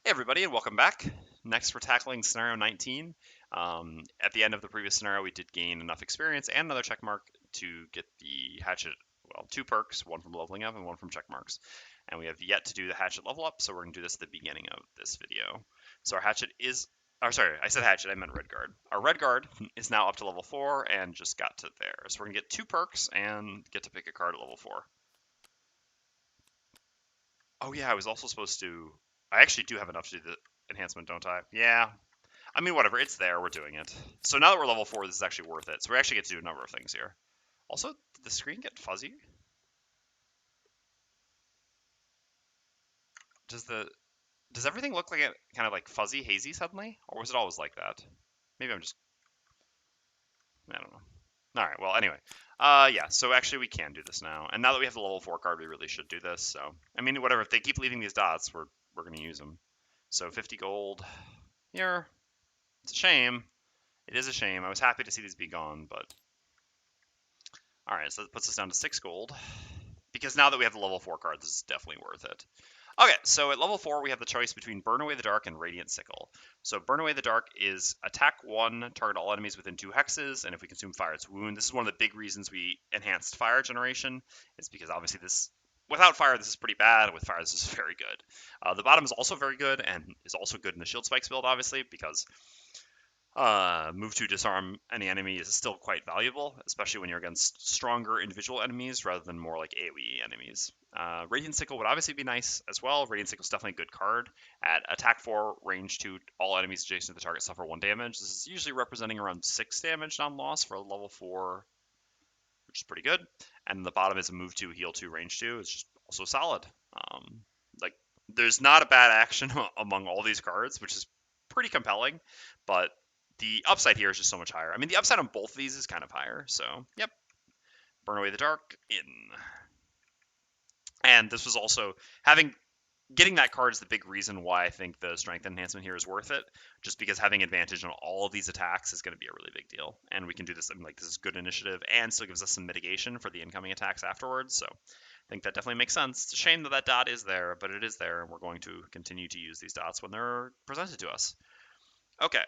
Hey everybody, and welcome back. Next, we're tackling Scenario 19. At the end of the previous scenario, we did gain enough experience and another check mark to get the Hatchet, well, 2 perks, one from leveling up and one from check marks. And we have yet to do the Hatchet level up, so we're going to do this at the beginning of this video. So our Hatchet is, or sorry, I said Hatchet, I meant Red Guard. Our Red Guard is now up to level 4 and just got to there. So we're going to get 2 perks and get to pick a card at level 4. Oh yeah, I was also supposed to, I actually do have enough to do the enhancement, don't I? Yeah, I mean, whatever. It's there. We're doing it. So now that we're level 4, this is actually worth it. So we actually get to do a number of things here. Also, did the screen get fuzzy? Does everything look like it kind of like fuzzy, hazy suddenly? Or was it always like that? Maybe I'm just, I don't know. All right, well, anyway. Yeah, so actually we can do this now. And now that we have the level 4 card, we really should do this. So, I mean, whatever. If they keep leaving these dots, we're going to use them. So 50 gold here. It's a shame. It is a shame. I was happy to see these be gone, but all right, so that puts us down to 6 gold. Because now that we have the level 4 card, this is definitely worth it. Okay, so at level 4, we have the choice between Burn Away the Dark and Radiant Sickle. So Burn Away the Dark is attack 1, target all enemies within 2 hexes, and if we consume fire, it's wound. This is one of the big reasons we enhanced fire generation. It's because obviously this, without fire, this is pretty bad. With fire, this is very good. The bottom is also very good, and is also good in the Shield Spikes build, obviously, because move to disarm any enemy is still quite valuable, especially when you're against stronger individual enemies rather than more like AoE enemies. Radiant Sickle would obviously be nice as well. Radiant Sickle is definitely a good card. At attack 4, range 2, all enemies adjacent to the target suffer 1 damage. This is usually representing around 6 damage non-loss for a level 4, which is pretty good. And the bottom is a move 2, heal 2, range 2. It's just also solid. Like, there's not a bad action among all these cards, which is pretty compelling, but the upside here is just so much higher. I mean, the upside on both of these is kind of higher. So, yep. Burn Away the Dark in. And this was also getting that card is the big reason why I think the strength enhancement here is worth it. Just because having advantage on all of these attacks is going to be a really big deal. And we can do this. I mean, like, this is good initiative and still gives us some mitigation for the incoming attacks afterwards. So I think that definitely makes sense. It's a shame that that dot is there, but it is there, and we're going to continue to use these dots when they're presented to us. Okay,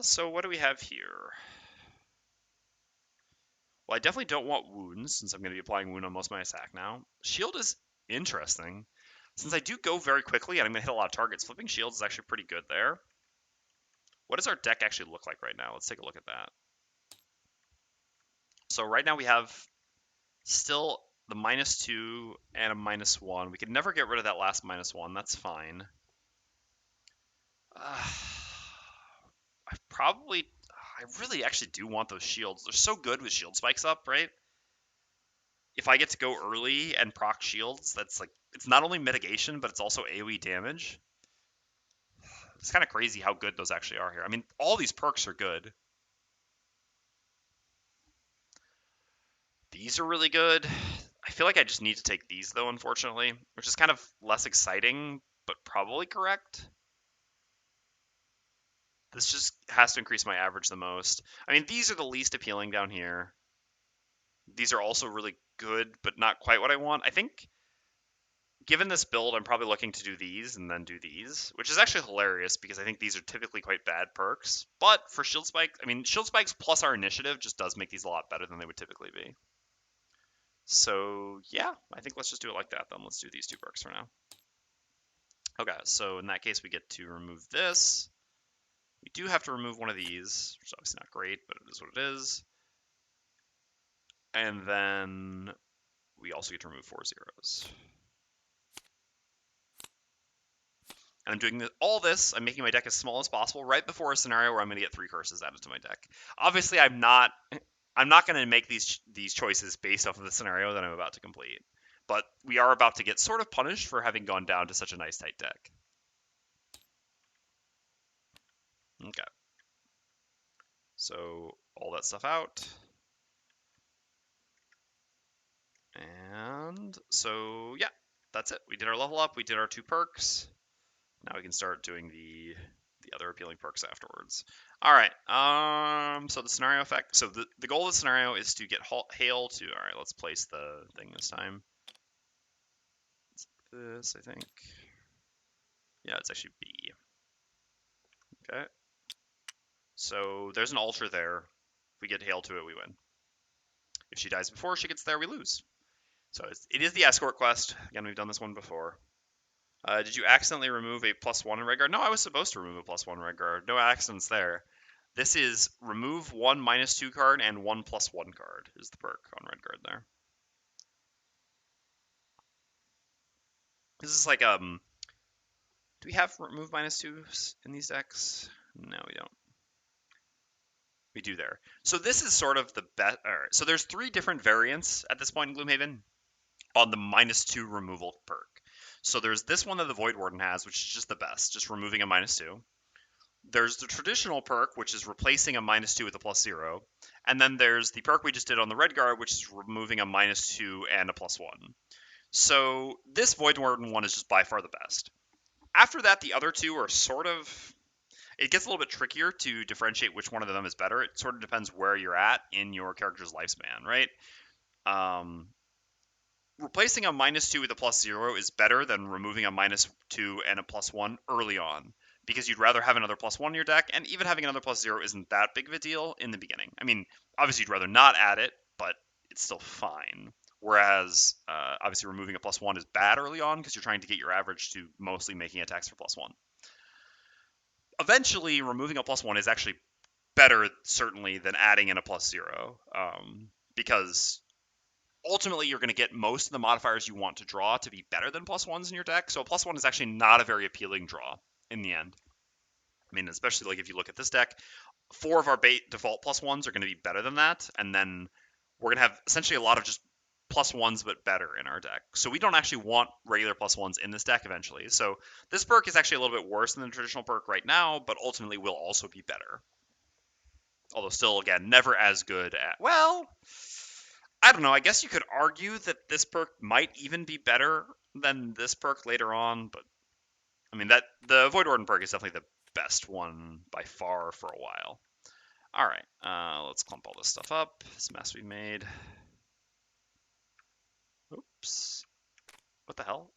so what do we have here? Well, I definitely don't want wounds, since I'm going to be applying wound on most of my attack now. Shield is interesting. Since I do go very quickly and I'm going to hit a lot of targets, flipping shields is actually pretty good there. What does our deck actually look like right now? Let's take a look at that. So right now we have still the -2 and a -1. We could never get rid of that last -1. That's fine. I really actually do want those shields. They're so good with shield spikes up, right? If I get to go early and proc shields, that's like, it's not only mitigation, but it's also AoE damage. It's kind of crazy how good those actually are here. I mean, all these perks are good. These are really good. I feel like I just need to take these, though, unfortunately, which is kind of less exciting, but probably correct. This just has to increase my average the most. I mean, these are the least appealing down here. These are also really good, but not quite what I want. I think, given this build, I'm probably looking to do these and then do these, which is actually hilarious because I think these are typically quite bad perks. But for Shield Spike, I mean, Shield Spikes plus our initiative just does make these a lot better than they would typically be. So, yeah, I think let's just do it like that then. Let's do these 2 perks for now. Okay, so in that case, we get to remove this. We do have to remove one of these, which is obviously not great, but it is what it is. And then we also get to remove 4 zeros. And I'm doing all this, I'm making my deck as small as possible right before a scenario where I'm going to get 3 curses added to my deck. Obviously, I'm not going to make these choices based off of the scenario that I'm about to complete. But we are about to get sort of punished for having gone down to such a nice tight deck. Okay. So all that stuff out. And so, yeah, that's it. We did our level up. We did our 2 perks. Now we can start doing the other appealing perks afterwards. All right. So the scenario effect. So the goal of the scenario is to get hail to. All right. Let's place the thing this time. This, I think. Yeah, it's actually B. Okay. So there's an altar there. If we get Hail to it, we win. If she dies before she gets there, we lose. So it is the escort quest. Again, we've done this one before. Did you accidentally remove a +1 in Redguard? No, I was supposed to remove a +1 in Redguard. No accidents there. This is remove 1 -2 card and 1 +1 card is the perk on Redguard there. This is like, do we have remove -2s in these decks? No, we don't. We do there. So this is sort of the best. Alright, so there's 3 different variants at this point in Gloomhaven on the -2 removal perk. So there's this one that the Voidwarden has, which is just the best, just removing a -2. There's the traditional perk, which is replacing a -2 with a +0. And then there's the perk we just did on the Redguard, which is removing a -2 and a +1. So this Voidwarden one is just by far the best. After that, the other 2 are sort of... It gets a little bit trickier to differentiate which one of them is better. It sort of depends where you're at in your character's lifespan, right? Replacing a -2 with a +0 is better than removing a -2 and a +1 early on, because you'd rather have another +1 in your deck, and even having another +0 isn't that big of a deal in the beginning. I mean, obviously you'd rather not add it, but it's still fine. Whereas, obviously removing a +1 is bad early on, because you're trying to get your average to mostly making attacks for +1. Eventually, removing a +1 is actually better, certainly, than adding in a +0, because ultimately you're going to get most of the modifiers you want to draw to be better than +1s in your deck. So a +1 is actually not a very appealing draw in the end. I mean, especially like if you look at this deck, 4 of our default +1s are going to be better than that, and then we're going to have essentially a lot of just +1s but better in our deck. So we don't actually want regular +1s in this deck eventually. So this perk is actually a little bit worse than the traditional perk right now, but ultimately will also be better. Although still, again, never as good at... Well, I don't know. I guess you could argue that this perk might even be better than this perk later on, but I mean that the Voidwarden perk is definitely the best one by far for a while. All right, let's clump all this stuff up. This mess we made. Oops. What the hell?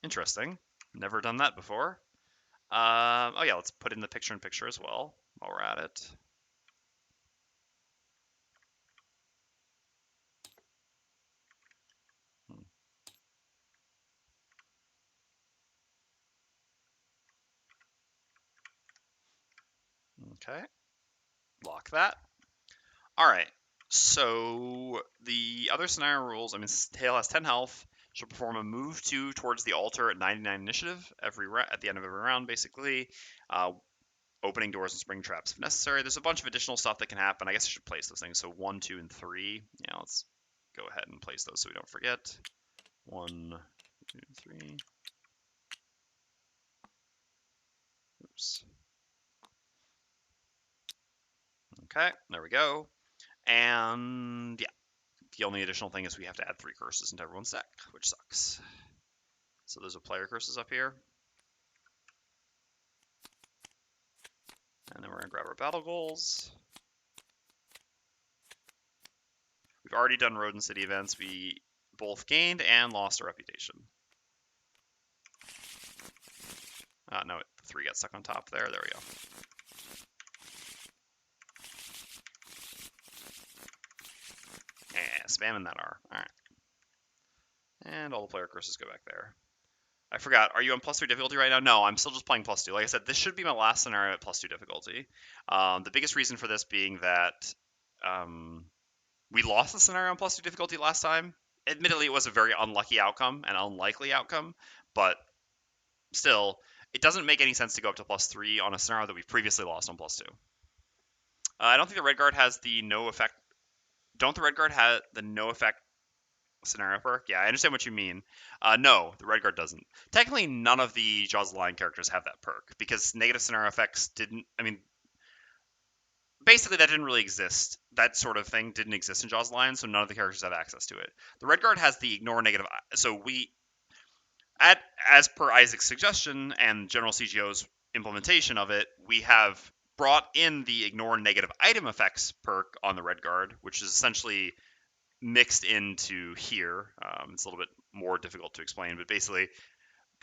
Interesting. Never done that before. Oh yeah, let's put in the picture-in-picture as well while we're at it. Okay. Lock that. All right. So the other scenario rules, I mean, Tail has 10 health. She'll perform a move 2 towards the altar at 99 initiative at the end of every round, basically. Opening doors and spring traps if necessary. There's a bunch of additional stuff that can happen. I guess I should place those things. So 1, 2, and 3. Yeah, let's go ahead and place those so we don't forget. 1, 2, 3. Oops. Okay, there we go. And yeah, the only additional thing is we have to add 3 curses into everyone's deck, which sucks. So those are player curses up here. And then we're going to grab our battle goals. We've already done Road and City events. We both gained and lost our reputation. No, 3 got stuck on top there. There we go. Yeah, spamming that R. Alright. And all the player curses go back there. I forgot, are you on +3 difficulty right now? No, I'm still just playing +2. Like I said, this should be my last scenario at +2 difficulty. The biggest reason for this being that we lost the scenario on +2 difficulty last time. Admittedly, it was a very unlucky outcome, an unlikely outcome, but still, it doesn't make any sense to go up to +3 on a scenario that we've previously lost on +2. I don't think the Redguard has the no effect. Don't the Redguard have the no effect scenario perk? Yeah, I understand what you mean. No, the Redguard doesn't. Technically, none of the Jaws of the Lion characters have that perk, because negative scenario effects didn't... I mean, basically that didn't really exist. That sort of thing didn't exist in Jaws of the Lion, so none of the characters have access to it. The Redguard has the ignore negative... So we... As per Isaac's suggestion and General CGO's implementation of it, we have brought in the ignore negative item effects perk on the Redguard, which is essentially mixed into here. It's a little bit more difficult to explain, but basically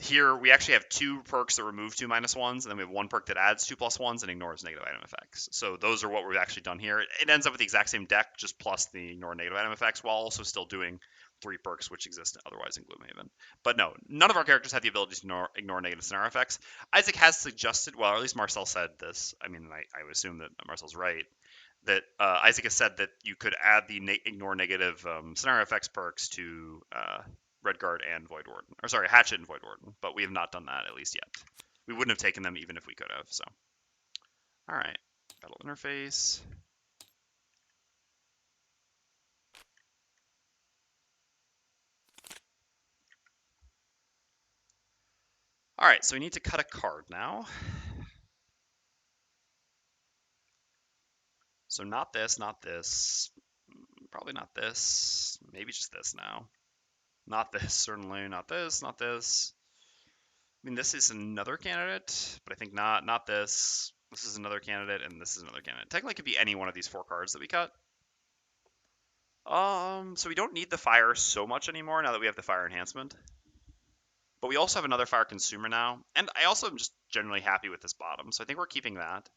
here we actually have 2 perks that remove 2 -1s, and then we have 1 perk that adds 2 +1s and ignores negative item effects. So those are what we've actually done here. It ends up with the exact same deck, just plus the ignore negative item effects, while also still doing 3 perks which exist otherwise in Gloomhaven. But no, none of our characters have the ability to ignore negative scenario effects. Isaac has suggested, well, or at least Marcel said this. I mean, I would assume that Marcel's right. That Isaac has said that you could add the ignore negative scenario effects perks to Redguard and Voidwarden, or sorry, Hatchet and Voidwarden, but we have not done that at least yet. We wouldn't have taken them even if we could have. So, all right, battle interface. All right, so we need to cut a card now. So not this, probably not this, maybe just this now. Not this, certainly, not this, not this. I mean, this is another candidate, but I think not this. This is another candidate, and this is another candidate. Technically, it could be any one of these 4 cards that we cut. So we don't need the fire so much anymore now that we have the fire enhancement. But we also have another fire consumer now, and I also am just generally happy with this bottom, so I think we're keeping that.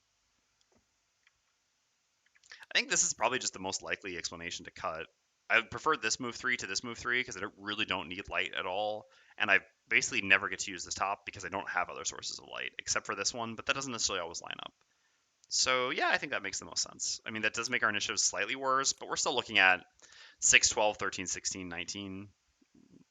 I think this is probably just the most likely explanation to cut. I would prefer this move 3 to this move 3 because I really don't need light at all, and I basically never get to use this top because I don't have other sources of light except for this one, but that doesn't necessarily always line up. So yeah, I think that makes the most sense. I mean, that does make our initiative slightly worse, but we're still looking at 6, 12, 13, 16, 19.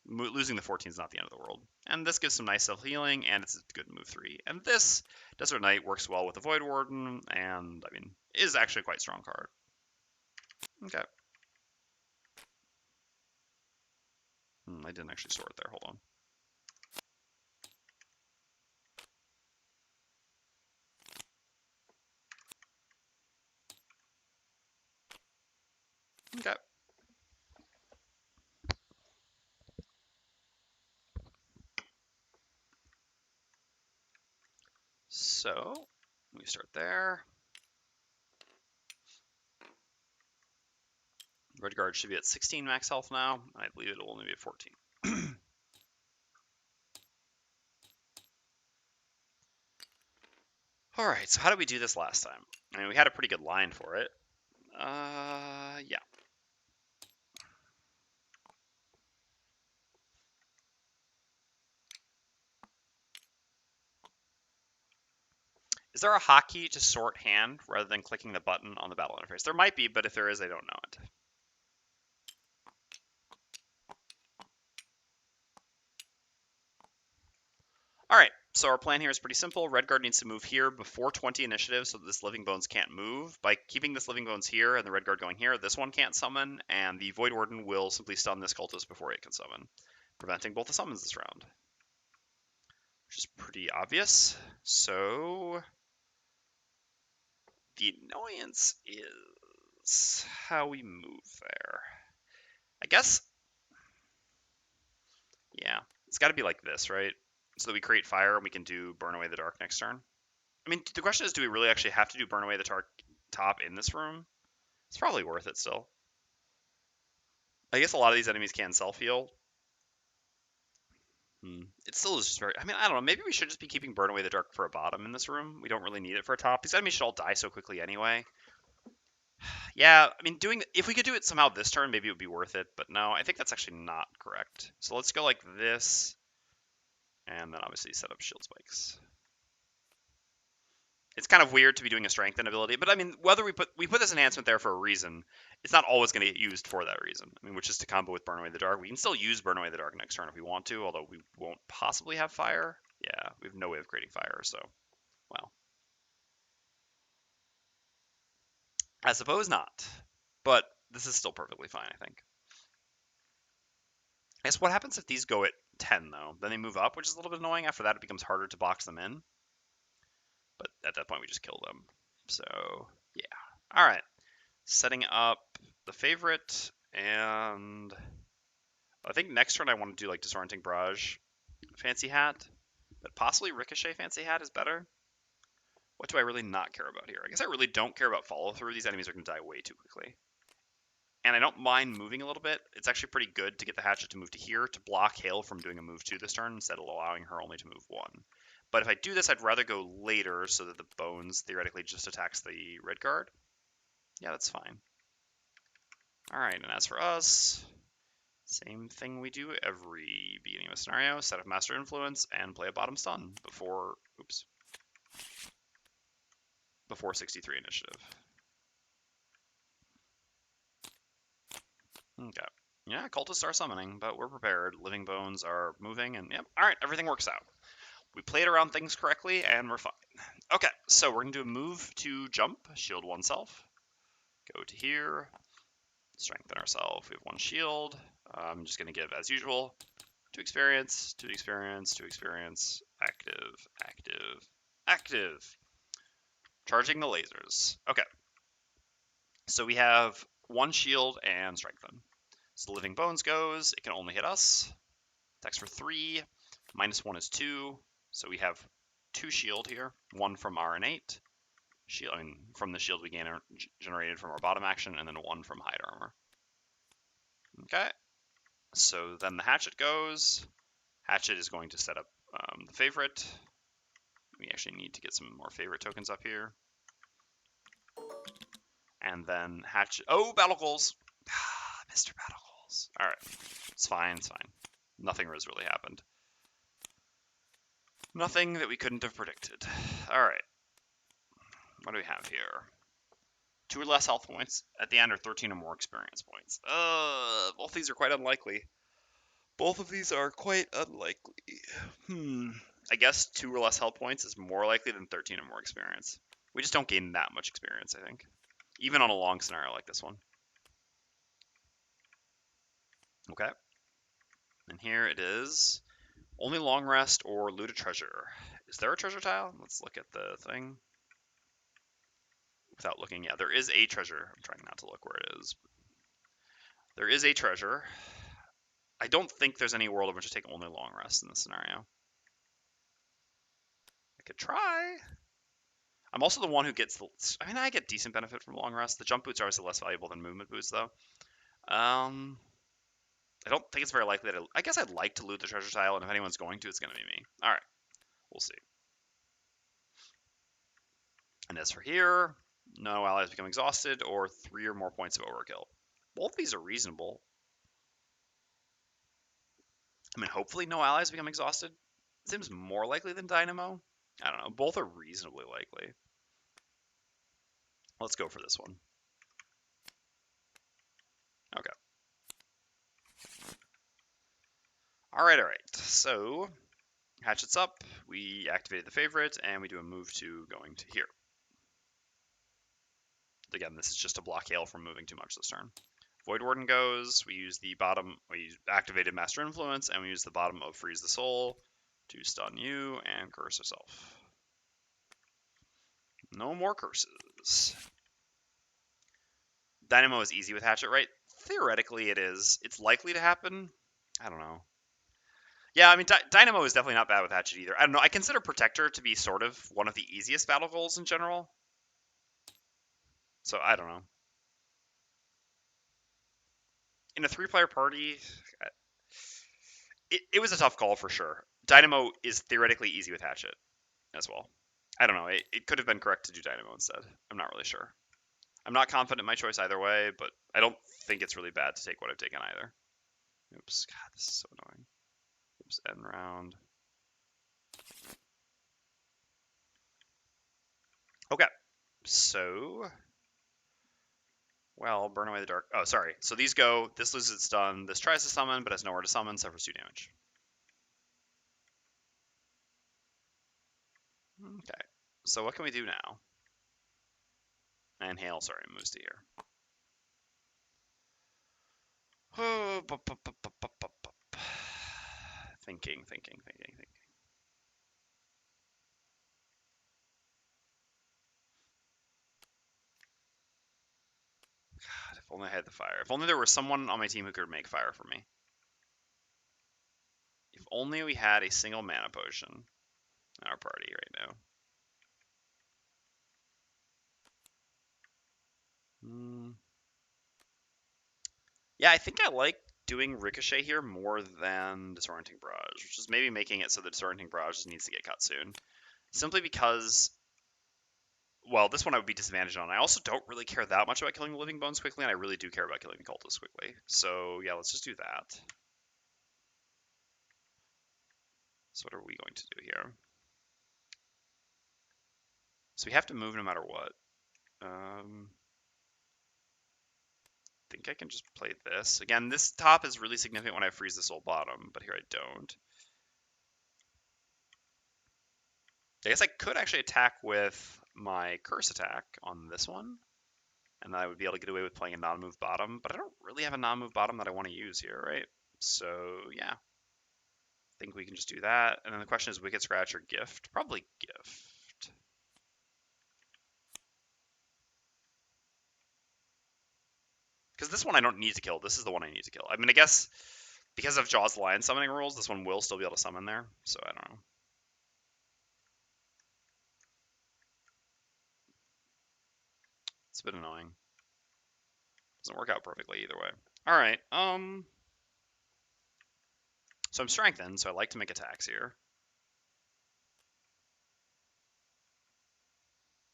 Losing the 14 is not the end of the world. And this gives some nice self-healing, and it's a good move 3. And this Desert Knight works well with the Voidwarden, and, I mean, is actually a quite strong card. Okay. I didn't actually store it there. Hold on. Okay. So, we start there. Redguard should be at 16 max health now. I believe it'll only be at 14. All right, so how did we do this last time? I mean, we had a pretty good line for it. Yeah. Is there a hotkey to sort hand rather than clicking the button on the battle interface? There might be, but if there is, I don't know it. All right, so our plan here is pretty simple. Redguard needs to move here before 20 initiative so that this Living Bones can't move. By keeping this Living Bones here and the Redguard going here, this one can't summon, and the Voidwarden will simply stun this cultist before it can summon, preventing both the summons this round. Which is pretty obvious. So the annoyance is how we move there. I guess, yeah, it's got to be like this, right? So that we create fire and we can do Burn Away the Dark next turn. I mean, the question is, do we really actually have to do Burn Away the top in this room? It's probably worth it still. I guess a lot of these enemies can self-heal. It still is just very... I mean, I don't know. Maybe we should just be keeping Burn Away the Dark for a bottom in this room. We don't really need it for a top. These enemies should all die so quickly anyway. Yeah, I mean, if we could do it somehow this turn, maybe it would be worth it. But no, I think that's actually not correct. So let's go like this. And then obviously set up shield spikes. It's kind of weird to be doing a strengthen ability, but I mean, whether we put this enhancement there for a reason, it's not always going to get used for that reason. I mean, which is to combo with Burn Away the Dark. We can still use Burn Away the Dark next turn if we want to, although we won't possibly have fire. Yeah, we have no way of creating fire, so, well. I suppose not, but this is still perfectly fine, I think. I guess what happens if these go at 10, though? Then they move up, which is a little bit annoying. After that, it becomes harder to box them in. But at that point, we just kill them. So, yeah. All right. Setting up the favorite, and I think next turn I want to do like Disorienting Barrage, Fancy Hat, but possibly Ricochet Fancy Hat is better. What do I really not care about here? I guess I really don't care about follow through. These enemies are going to die way too quickly. and I don't mind moving a little bit. It's actually pretty good to get the Hatchet to move to here to block Hail from doing a move 2 this turn instead of allowing her only to move 1. But if I do this, I'd rather go later so that the Bones theoretically just attacks the red guard. Yeah, that's fine. Alright, and as for us, same thing we do every beginning of a scenario. Set up Master Influence and play a bottom stun before, before 63 initiative. Okay. Yeah, cultists are summoning, but we're prepared. Living Bones are moving, and yep. Alright, everything works out. We played around things correctly, and we're fine. Okay, so we're going to do a move to jump, shield oneself. Go to here, strengthen ourselves. We have 1 shield. I'm just going to give, as usual, 2 experience, 2 experience, 2 experience, active, active, active. Charging the lasers. Okay. So we have 1 shield and strengthen. So the Living Bones goes, it can only hit us. Attacks for 3, -1 is 2. So we have 2 shield here, 1 from our innate. Shield, from the shield we generated from our bottom action, and then 1 from hide armor. Okay. So then the Hatchet goes. Hatchet is going to set up the favorite. We actually need to get some more favorite tokens up here. And then Hatchet. Oh, Battle Goals! Mr. Battle Goals. Alright. It's fine, it's fine. Nothing has really happened. Nothing that we couldn't have predicted. Alright. What do we have here? 2 or less health points at the end, or 13 or more experience points. Both these are quite unlikely. Both of these are quite unlikely. I guess 2 or less health points is more likely than 13 or more experience. We just don't gain that much experience, I think. Even on a long scenario like this one. Okay. And here it is. Only long rest or loot a treasure. Is there a treasure tile? Let's look at the thing. Without looking, yeah, there is a treasure. I'm trying not to look where it is. There is a treasure. I don't think there's any world in which to take only long rest in this scenario. I could try. I'm also the one who gets the... I mean, I get decent benefit from long rest. The jump boots are obviously less valuable than movement boots, though. I don't think it's very likely that... I guess I'd like to loot the treasure tile, and if anyone's going to, it's going to be me. Alright. We'll see. And as for here, no allies become exhausted, or 3 or more points of overkill. Both of these are reasonable. I mean, hopefully no allies become exhausted. Seems more likely than Dynamo. I don't know. Both are reasonably likely. Let's go for this one. Okay. Alright. So, Hatchet's up. We activated the favorite, and we do a move to going to here. Again, this is just to block Hail from moving too much this turn. Voidwarden goes. We use the bottom. We activated Master Influence, and we use the bottom of Freeze the Soul to stun you and curse herself. No more curses. Dynamo is easy with Hatchet, right? Theoretically, it is. It's likely to happen. I don't know. Yeah, I mean, Dynamo is definitely not bad with Hatchet either. I don't know. I consider Protector to be sort of one of the easiest battle goals in general. So, I don't know. In a 3-player party, it was a tough call for sure. Dynamo is theoretically easy with Hatchet as well. I don't know. It could have been correct to do Dynamo instead. I'm not really sure. I'm not confident in my choice either way, but I don't think it's really bad to take what I've taken either. Oops. God, this is so annoying. Oops. End round. Okay. So... Well, burn away the dark. Oh, sorry. So these go. This loses its stun. This tries to summon, but has nowhere to summon. Suffers 2 damage. Okay. So what can we do now? And Hail, sorry, moves to here. Thinking. God, if only I had the fire. If only there was someone on my team who could make fire for me. If only we had a single mana potion in our party right now. Yeah, I think I like doing Ricochet here more than Disorienting Barrage, which is maybe making it so the Disorienting Barrage just needs to get cut soon. Simply because, well, this one I would be disadvantaged on. I also don't really care that much about killing the Living Bones quickly, and I really do care about killing the Cultists quickly. So, yeah, let's just do that. So what are we going to do here? So we have to move no matter what. I think I can just play this. Again, this top is really significant when I freeze this whole bottom, but here I don't. I guess I could actually attack with my Curse Attack on this one, and then I would be able to get away with playing a non-move bottom, but I don't really have a non-move bottom that I want to use here, right? So, yeah. I think we can just do that. And then the question is Wicked Scratch or Gift? Probably Gift. Because this one I don't need to kill. This is the one I need to kill. I mean, I guess because of Jaws Lion summoning rules, this one will still be able to summon there. So I don't know. It's a bit annoying. Doesn't work out perfectly either way. All right. So I'm strengthened, so I like to make attacks here.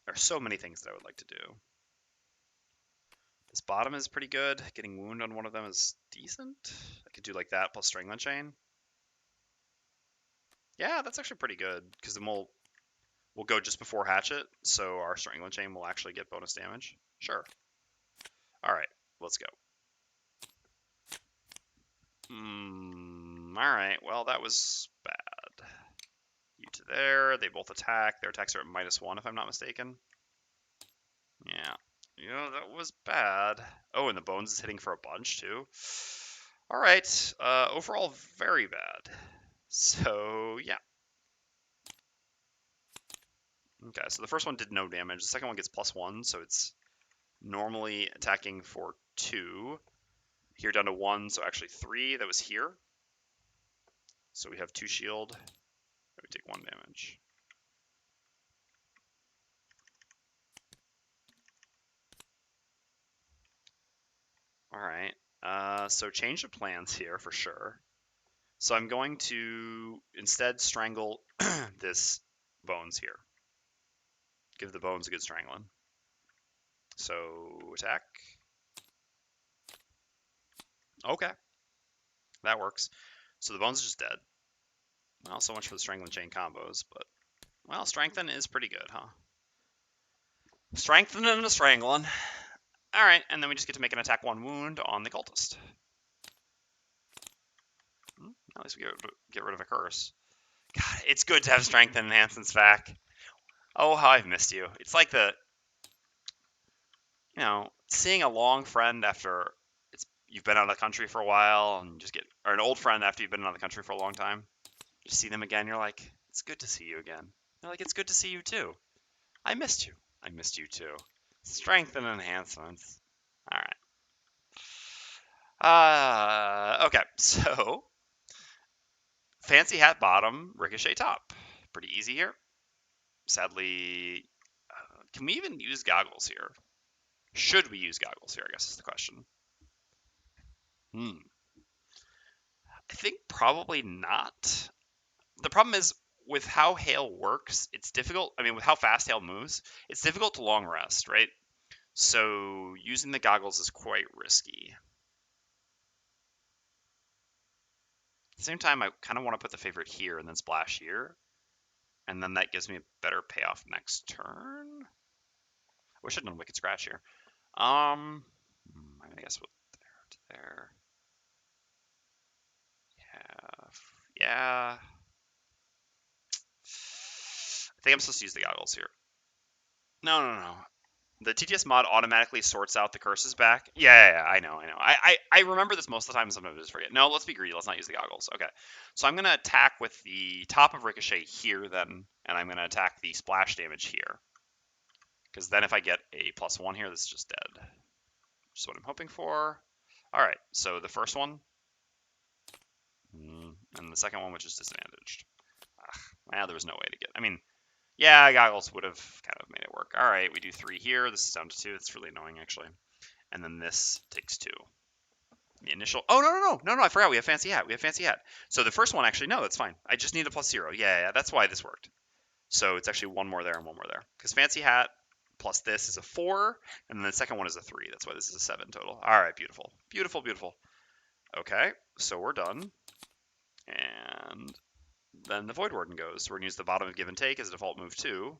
There are so many things that I would like to do. This bottom is pretty good. Getting wound on one of them is decent. I could do like that plus Strangling Chain. Yeah, that's actually pretty good because then we'll go just before Hatchet, so our Strangling Chain will actually get bonus damage. Sure. All right, let's go. All right. Well, that was bad. You to there. They both attack. Their attacks are at -1, if I'm not mistaken. Yeah. Yeah, that was bad. Oh, and the bones is hitting for a bunch too. All right. Overall, very bad. So yeah. Okay. So the first one did no damage. The second one gets +1, so it's normally attacking for 2. Here down to 1, so actually 3. That was here. So we have 2 shield. We take 1 damage. All right. So change of plans here for sure. So I'm going to instead strangle this bones here. Give the bones a good strangling. So attack. Okay. That works. So the bones is just dead. Well, so much for the strangling chain combos, but well, strengthen is pretty good, huh? Strengthen and a strangling. All right, and then we just get to make an attack 1 wound on the cultist. At least we get rid of a curse. God, it's good to have strength and enhancements back. Oh, how I've missed you. It's like seeing a long friend after you've been out of the country for a while, and just or an old friend after you've been out of the country for a long time. You see them again, you're like, it's good to see you again. They're like, it's good to see you too. I missed you. I missed you too. Strength and enhancements. All right. Okay, so fancy hat bottom, ricochet top. Pretty easy here. Sadly, can we even use goggles here? Should we use goggles here, I guess is the question. I think probably not. The problem is with how hail works, it's difficult. I mean, with how fast hail moves, it's difficult to long rest, right? So using the goggles is quite risky. At the same time, I kind of want to put the favorite here and then splash here. And then that gives me a better payoff next turn. Wish I'd done Wicked Scratch here. I guess with there to there. Yeah. I think I'm supposed to use the goggles here. No. The TTS mod automatically sorts out the curses back. Yeah, I know. I remember this most of the time, and sometimes I just forget. No, let's be greedy. Let's not use the goggles. Okay. So I'm going to attack with the top of Ricochet here then, and I'm going to attack the splash damage here. Because then if I get a +1 here, this is just dead. Which is what I'm hoping for. All right, so the first one. And the second one, which is disadvantaged. Well, there was no way to get... I mean... Yeah, goggles would have kind of made it work. All right, we do 3 here. This is down to 2. It's really annoying, actually. And then this takes 2. The initial. Oh, no, I forgot. We have Fancy Hat. So the first one, actually, no, that's fine. I just need a +0. Yeah, that's why this worked. So it's actually one more there and one more there. Because Fancy Hat plus this is a 4, and then the second one is a 3. That's why this is a 7 total. All right, beautiful. Okay, so we're done. And then the Voidwarden goes. We're going to use the bottom of Give and Take as a default move, too.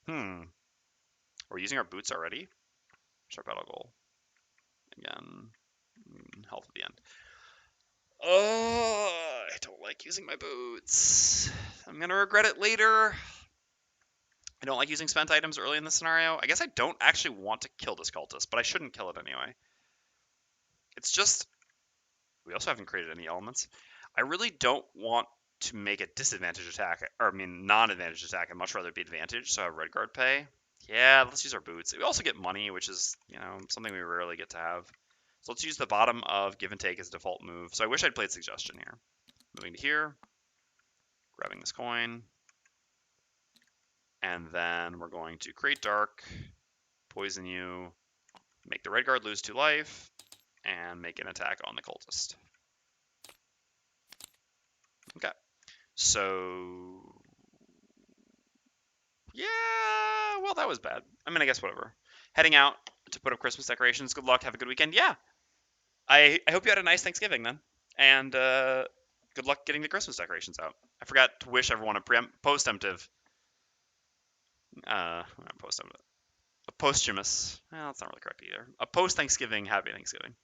We're using our boots already. Sharp battle goal. Again, health at the end. Oh, I don't like using my boots. I'm going to regret it later. I don't like using spent items early in the scenario. I guess I don't actually want to kill this cultist, but I shouldn't kill it anyway. It's just... We also haven't created any elements. I really don't want to make a disadvantage attack, or I mean non-advantage attack. I'd much rather be advantage, so I have red guard pay. Yeah, let's use our boots. We also get money, which is, something we rarely get to have. So let's use the bottom of Give and Take as a default move. So I wish I'd played Suggestion here. Moving to here, grabbing this coin, and then we're going to create Dark, poison you, make the red guard lose 2 life, and make an attack on the cultist. Okay, so yeah, well, that was bad. I mean, I guess whatever. Heading out to put up Christmas decorations. Good luck. Have a good weekend. Yeah, I hope you had a nice Thanksgiving then, and good luck getting the Christmas decorations out. I forgot to wish everyone a post-emptive. A posthumous. Well, that's not really correct either. A post-Thanksgiving Happy Thanksgiving.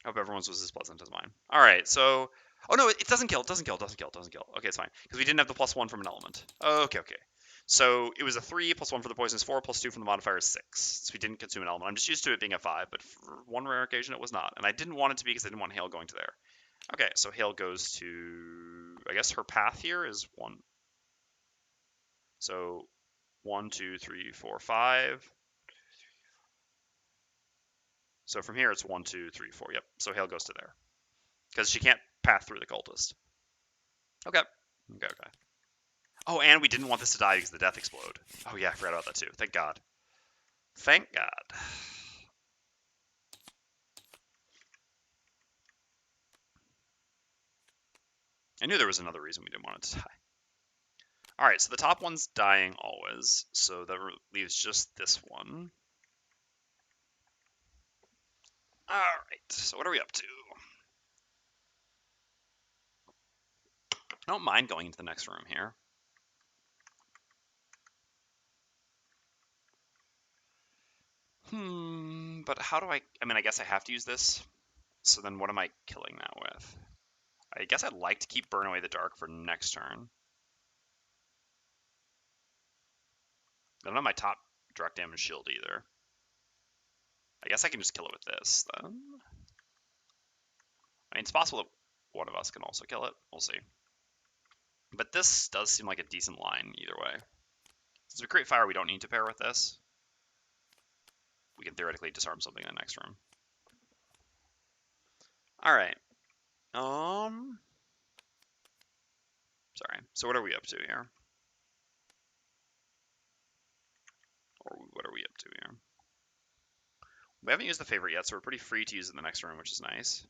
Hope everyone's was as pleasant as mine. All right, so. Oh no, it doesn't kill. Okay, it's fine because we didn't have the +1 from an element. Okay. So it was a 3 +1 for the poison is 4 +2 from the modifier is 6. So we didn't consume an element. I'm just used to it being a 5, but for one rare occasion it was not, and I didn't want it to be because I didn't want hail going to there. Okay, so hail goes to, I guess her path here is 1. So 1, 2, 3, 4, 5. So from here it's 1, 2, 3, 4. Yep. So hail goes to there because she can't path through the cultist. Okay. Oh, and we didn't want this to die because of the death explode. Oh yeah, I forgot about that too. Thank God. I knew there was another reason we didn't want it to die. All right, so the top one's dying always, so that leaves just this one. All right, so what are we up to? I don't mind going into the next room here. But how do I mean, I guess I have to use this. So then what am I killing that with? I guess I'd like to keep Burn Away the Dark for next turn. I don't have my top direct damage shield either. I guess I can just kill it with this, then. I mean, it's possible that one of us can also kill it. We'll see. But this does seem like a decent line either way. Since we create fire, we don't need to pair with this. We can theoretically disarm something in the next room. All right. Sorry. So what are we up to here? Or what are we up to here? We haven't used the favorite yet, so we're pretty free to use it in the next room, which is nice.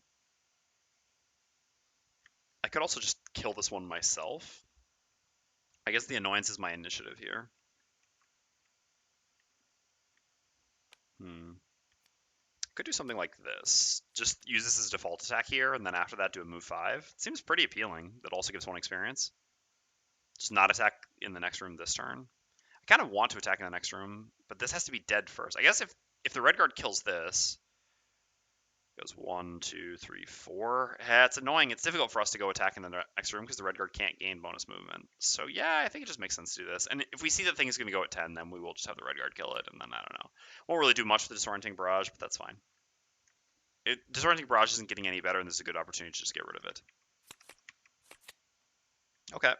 I could also just kill this one myself. I guess the annoyance is my initiative here. Could do something like this. Just use this as a default attack here, and then after that do a move 5. It seems pretty appealing. That also gives 1 experience. Just not attack in the next room this turn. I kind of want to attack in the next room, but this has to be dead first. I guess if the red guard kills this, goes 1, 2, 3, 4. Yeah, it's annoying. It's difficult for us to go attack in the next room because the red guard can't gain bonus movement. So yeah, I think it just makes sense to do this. And if we see that thing is going to go at 10, then we will just have the red guard kill it, and then I don't know. Won't really do much with the Disorienting Barrage, but that's fine. Disorienting Barrage isn't getting any better, and this is a good opportunity to just get rid of it. Okay,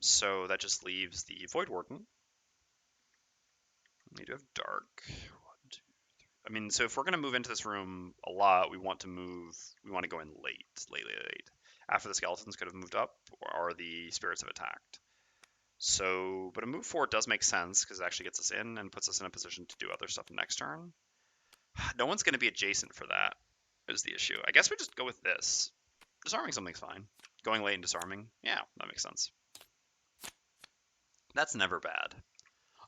so that just leaves the Voidwarden. We do have Dark. 1, 2, 3. I mean, so if we're going to move into this room a lot, we want to go in late. After the skeletons could have moved up, or the spirits have attacked. So, but a move 4 does make sense, because it actually gets us in and puts us in a position to do other stuff next turn. No one's going to be adjacent for that. is the issue. I guess we just go with this. Disarming something's fine. Going late and disarming, yeah, that makes sense. That's never bad.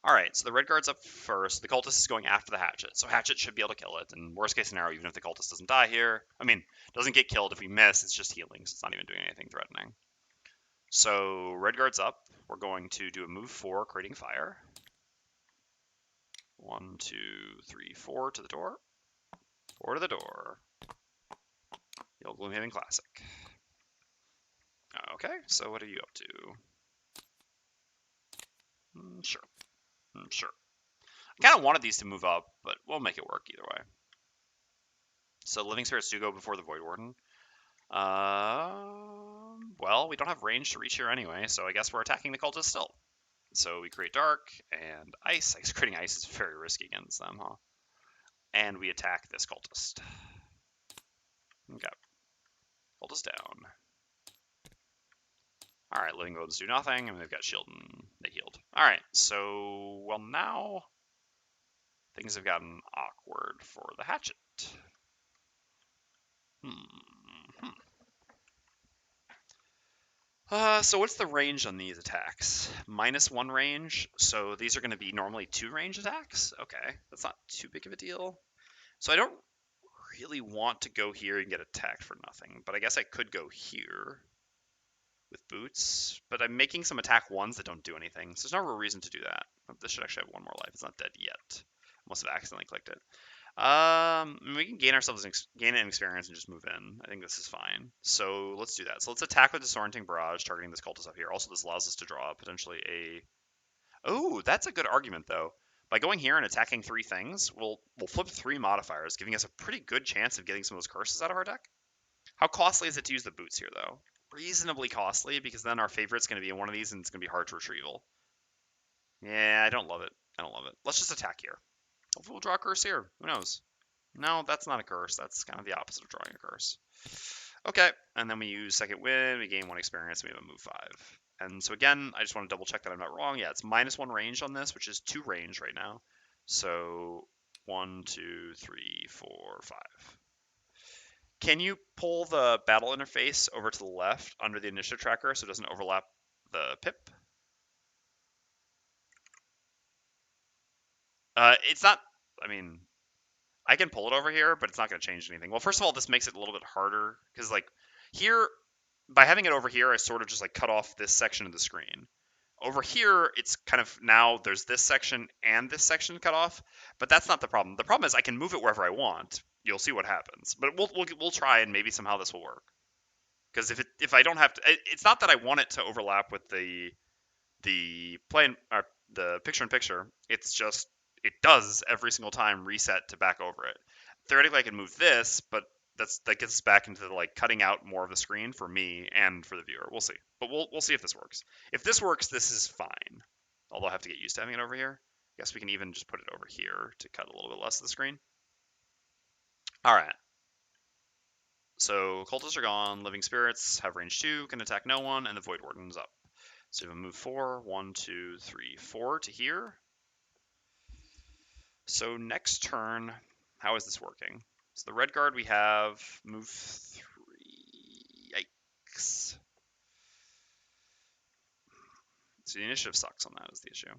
All right, so the red guard's up first. The cultist is going after the hatchet, so hatchet should be able to kill it. And worst case scenario, even if the cultist doesn't die here, I mean, doesn't get killed if we miss, it's just healing, so it's not even doing anything threatening. So red guard's up. We're going to do a move 4, creating fire. 1, 2, 3, 4 to the door. 4 to the door. The old Gloomhaven classic. Okay, so what are you up to? Sure. Sure. I kind of wanted these to move up, but we'll make it work either way. So living spirits do go before the Voidwarden. Well, we don't have range to reach here anyway, so I guess we're attacking the cultist still. So we create dark and ice. I guess creating ice is very risky against them, huh? And we attack this cultist. Okay. Cultist down. Alright, living bones do nothing, and they've got shield and they healed. Alright, so, well now, things have gotten awkward for the hatchet. So what's the range on these attacks? -1 range, so these are going to be normally 2 range attacks? Okay, that's not too big of a deal. So I don't really want to go here and get attacked for nothing, but I guess I could go here with boots, but I'm making some attack 1s that don't do anything, so there's no real reason to do that. This should actually have 1 more life. It's not dead yet. I must have accidentally clicked it. We can gain ourselves gain an experience and just move in. I think this is fine. So let's do that. So let's attack with Disorienting Barrage, targeting this cultist up here. Also, this allows us to draw potentially a... Oh, that's a good argument, though. By going here and attacking 3 things, we'll flip 3 modifiers, giving us a pretty good chance of getting some of those curses out of our deck. How costly is it to use the boots here, though? Reasonably costly, because then our favorite's going to be in one of these, and it's going to be hard to retrieval. Yeah, I don't love it. I don't love it. Let's just attack here. Hopefully we'll draw a curse here. Who knows? No, that's not a curse. That's kind of the opposite of drawing a curse. Okay, and then we use second wind. We gain 1 experience, and we have a move 5. And so again, I just want to double check that I'm not wrong. Yeah, it's -1 range on this, which is 2 range right now. So 1, 2, 3, 4, 5. Can you pull the battle interface over to the left under the initiative tracker so it doesn't overlap the pip? It's not, I mean, I can pull it over here, but it's not going to change anything. Well, first of all, this makes it a little bit harder because, like, here, by having it over here, I sort of just, like, cut off this section of the screen. Over here, it's kind of now there's this section and this section cut off, but that's not the problem. The problem is I can move it wherever I want. You'll see what happens, but we'll try and maybe somehow this will work. Because if I don't have to, it's not that I want it to overlap with the plane or the picture-in-picture. It's just it does every single time reset to back over it. Theoretically, I can move this, but that gets us back into like cutting out more of the screen for me and for the viewer. We'll see, but we'll see if this works. If this works, this is fine. Although I have to get used to having it over here. I guess we can even just put it over here to cut a little bit less of the screen. All right. So cultists are gone. Living spirits have range 2, can attack no one, and the Voidwarden's up. So we have a move 4, 1, 2, 3, 4 to here. So next turn, how is this working? So the red guard we have move 3. Yikes. So the initiative sucks on that is the issue.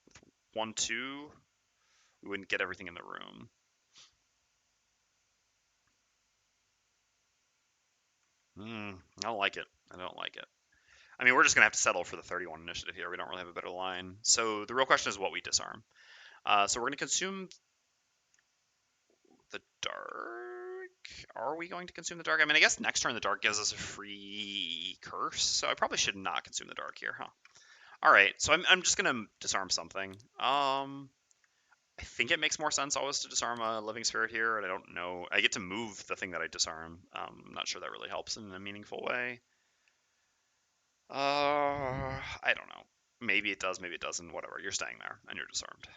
With 1, 2, we wouldn't get everything in the room. I don't like it. I don't like it. I mean, we're just going to have to settle for the 31 initiative here. We don't really have a better line. So the real question is what we disarm. So we're going to consume the dark. Are we going to consume the dark? I mean, I guess next turn the dark gives us a free curse. So I probably should not consume the dark here, huh? All right. So I'm just going to disarm something. I think it makes more sense always to disarm a living spirit here. And I don't know. I get to move the thing that I disarm. I'm not sure that really helps in a meaningful way. I don't know. Maybe it does, maybe it doesn't. Whatever. You're staying there, and you're disarmed.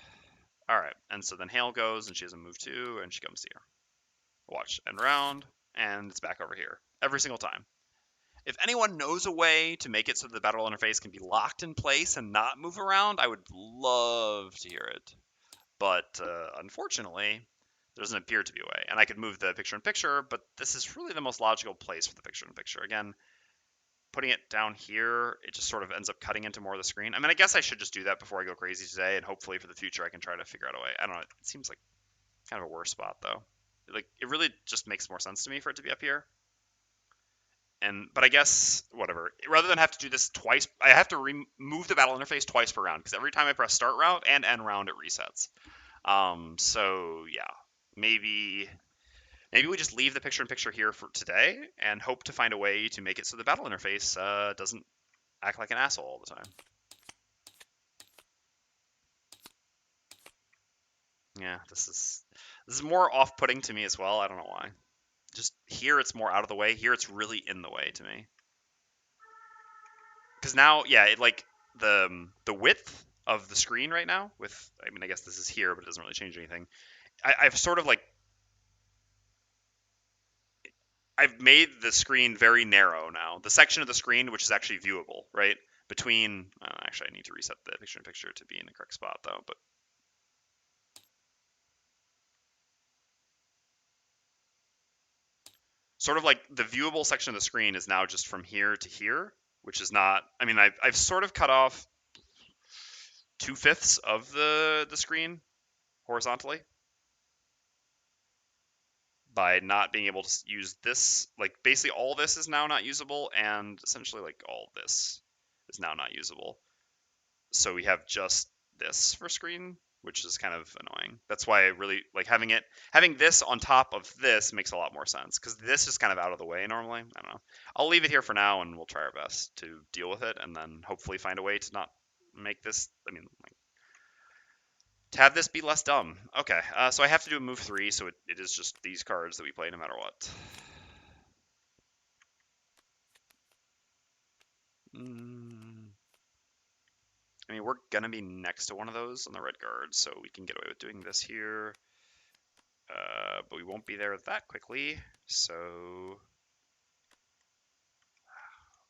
All right. And so then Hail goes, and she has a move 2, and she comes here. Watch. End round, and it's back over here. Every single time. If anyone knows a way to make it so the battle interface can be locked in place and not move around, I would love to hear it. But unfortunately, There doesn't appear to be a way. And I could move the picture-in-picture, but this is really the most logical place for the picture-in-picture. Again, putting it down here, it just sort of ends up cutting into more of the screen. I mean, I guess I should just do that before I go crazy today, and hopefully for the future I can try to figure out a way. I don't know. It seems like kind of a worse spot, though. Like, it really just makes more sense to me for it to be up here. But I guess, whatever. Rather than have to do this twice, I have to remove the battle interface twice per round, because every time I press start round and end round, it resets. So, yeah. Maybe we just leave the picture-in-picture here for today and hope to find a way to make it so the battle interface doesn't act like an asshole all the time. Yeah, this is more off-putting to me as well. I don't know why. Just here it's more out of the way. Here it's really in the way to me. Because now, yeah, it like the width of the screen right now with, I mean, I guess this is here, but it doesn't really change anything. I've sort of like, I've made the screen very narrow now. The section of the screen which is actually viewable, right? Between, actually I need to reset the picture-in-picture to be in the correct spot though, but sort of like the viewable section of the screen is now just from here to here, which is not, I mean, I've sort of cut off 2/5 of the screen horizontally by not being able to use this. Like, basically all this is now not usable, and essentially like all this is now not usable. So we have just this for screen, which is kind of annoying. That's why I really like having this on top of this makes a lot more sense, because this is kind of out of the way normally. I don't know. I'll leave it here for now, and we'll try our best to deal with it, and then hopefully find a way to not make this, I mean, like, to have this be less dumb. Okay, so I have to do a move 3, so it is just these cards that we play no matter what. I mean, we're going to be next to one of those on the red guard, so we can get away with doing this here. But we won't be there that quickly, so...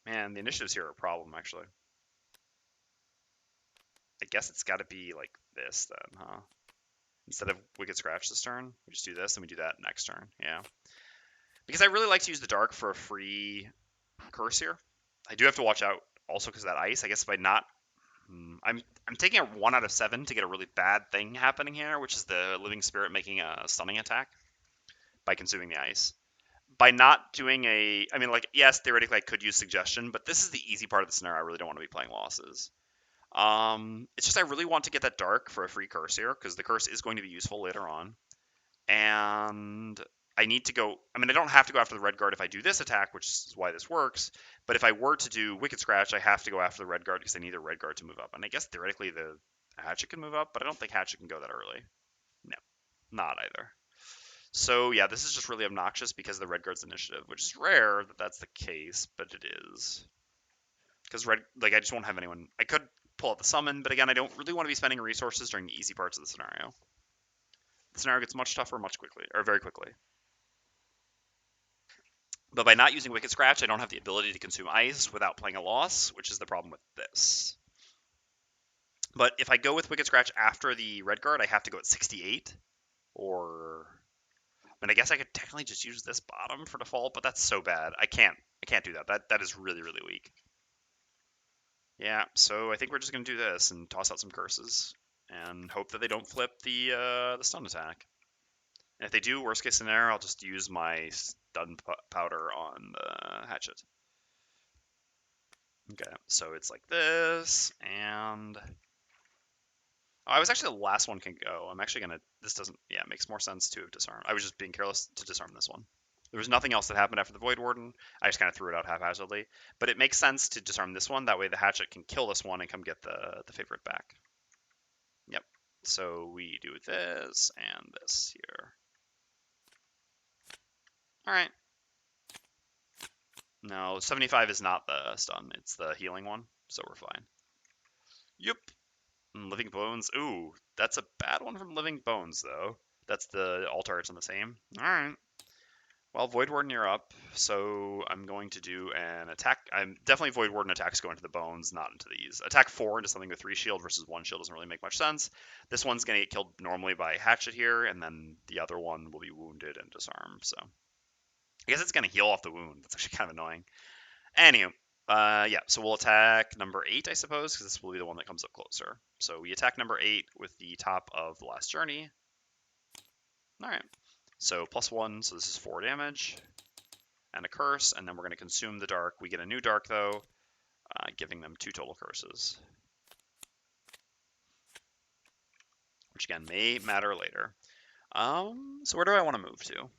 Man, the initiatives here are a problem, actually. I guess it's got to be like this, then, huh? Instead of Wicked Scratch this turn, we just do this, and we do that next turn, yeah. Because I really like to use the Dark for a free curse here. I do have to watch out also because of that ice. I guess by not... I'm taking a 1 out of 7 to get a really bad thing happening here, which is the Living Spirit making a stunning attack by consuming the ice. By not doing a... I mean, like, yes, theoretically I could use Suggestion, but this is the easy part of the scenario. I really don't want to be playing losses. It's just I really want to get that Dark for a free curse here, because the curse is going to be useful later on. And I need to go... I mean, I don't have to go after the red guard if I do this attack, which is why this works. But if I were to do Wicked Scratch, I have to go after the red guard because I need the red guard to move up. And I guess theoretically the Hatchet can move up, but I don't think Hatchet can go that early. No, not either. So yeah, this is just really obnoxious because of the red guard's initiative, which is rare that that's the case, but it is. Because red, like, I just won't have anyone... I could pull out the summon, but again, I don't really want to be spending resources during the easy parts of the scenario. The scenario gets much tougher very quickly. But by not using Wicked Scratch, I don't have the ability to consume ice without playing a loss, which is the problem with this. But if I go with Wicked Scratch after the red guard, I have to go at 68. Or... I mean, I guess I could technically just use this bottom for default, but that's so bad. I can't do that. That is really, really weak. Yeah, so I think we're just going to do this and toss out some curses and hope that they don't flip the stun attack. And if they do, worst case scenario, I'll just use my stun powder on the Hatchet. Okay, so it's like this, and... Oh, I was actually the last one can go. I'm actually going to... This doesn't... Yeah, it makes more sense to have disarmed. I was just being careless to disarm this one. There was nothing else that happened after the Voidwarden. I just kind of threw it out haphazardly. But it makes sense to disarm this one. That way the Hatchet can kill this one and come get the favorite back. Yep. So we do this and this here. Alright. No, 75 is not the stun. It's the healing one. So we're fine. Yep. Living Bones. Ooh, that's a bad one from Living Bones, though. That's the all targets on the same. Alright. Well, Voidwarden, you're up, so I'm going to do an attack. I'm definitely Voidwarden attacks go into the bones, not into these. Attack 4 into something with 3 shield versus 1 shield doesn't really make much sense. This one's going to get killed normally by Hatchet here, and then the other one will be wounded and disarmed, so. I guess it's going to heal off the wound. That's actually kind of annoying. Anywho, yeah, so we'll attack number 8, I suppose, because this will be the one that comes up closer. So we attack number 8 with the top of the last journey. Alright, so +1, so this is 4 damage. And a curse, and then we're going to consume the dark. We get a new dark, though, giving them 2 total curses. Which, again, may matter later. So where do I want to move to?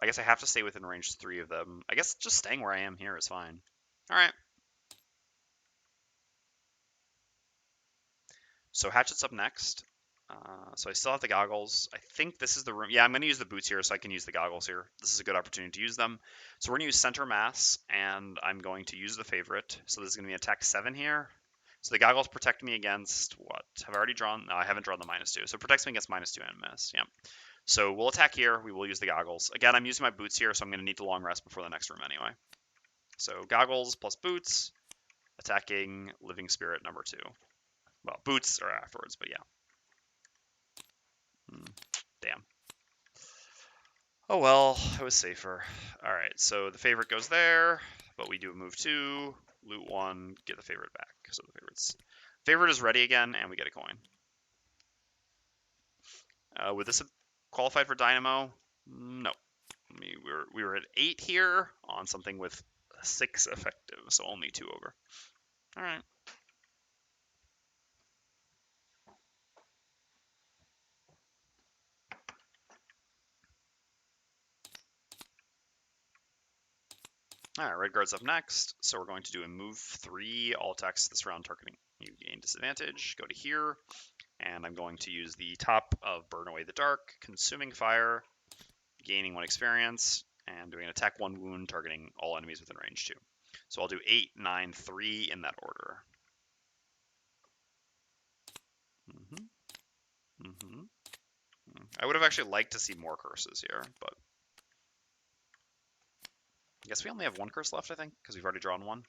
I guess I have to stay within range 3 of them. I guess just staying where I am here is fine. Alright. So Hatchet's up next. So I still have the goggles. I think this is the room. Yeah, I'm going to use the boots here so I can use the goggles here. This is a good opportunity to use them. So we're going to use center mass, and I'm going to use the favorite. So this is going to be attack 7 here. So the goggles protect me against what? Have I already drawn? No, I haven't drawn the -2. So it protects me against -2 and miss. Yeah. So we'll attack here. We will use the goggles. Again, I'm using my boots here, so I'm going to need the long rest before the next room anyway. So goggles plus boots, attacking living spirit number 2. Well, boots are afterwards, but yeah. Damn. Oh well, it was safer. Alright, so the favorite goes there, but we do move 2, loot 1, get the favorite back. So the favorite is ready again, and we get a coin. Would this have qualified for Dynamo? No. We were at 8 here on something with 6 effective, so only 2 over. Alright. Alright, Red Guard's up next, so we're going to do a move 3. All attacks this round targeting you gain disadvantage. Go to here, and I'm going to use the top of Burn Away the Dark, consuming fire, gaining 1 experience, and doing an attack 1 wound targeting all enemies within range 2. So I'll do 8, 9, 3 in that order. I would have actually liked to see more curses here, but I guess we only have 1 curse left, I think, because we've already drawn 1.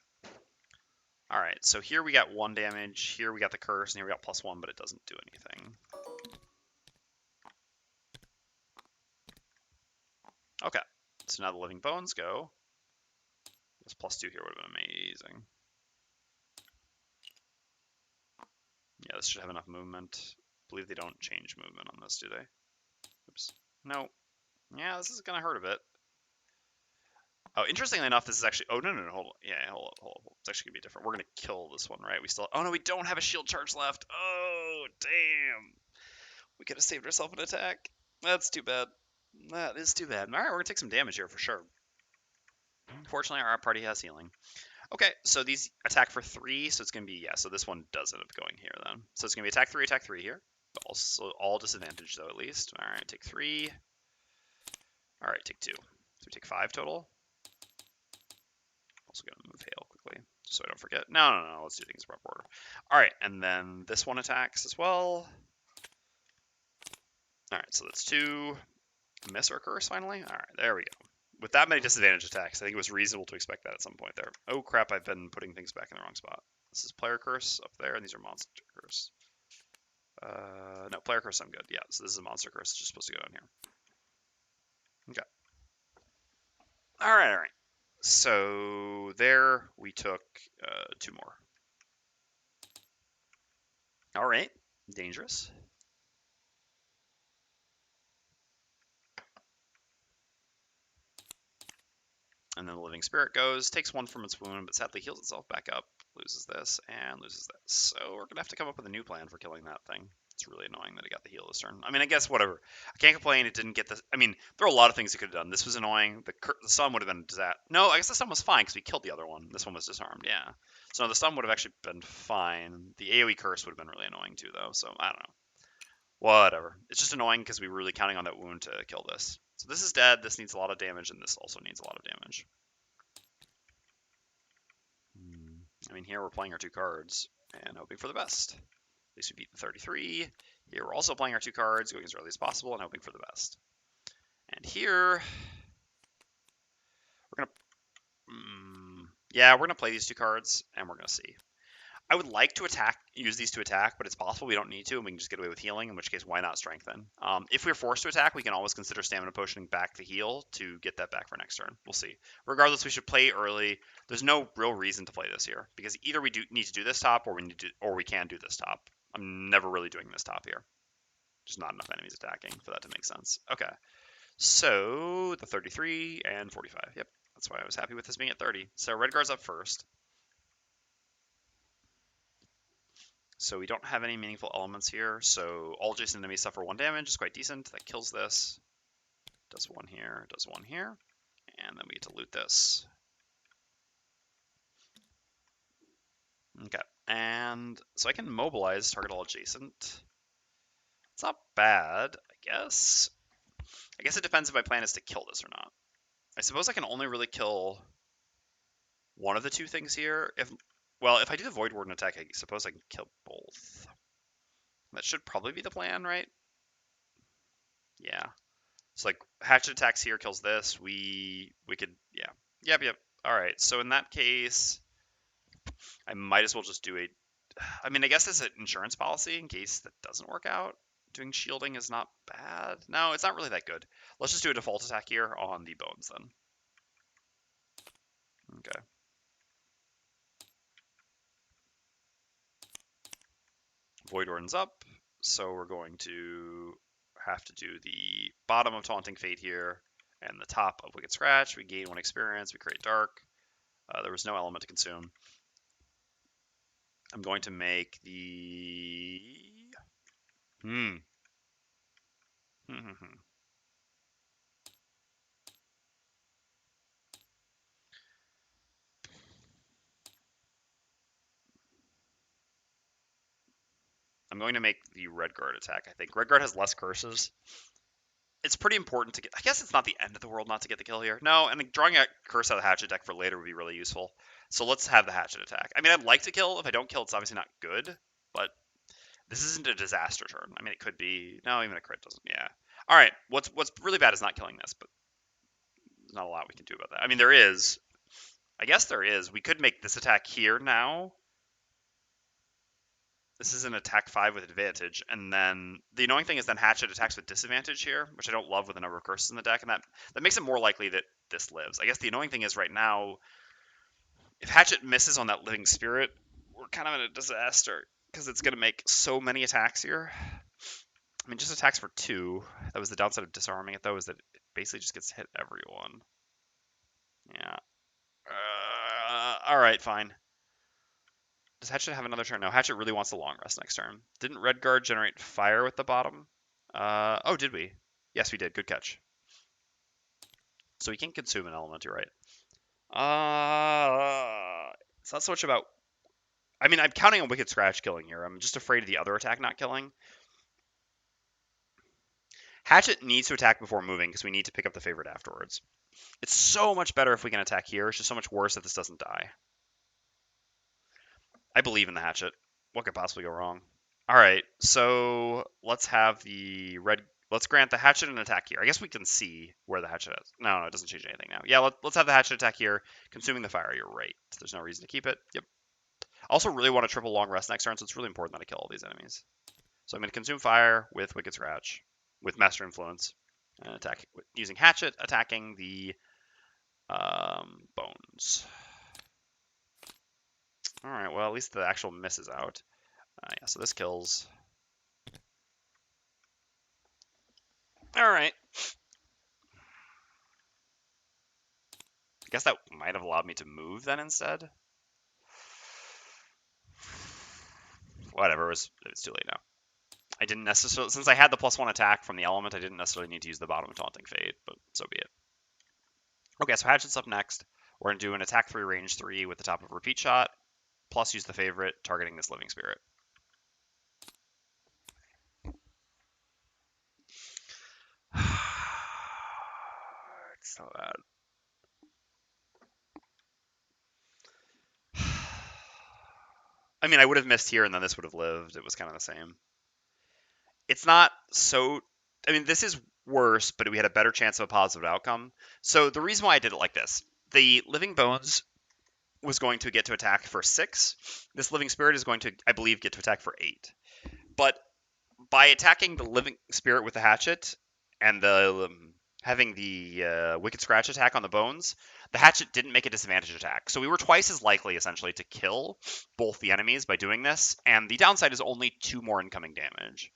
Alright, so here we got 1 damage, here we got the curse, and here we got +1, but it doesn't do anything. Okay, so now the living bones go. This +2 here would have been amazing. Yeah, this should have enough movement. I believe they don't change movement on this, do they? Oops. No. Yeah, this is going to hurt a bit. Oh, interestingly enough, this is actually... Oh, no, hold on. Yeah, hold on. It's actually going to be different. We're going to kill this one, right? We still... Oh, no, we don't have a shield charge left. Oh, damn. We could have saved ourselves an attack. That's too bad. That is too bad. All right, we're going to take some damage here for sure. Fortunately, our party has healing. Okay, so these attack for 3, so it's going to be... Yeah, so this one does end up going here, then. So it's going to be attack 3 here. But also all disadvantage, though, at least. All right, take 3. All right, take 2. So we take 5 total. Also going to move hail quickly, just so I don't forget. No, let's do things in proper order. All right, and then this one attacks as well. All right, so that's 2. Miss or curse, finally? All right, there we go. With that many disadvantage attacks, I think it was reasonable to expect that at some point there. Oh, crap, I've been putting things back in the wrong spot. This is player curse up there, and these are monster curse. No, player curse, I'm good. Yeah, so this is a monster curse. It's just supposed to go down here. Okay. All right. So there we took 2 more. All right, dangerous. And then the living spirit goes, takes 1 from its wound, but sadly heals itself back up, loses this, and loses this. So we're going to have to come up with a new plan for killing that thing. It's really annoying that it got the heal this turn. I mean, I guess whatever. I can't complain it didn't get this. I mean, there are a lot of things it could have done. This was annoying. The stun would have been that. No, I guess the stun was fine because we killed the other one. This one was disarmed, yeah. So the stun would have actually been fine. The AoE curse would have been really annoying too, though, so I don't know. Whatever. It's just annoying because we were really counting on that wound to kill this. So this is dead, this needs a lot of damage, and this also needs a lot of damage. I mean, here we're playing our 2 cards and hoping for the best. At least we beat the 33. Here we're also playing our 2 cards, going as early as possible and hoping for the best. And here, Yeah, we're going to play these 2 cards, and we're going to see. I would like to use these to attack, but it's possible we don't need to, and we can just get away with healing, in which case, why not strengthen? If we're forced to attack, we can always consider stamina potioning back to heal to get that back for next turn. We'll see. Regardless, we should play early. There's no real reason to play this here, because either we need to do this top, or we can do this top. I'm never really doing this top here. Just not enough enemies attacking for that to make sense. Okay. So, the 33 and 45. Yep, that's why I was happy with this being at 30. So, Redguard's up first. So we don't have any meaningful elements here. So all adjacent enemies suffer 1 damage. It's quite decent. That kills this. Does 1 here. Does 1 here. And then we get to loot this. Okay. And so I can mobilize target all adjacent. It's not bad, I guess. I guess it depends if my plan is to kill this or not. I suppose I can only really kill one of the 2 things here. If I do the Voidwarden attack, I suppose I can kill both. That should probably be the plan, right? Yeah. So like Hatchet attacks here, kills this. We could, yeah. Yep. All right. So in that case, I might as well just do I mean, I guess it's an insurance policy in case that doesn't work out. Doing shielding is not bad. No, it's not really that good. Let's just do a default attack here on the bones then. Okay. Voidwarden's up, so we're going to have to do the bottom of Taunting Fate here and the top of Wicked Scratch. We gain 1 experience. We create Dark. There was no element to consume. I'm going to make the... I'm going to make the Redguard attack, I think. Redguard has less curses. It's pretty important to get... I guess it's not the end of the world not to get the kill here. No, and drawing a curse out of the Hatchet deck for later would be really useful. So let's have the Hatchet attack. I mean, I'd like to kill. If I don't kill, it's obviously not good, but this isn't a disaster turn. I mean, it could be... No, even a crit doesn't... Yeah. All right, what's really bad is not killing this, but there's not a lot we can do about that. I mean, there is... I guess there is. We could make this attack here now. This is an attack 5 with advantage, and then the annoying thing is then Hatchet attacks with disadvantage here, which I don't love with the number of curses in the deck, and that makes it more likely that this lives. I guess the annoying thing is right now, if Hatchet misses on that Living Spirit, we're kind of in a disaster, because it's going to make so many attacks here. I mean, just attacks for 2. That was the downside of disarming it, though, is that it basically just gets hit everyone. Yeah. All right, fine. Does Hatchet have another turn? No, Hatchet really wants the long rest next turn. Didn't Redguard generate fire with the bottom? Oh, did we? Yes, we did. Good catch. So we can consume an element, you're right. It's not so much about... I mean, I'm counting on Wicked Scratch killing here. I'm just afraid of the other attack not killing. Hatchet needs to attack before moving because we need to pick up the favorite afterwards. It's so much better if we can attack here. It's just so much worse that this doesn't die. I believe in the Hatchet. What could possibly go wrong? All right, so let's have the red. Let's grant the Hatchet an attack here. I guess we can see where the Hatchet is. No, it doesn't change anything now. Yeah, let's have the Hatchet attack here, consuming the fire. You're right. There's no reason to keep it. Yep. I also really want to triple long rest next turn, so it's really important that I kill all these enemies. So I'm going to consume fire with Wicked Scratch, with Master Influence, and attack using Hatchet, attacking the bones. All right, well, at least the actual miss is out. Yeah, so this kills. All right. I guess that might have allowed me to move then instead. Whatever, it's too late now. I didn't necessarily, since I had the +1 attack from the element, I didn't necessarily need to use the bottom of Taunting Fate, but so be it. Okay, so Hatchet's up next. We're going to do an attack 3, range 3 with the top of Repeat Shot, plus use the favorite, targeting this Living Spirit. It's so bad. I mean, I would have missed here and then this would have lived. It was kind of the same. It's not so... I mean, this is worse, but we had a better chance of a positive outcome. So the reason why I did it like this, the Living Bones was going to get to attack for 6. This Living Spirit is going to, I believe, get to attack for 8. But by attacking the Living Spirit with the Hatchet and the having the Wicked Scratch attack on the Bones, the Hatchet didn't make a disadvantage attack. So we were twice as likely, essentially, to kill both the enemies by doing this. And the downside is only 2 more incoming damage,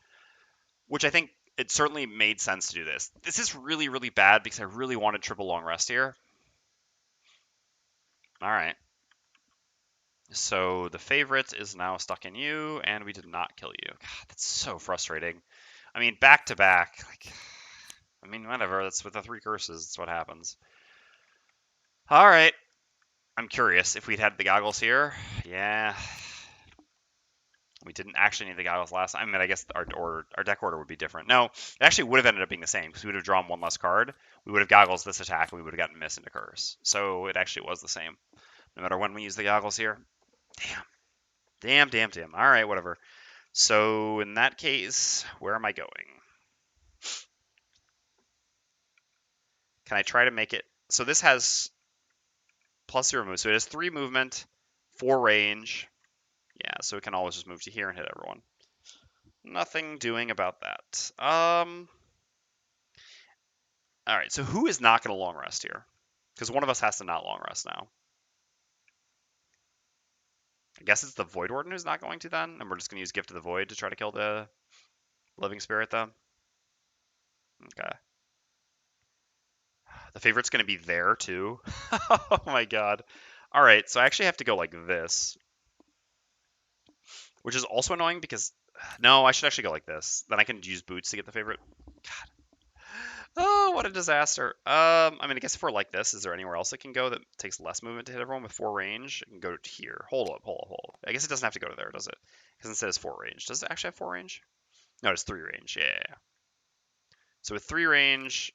which I think it certainly made sense to do this. This is really, really bad because I really wanted triple long rest here. All right. So the favorite is now stuck in you, and we did not kill you. God, that's so frustrating. I mean, back to back. Like, I mean, whatever. That's with the 3 curses. That's what happens. All right. I'm curious if we'd had the goggles here. Yeah. We didn't actually need the goggles last time. I mean, I guess our deck order would be different. No, it actually would have ended up being the same because we would have drawn 1 less card. We would have goggles this attack, and we would have gotten miss into curse. So it actually was the same, no matter when we use the goggles here. Damn. All right, whatever. So in that case, where am I going? Can I try to make it? So this has +0 move. So it has 3 movement, 4 range. Yeah, so it can always just move to here and hit everyone. Nothing doing about that. All right, so who is not going to long rest here? Because one of us has to not long rest now. I guess it's the Voidwarden who's not going to then, and we're just going to use Gift of the Void to try to kill the Living Spirit then. Okay. The favorite's going to be there too. Oh my god. All right, so I actually have to go like this, which is also annoying because no, I should actually go like this. Then I can use boots to get the favorite. God. Oh, what a disaster. I mean, I guess if we're like this, is there anywhere else it can go that takes less movement to hit everyone with 4 range? It can go to here. Hold up. I guess it doesn't have to go to there, does it? Because instead it's 4 range. Does it actually have 4 range? No, it's 3 range. Yeah. So with 3 range,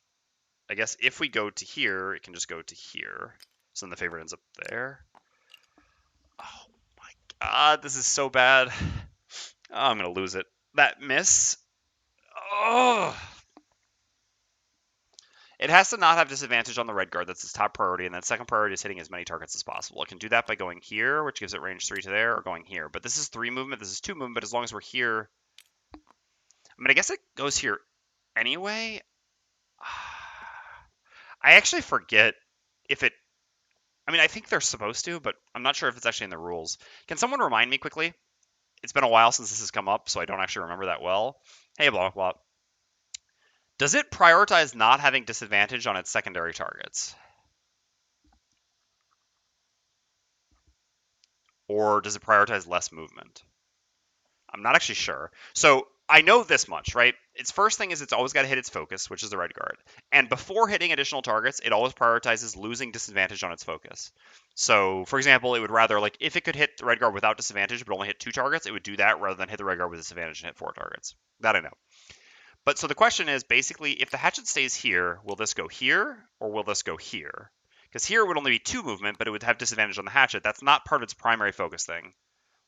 I guess if we go to here, it can just go to here. So then the favorite ends up there. Oh my god, this is so bad. Oh, I'm going to lose it. That miss. Oh. It has to not have disadvantage on the red guard. That's its top priority. And then second priority is hitting as many targets as possible. It can do that by going here, which gives it range 3 to there, or going here. But this is 3 movement. This is 2 movement. But as long as we're here... I mean, I guess it goes here anyway. I actually forget if it... I mean, I think they're supposed to, but I'm not sure if it's actually in the rules. Can someone remind me quickly? It's been a while since this has come up, so I don't actually remember that well. Hey, blah, blah. Does it prioritize not having disadvantage on its secondary targets? Or does it prioritize less movement? I'm not actually sure. So I know this much, right? Its first thing is it's always got to hit its focus, which is the red guard. And before hitting additional targets, it always prioritizes losing disadvantage on its focus. So, for example, it would rather, like, if it could hit the red guard without disadvantage but only hit 2 targets, it would do that rather than hit the red guard with disadvantage and hit 4 targets. That I know. But so the question is basically, if the hatchet stays here, will this go here or will this go here? Because here it would only be 2 movement, but it would have disadvantage on the hatchet. That's not part of its primary focus thing.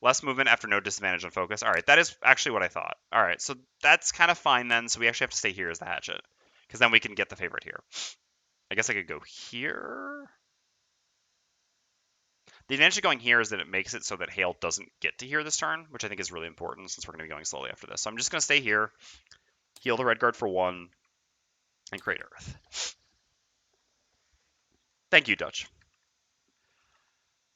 Less movement after no disadvantage on focus. All right, that is actually what I thought. All right, so that's kind of fine then. So we actually have to stay here as the hatchet, because then we can get the favorite here. I guess I could go here. The advantage of going here is that it makes it so that Hail doesn't get to here this turn, which I think is really important since we're going to be going slowly after this. So I'm just going to stay here, heal the red guard for 1, and create Earth. Thank you, Dutch.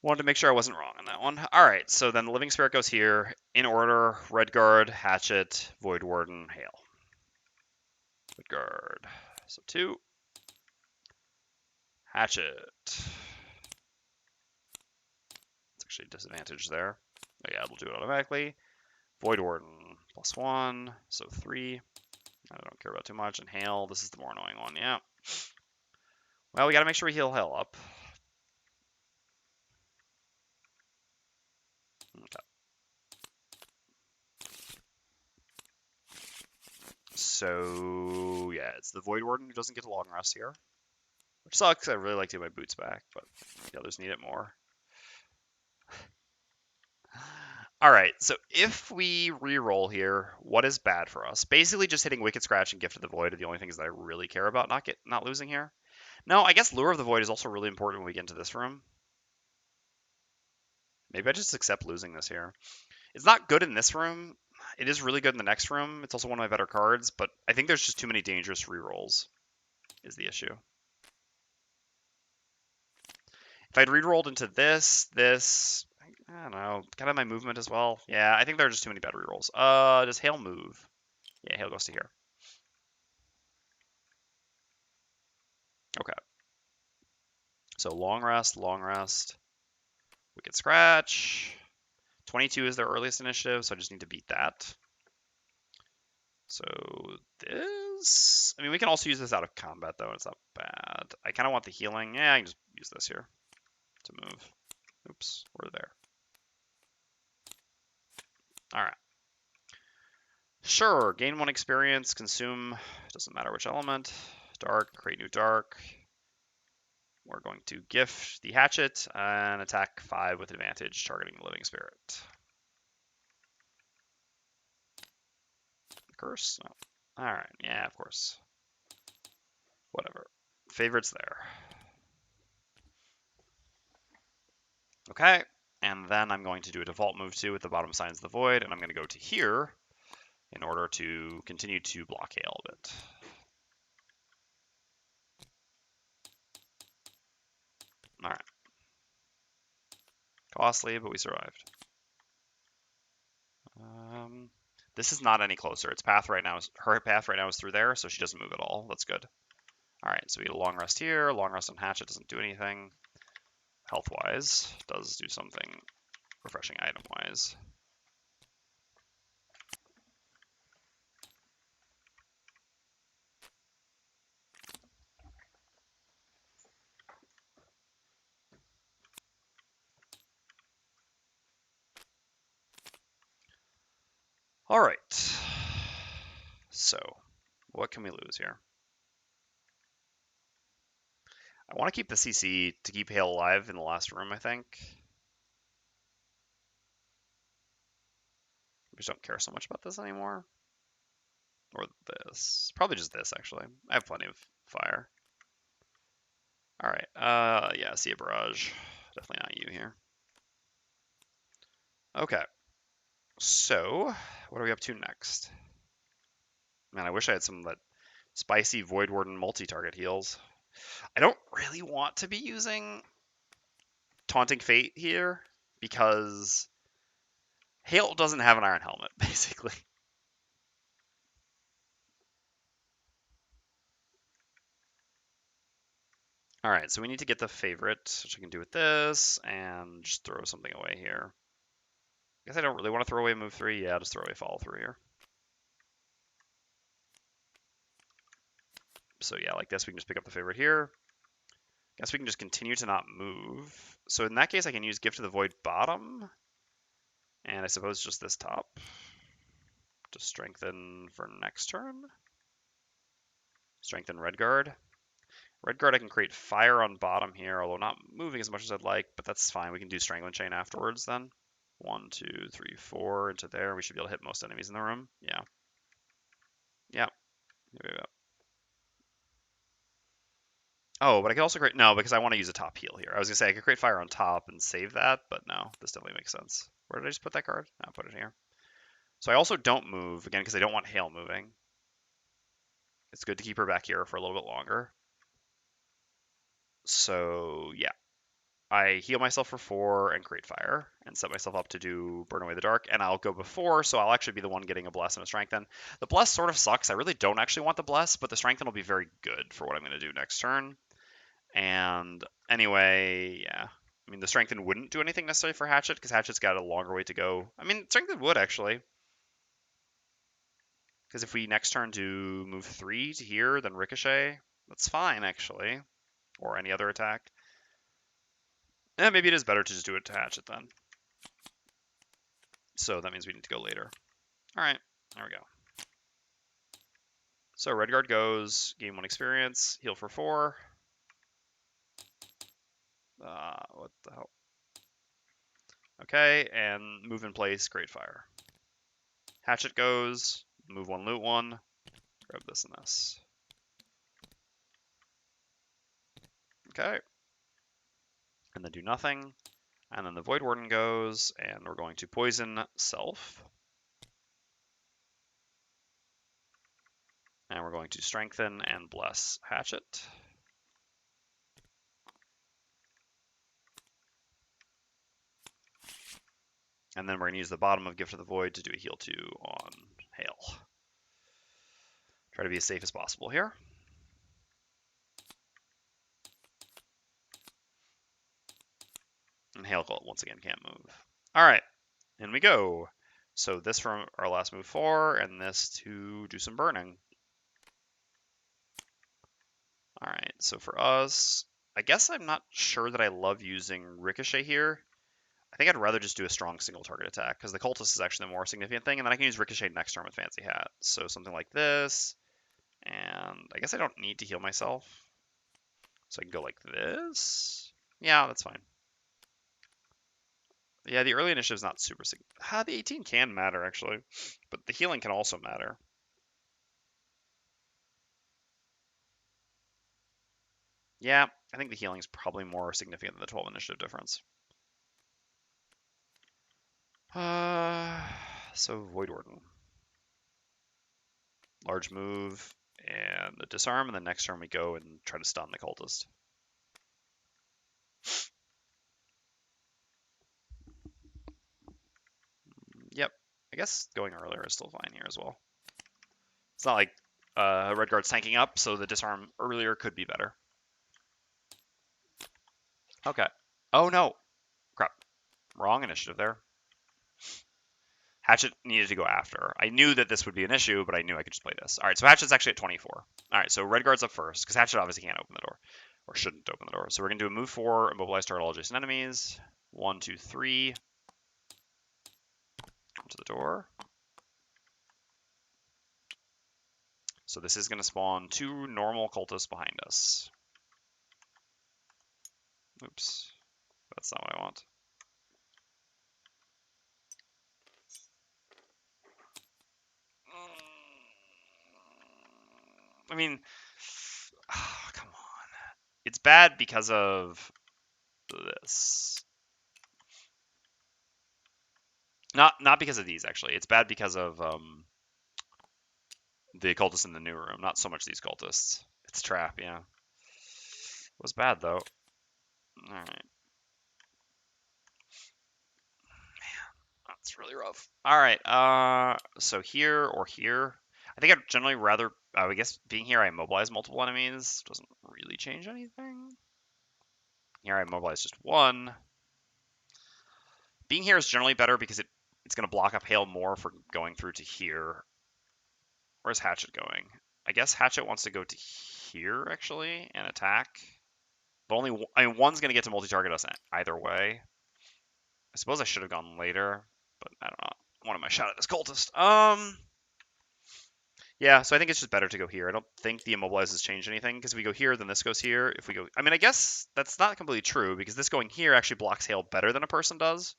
Wanted to make sure I wasn't wrong on that one. All right, so then the Living Spirit goes here in order: Red Guard, Hatchet, Voidwarden, Hail. Red Guard. So 2. Hatchet. It's actually a disadvantage there. Oh yeah, it'll do it automatically. Voidwarden +1, so 3. I don't care about too much. And Hail, this is the more annoying one, yeah. Well, we got to make sure we heal Hail up. Okay. So, yeah, it's the Voidwarden who doesn't get a long rest here. Which sucks. I really like to get my boots back, but the others need it more. All right, so if we re-roll here, what is bad for us? Basically, just hitting Wicked Scratch and Gift of the Void are the only things that I really care about not losing here. No, I guess Lure of the Void is also really important when we get into this room. Maybe I just accept losing this here. It's not good in this room. It is really good in the next room. It's also one of my better cards, but I think there's just too many dangerous rerolls is the issue. If I'd rerolled into this, I don't know, kind of my movement as well. Yeah, I think there are just too many bad rerolls. Does Hail move? Yeah, Hail goes to here. Okay. So long rest, long rest. Wicked Scratch. 22 is their earliest initiative, so I just need to beat that. So this... I mean, we can also use this out of combat, though. It's not bad. I kind of want the healing. Yeah, I can just use this here to move. Oops, we're there. All right. Sure, gain 1 experience, consume, doesn't matter which element. Dark, create new dark. We're going to gift the Hatchet and attack 5 with advantage, targeting the living spirit. Curse? No. Alright, yeah, of course. Whatever. Favorites there. Okay, and then I'm going to do a default move too with the bottom Signs of the Void, and I'm going to go to here in order to continue to block Hail a bit. Alright. Costly, but we survived. This is not any closer. Its path right now is her path right now is through there, so she doesn't move at all. That's good. All right, so we get a long rest here. Long rest on Hatchet doesn't do anything. Health-wise, does do something refreshing item-wise. All right. So, what can we lose here? I want to keep the CC to keep Hail alive in the last room, I think. I just don't care so much about this anymore. Or this. Probably just this, actually. I have plenty of fire. All right. Yeah, see a barrage. Definitely not you here. Okay. So, what are we up to next? Man, I wish I had some of that spicy Voidwarden multi-target heals. I don't really want to be using Taunting Fate here because Hail doesn't have an Iron Helmet, basically. All right, so we need to get the favorite, which I can do with this, and just throw something away here. I guess I don't really want to throw away move 3. Yeah, just throw away follow through here. So yeah, like this, we can just pick up the favorite here. Guess we can just continue to not move. So in that case, I can use Gift to the Void bottom. And I suppose just this top. To strengthen for next turn. Strengthen Redguard. Redguard, I can create fire on bottom here, although not moving as much as I'd like, but that's fine. We can do Strangling Chain afterwards then. 1, 2, 3, 4 into there. We should be able to hit most enemies in the room. Yeah. Yeah. Oh, but I can also create... No, because I want to use a top heal here. I was going to say I could create fire on top and save that, but no, this definitely makes sense. Where did I just put that card? I'll put it here. So I also don't move, again, because I don't want Hail moving. It's good to keep her back here for a little bit longer. So, yeah. I heal myself for 4 and create fire and set myself up to do Burn Away the Dark, and I'll go before, so I'll actually be the one getting a Bless and a Strengthen. The Bless sort of sucks. I really don't actually want the Bless, but the Strengthen will be very good for what I'm going to do next turn. And anyway, yeah. I mean, the Strengthen wouldn't do anything necessarily for Hatchet, because Hatchet's got a longer way to go. I mean, Strengthen would, actually. Because if we next turn do move 3 to here, then Ricochet, that's fine, actually. Or any other attack. Eh, maybe it is better to just do it to Hatchet then. So that means we need to go later. All right, there we go. So Redguard goes, gain 1 experience, heal for 4. What the hell? Okay, and move in place, Great Fire. Hatchet goes, move 1, loot 1, grab this and this. Okay. And then do nothing. And then the Voidwarden goes, and we're going to poison self. And we're going to strengthen and bless Hatchet. And then we're going to use the bottom of Gift of the Void to do a heal 2 on Hail. Try to be as safe as possible here. And Hail Cult once again can't move. All right, in we go. So this from our last move 4, and this to do some burning. All right, so for us, I guess I'm not sure that I love using Ricochet here. I think I'd rather just do a strong single target attack, because the Cultist is actually the more significant thing, and then I can use Ricochet next turn with Fancy Hat. So something like this, and I guess I don't need to heal myself. So I can go like this. Yeah, that's fine. Yeah, the early initiative is not super significant. The 18 can matter, actually, but the healing can also matter. Yeah, I think the healing is probably more significant than the 12 initiative difference. So Voidwarden. Large move and the disarm, and the next turn we go and try to stun the cultist. Yep, I guess going earlier is still fine here as well. It's not like Redguard's tanking up, so the disarm earlier could be better. Okay. Oh no! Crap. Wrong initiative there. Hatchet needed to go after. I knew that this would be an issue, but I knew I could just play this. All right, so Hatchet's actually at 24. All right, so Redguard's up first, because Hatchet obviously can't open the door, or shouldn't open the door. So we're going to do a move 4, immobilize target all adjacent enemies. 1, 2, 3. To the door. So this is going to spawn 2 normal cultists behind us. Oops, that's not what I want. I mean, come on. It's bad because of this. Not because of these, actually. It's bad because of the cultists in the new room. Not so much these cultists. It's trap, yeah. It was bad, though. Alright. Man, that's really rough. Alright, so here or here. I think I'd generally rather, I guess being here I immobilize multiple enemies. Doesn't really change anything. Here I immobilize just 1. Being here is generally better because it's going to block up Hail more for going through to here. Where's Hatchet going? I guess Hatchet wants to go to here, actually, and attack. But only, I mean, one's going to get to multi-target us either way. I suppose I should have gone later, but I don't know. I wanted my shot at this cultist. Yeah, so I think it's just better to go here. I don't think the immobilizes change anything, because if we go here, then this goes here. If we go, I mean, I guess that's not completely true, because this going here actually blocks Hail better than a person does.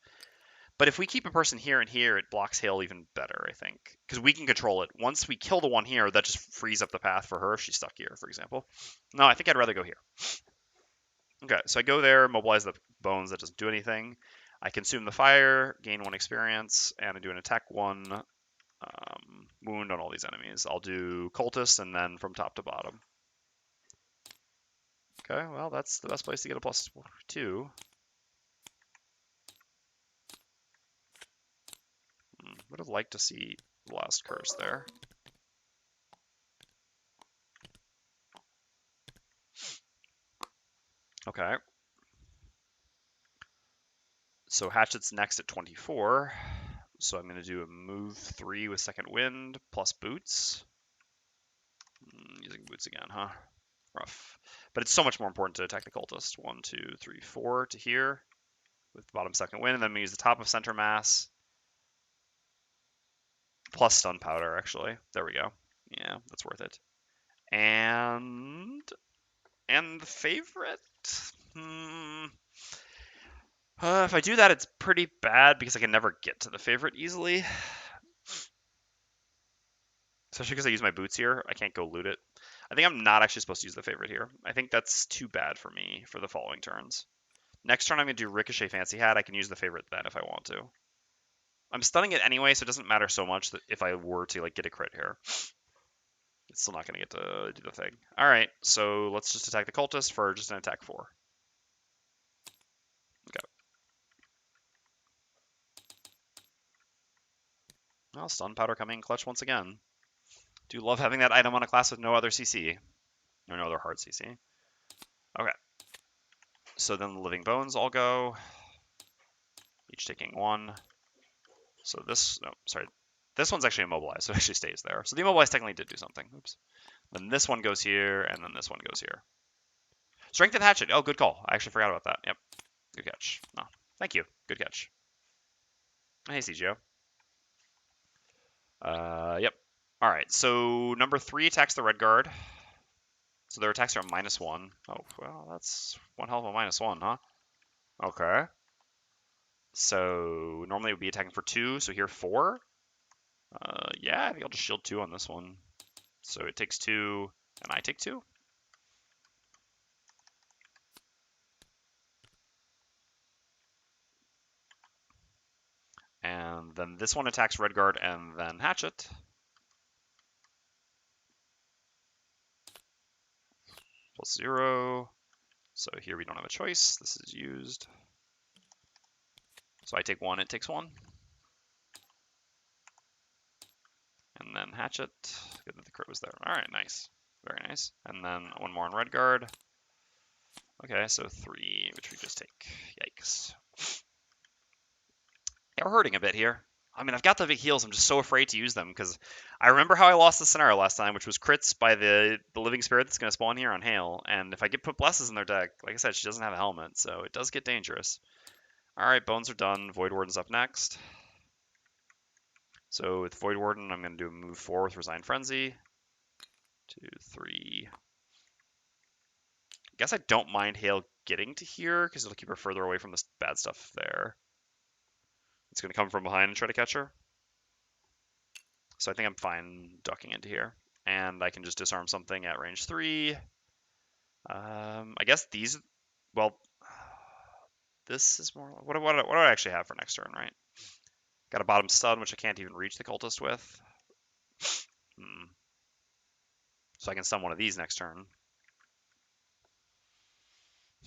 But if we keep a person here and here, it blocks Hail even better, I think. Because we can control it. Once we kill the one here, that just frees up the path for her if she's stuck here, for example. No, I think I'd rather go here. Okay, so I go there, mobilize the bones, that doesn't do anything. I consume the fire, gain 1 experience, and I do an attack 1 wound on all these enemies. I'll do cultist and then from top to bottom. Okay, well, that's the best place to get a +2. Would have liked to see the last curse there. Okay. So Hatchet's next at 24. So I'm going to do a move 3 with second wind plus boots. Using boots again, huh? Rough. But it's so much more important to attack the cultist. 1, 2, 3, 4 to here with bottom second wind, and then I'm going to use the top of center mass plus stun powder, actually. There we go. Yeah, that's worth it. And the favorite? If I do that, it's pretty bad because I can never get to the favorite easily. Especially because I use my boots here. I can't go loot it. I think I'm not actually supposed to use the favorite here. I think that's too bad for me for the following turns. Next turn I'm going to do Ricochet Fancy Hat. I can use the favorite then if I want to. I'm stunning it anyway, so it doesn't matter so much that if I were to like get a crit here. It's still not going to get to do the thing. All right, so let's just attack the cultist for just an attack 4. Okay. Well, stun powder coming clutch once again. Do love having that item on a class with no other CC. Or no other hard CC. Okay. So then the Living Bones all go. Each taking 1. So this, no, sorry. This one's actually immobilized, so it actually stays there. So the immobilized technically did do something. Oops. Then this one goes here, and then this one goes here. Strength and Hatchet. Oh, good call. I actually forgot about that. Yep. Good catch. No, thank you. Good catch. Hey, CGO. Yep. All right. So number 3 attacks the red guard. So their attacks are -1. Oh, well, that's one hell of a -1, huh? Okay. So normally it would be attacking for 2. So here 4. Yeah, I think I'll just shield 2 on this one. So it takes 2, and I take 2. And then this one attacks Redguard and then Hatchet. +0. So here we don't have a choice. This is used. So I take 1, it takes 1. And then Hatchet. Good that the crit was there. All right, nice. Very nice. And then 1 more on Redguard. Okay, so 3, which we just take. Yikes. Yeah, we're hurting a bit here. I mean, I've got the big heals. I'm just so afraid to use them because I remember how I lost the scenario last time, which was crits by the living spirit that's going to spawn here on Hail. And if I get put blesses in their deck, like I said, she doesn't have a helmet, so it does get dangerous. All right, bones are done. Voidwarden's up next. So with Voidwarden, I'm going to do a move 4 with Resign Frenzy. 2, 3. I guess I don't mind Hail getting to here because it'll keep her further away from this bad stuff there. It's going to come from behind and try to catch her. So I think I'm fine ducking into here. And I can just disarm something at range 3. I guess these, well, this is more, what do I actually have for next turn, right? Got a bottom stun, which I can't even reach the cultist with. So I can stun one of these next turn.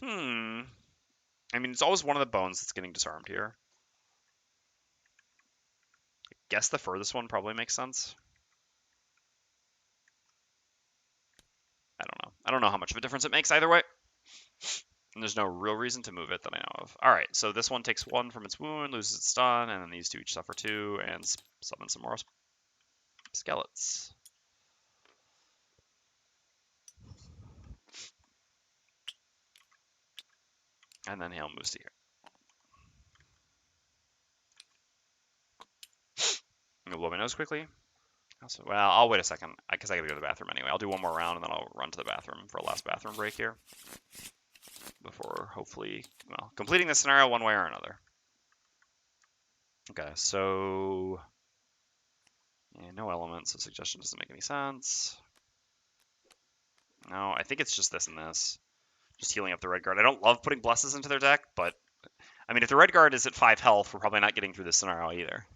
I mean, it's always one of the bones that's getting disarmed here. I guess the furthest one probably makes sense. I don't know. I don't know how much of a difference it makes either way. And there's no real reason to move it that I know of. All right, so this one takes 1 from its wound, loses its stun, and then these 2 each suffer 2, and summon some more skeletons. And then Hail moves to here. I'm gonna blow my nose quickly. Also, well, I'll wait a second because I gotta go to the bathroom anyway. I'll do one more round and then I'll run to the bathroom for a last bathroom break here before hopefully, well, completing the scenario one way or another. Okay, so yeah, no elements, so suggestion doesn't make any sense. No, I think it's just this and this. Just healing up the red guard. I don't love putting blesses into their deck, but I mean, if the red guard is at 5 health, we're probably not getting through this scenario either.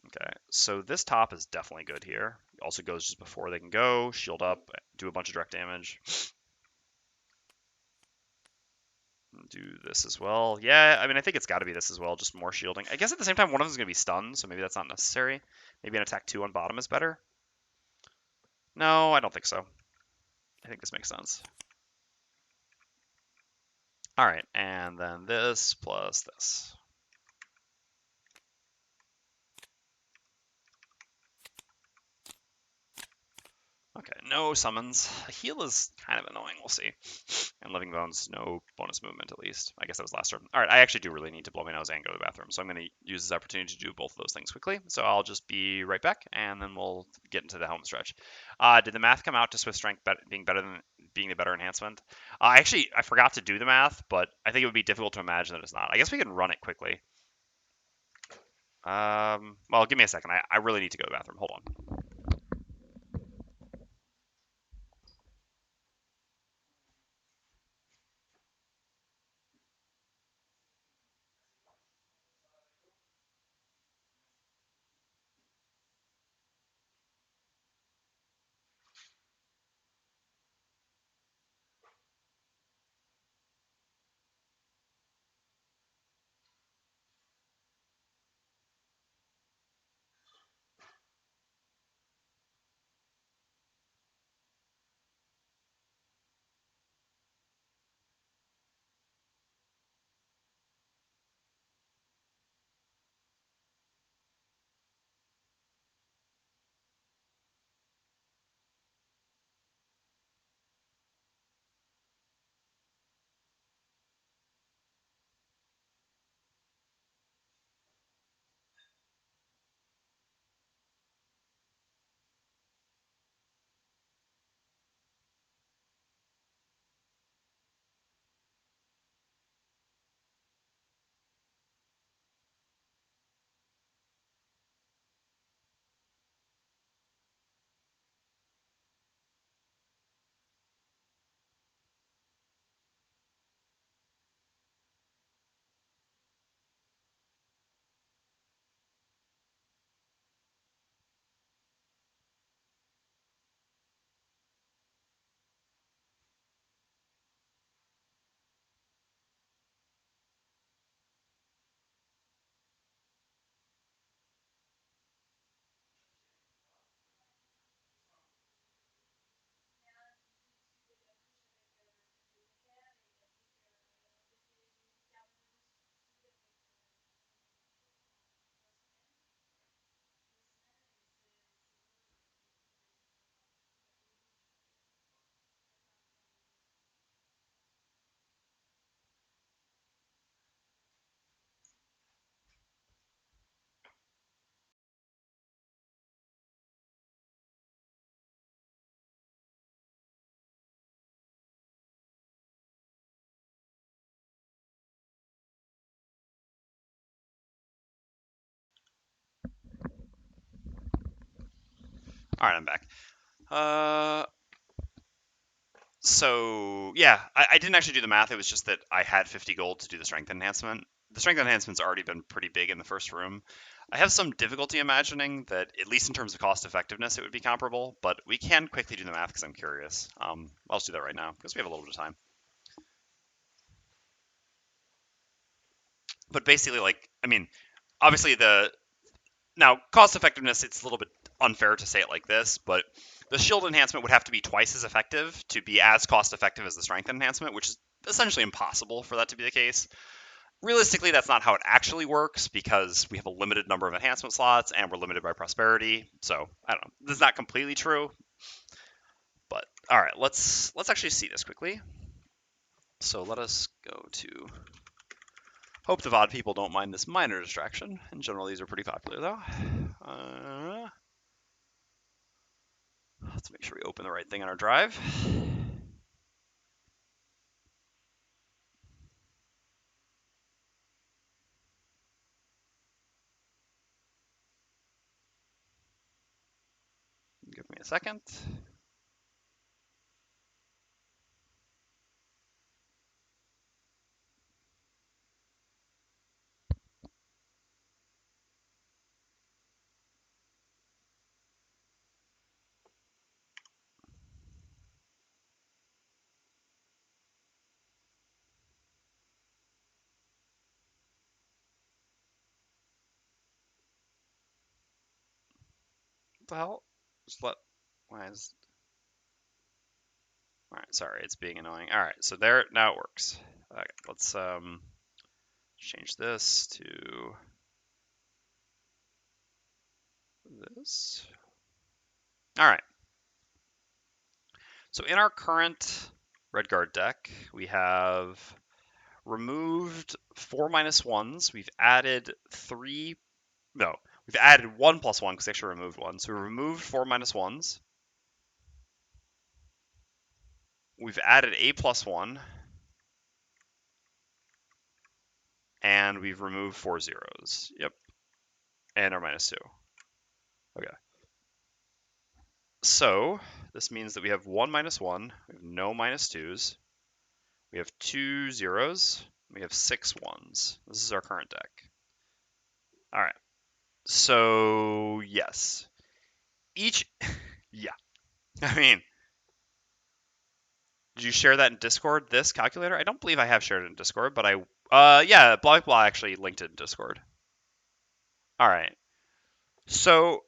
Okay, so this top is definitely good here. It also goes just before they can go, shield up, do a bunch of direct damage. Do this as well. Yeah, I mean, I think it's got to be this as well, just more shielding. I guess at the same time, one of them is going to be stunned, so maybe that's not necessary. Maybe an attack 2 on bottom is better. No, I don't think so. I think this makes sense. All right, and then this plus this. Okay, no summons. A heal is kind of annoying, we'll see. And Living Bones, no bonus movement at least. I guess that was last turn. All right, I actually do really need to blow my nose and go to the bathroom, so I'm going to use this opportunity to do both of those things quickly. So I'll just be right back, and then we'll get into the home stretch. Did the math come out to Swift Strength being the better enhancement? I forgot to do the math, but I think it would be difficult to imagine that it's not. I guess we can run it quickly. Well, give me a second. I really need to go to the bathroom. Hold on. Alright, I'm back. So, yeah, I didn't actually do the math. It was just that I had 50 gold to do the strength enhancement. The strength enhancement's already been pretty big in the first room. I have some difficulty imagining that, at least in terms of cost effectiveness, it would be comparable, but we can quickly do the math because I'm curious. I'll just do that right now because we have a little bit of time. But basically, like, I mean, obviously now cost effectiveness, it's a little bit unfair to say it like this, but the shield enhancement would have to be twice as effective to be as cost effective as the strength enhancement, which is essentially impossible for that to be the case. Realistically, that's not how it actually works because we have a limited number of enhancement slots and we're limited by prosperity. So I don't know. This is not completely true, but all right, let's actually see this quickly. So let us go to. Hope the VOD people don't mind this minor distraction. In general, these are pretty popular though. Let's make sure we open the right thing on our drive. Give me a second. What the hell? Just let. Why is. All right, sorry, it's being annoying. All right, so there now it works. Okay, let's change this to this. All right. So in our current red guard deck, we have removed 4-1s. We've added 3. No, we've added 1+1 because they actually removed 1. So we removed 4-1s. We've added a+1. And we've removed 4 zeros. Yep. And our -2. Okay. So this means that we have 1 -1. We have no -2s. We have 2 zeros. We have 6 1s. This is our current deck. All right. So yes, each. Yeah. I mean, did you share that in Discord? This calculator? I don't believe I have shared it in Discord, but yeah, blah blah actually linked it in Discord. All right. So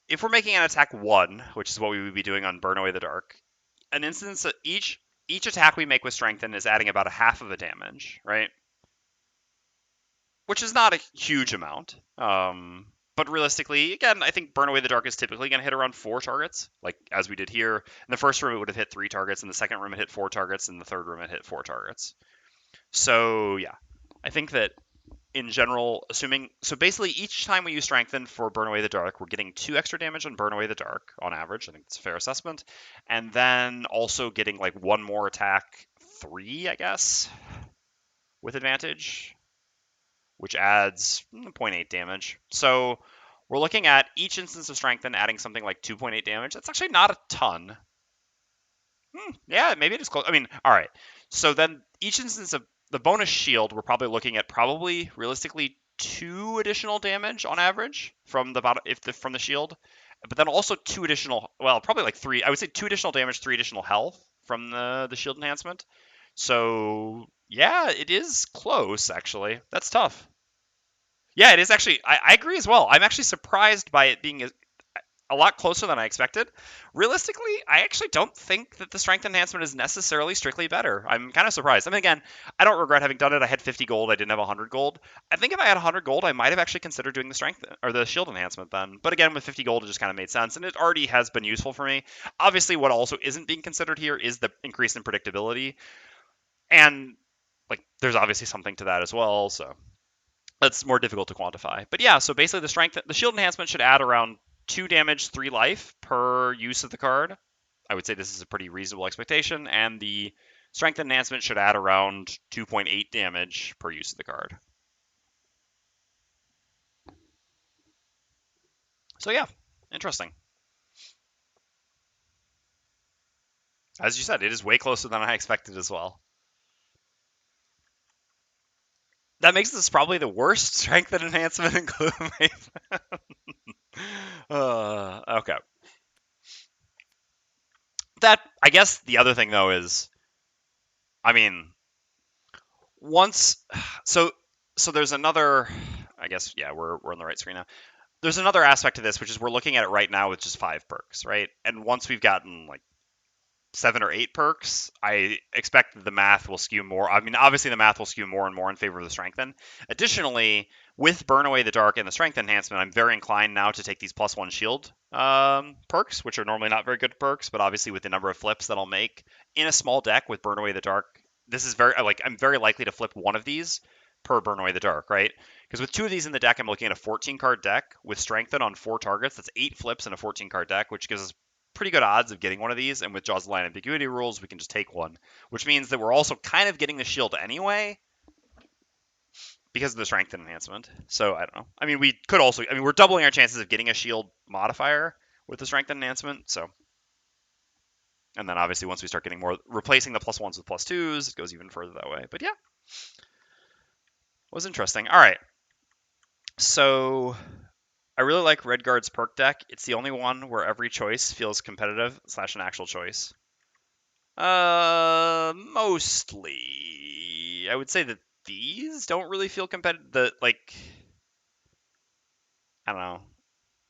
if we're making an attack 1, which is what we would be doing on Burn Away the Dark, an instance that each attack we make with Strengthen is adding about a half of a damage, right? Which is not a huge amount. But realistically, again, I think Burn Away the Dark is typically going to hit around 4 targets, like as we did here. In the first room, it would have hit 3 targets. In the second room, it hit 4 targets. In the third room, it hit 4 targets. So yeah, I think that in general, so basically each time we use Strengthen for Burn Away the Dark, we're getting 2 extra damage on Burn Away the Dark on average. I think it's a fair assessment. And then also getting like 1 more attack, 3, I guess, with advantage, which adds 0.8 damage. So we're looking at each instance of Strengthen adding something like 2.8 damage. That's actually not a ton. Yeah, maybe it is close. I mean, all right. So then each instance of the bonus shield, we're probably looking at realistically 2 additional damage on average from the bottom from the shield, but then also 2 additional, well, probably like 3. I would say 2 additional damage, 3 additional health from the shield enhancement. So yeah, it is close actually. That's tough. Yeah, it is actually. I agree as well. I'm actually surprised by it being a lot closer than I expected. Realistically, I actually don't think that the strength enhancement is necessarily strictly better. I'm kind of surprised. I mean, again, I don't regret having done it. I had 50 gold. I didn't have 100 gold. I think if I had 100 gold, I might have actually considered doing the strength or the shield enhancement then. But again, with 50 gold, it just kind of made sense, and it already has been useful for me. Obviously, what also isn't being considered here is the increase in predictability, and like there's obviously something to that as well. So that's more difficult to quantify. But yeah, so basically the shield enhancement should add around 2 damage, 3 life per use of the card. I would say this is a pretty reasonable expectation, and the strength enhancement should add around 2.8 damage per use of the card. So yeah, interesting. As you said, it is way closer than I expected as well. That makes this probably the worst strength enhancement in Gloomhaven. Okay. That, I guess the other thing though is, I mean, once, so there's another, I guess, yeah, we're on the right screen now. There's another aspect to this, which is we're looking at it right now with just 5 perks, right? And once we've gotten like 7 or 8 perks, I expect that the math will skew more. I mean, obviously the math will skew more and more in favor of the strengthen. Additionally, with Burn Away the Dark and the strength enhancement, I'm very inclined now to take these +1 shield perks, which are normally not very good perks, but obviously with the number of flips that I'll make in a small deck with Burn Away the Dark, this is very like I'm very likely to flip one of these per Burn Away the Dark, right? Because with 2 of these in the deck, I'm looking at a 14 card deck with strengthen on 4 targets. That's 8 flips in a 14 card deck, which gives us pretty good odds of getting one of these, and with Jaws of the Line ambiguity rules, we can just take one, which means that we're also kind of getting the shield anyway because of the strength enhancement. So I don't know. I mean, we could also, I mean, we're doubling our chances of getting a shield modifier with the strength enhancement. So, and then obviously once we start getting more, replacing the +1s with +2s, it goes even further that way. But yeah, it was interesting. All right. So I really like Redguard's perk deck. It's the only one where every choice feels competitive / an actual choice. Mostly. I would say that these don't really feel competitive. I don't know.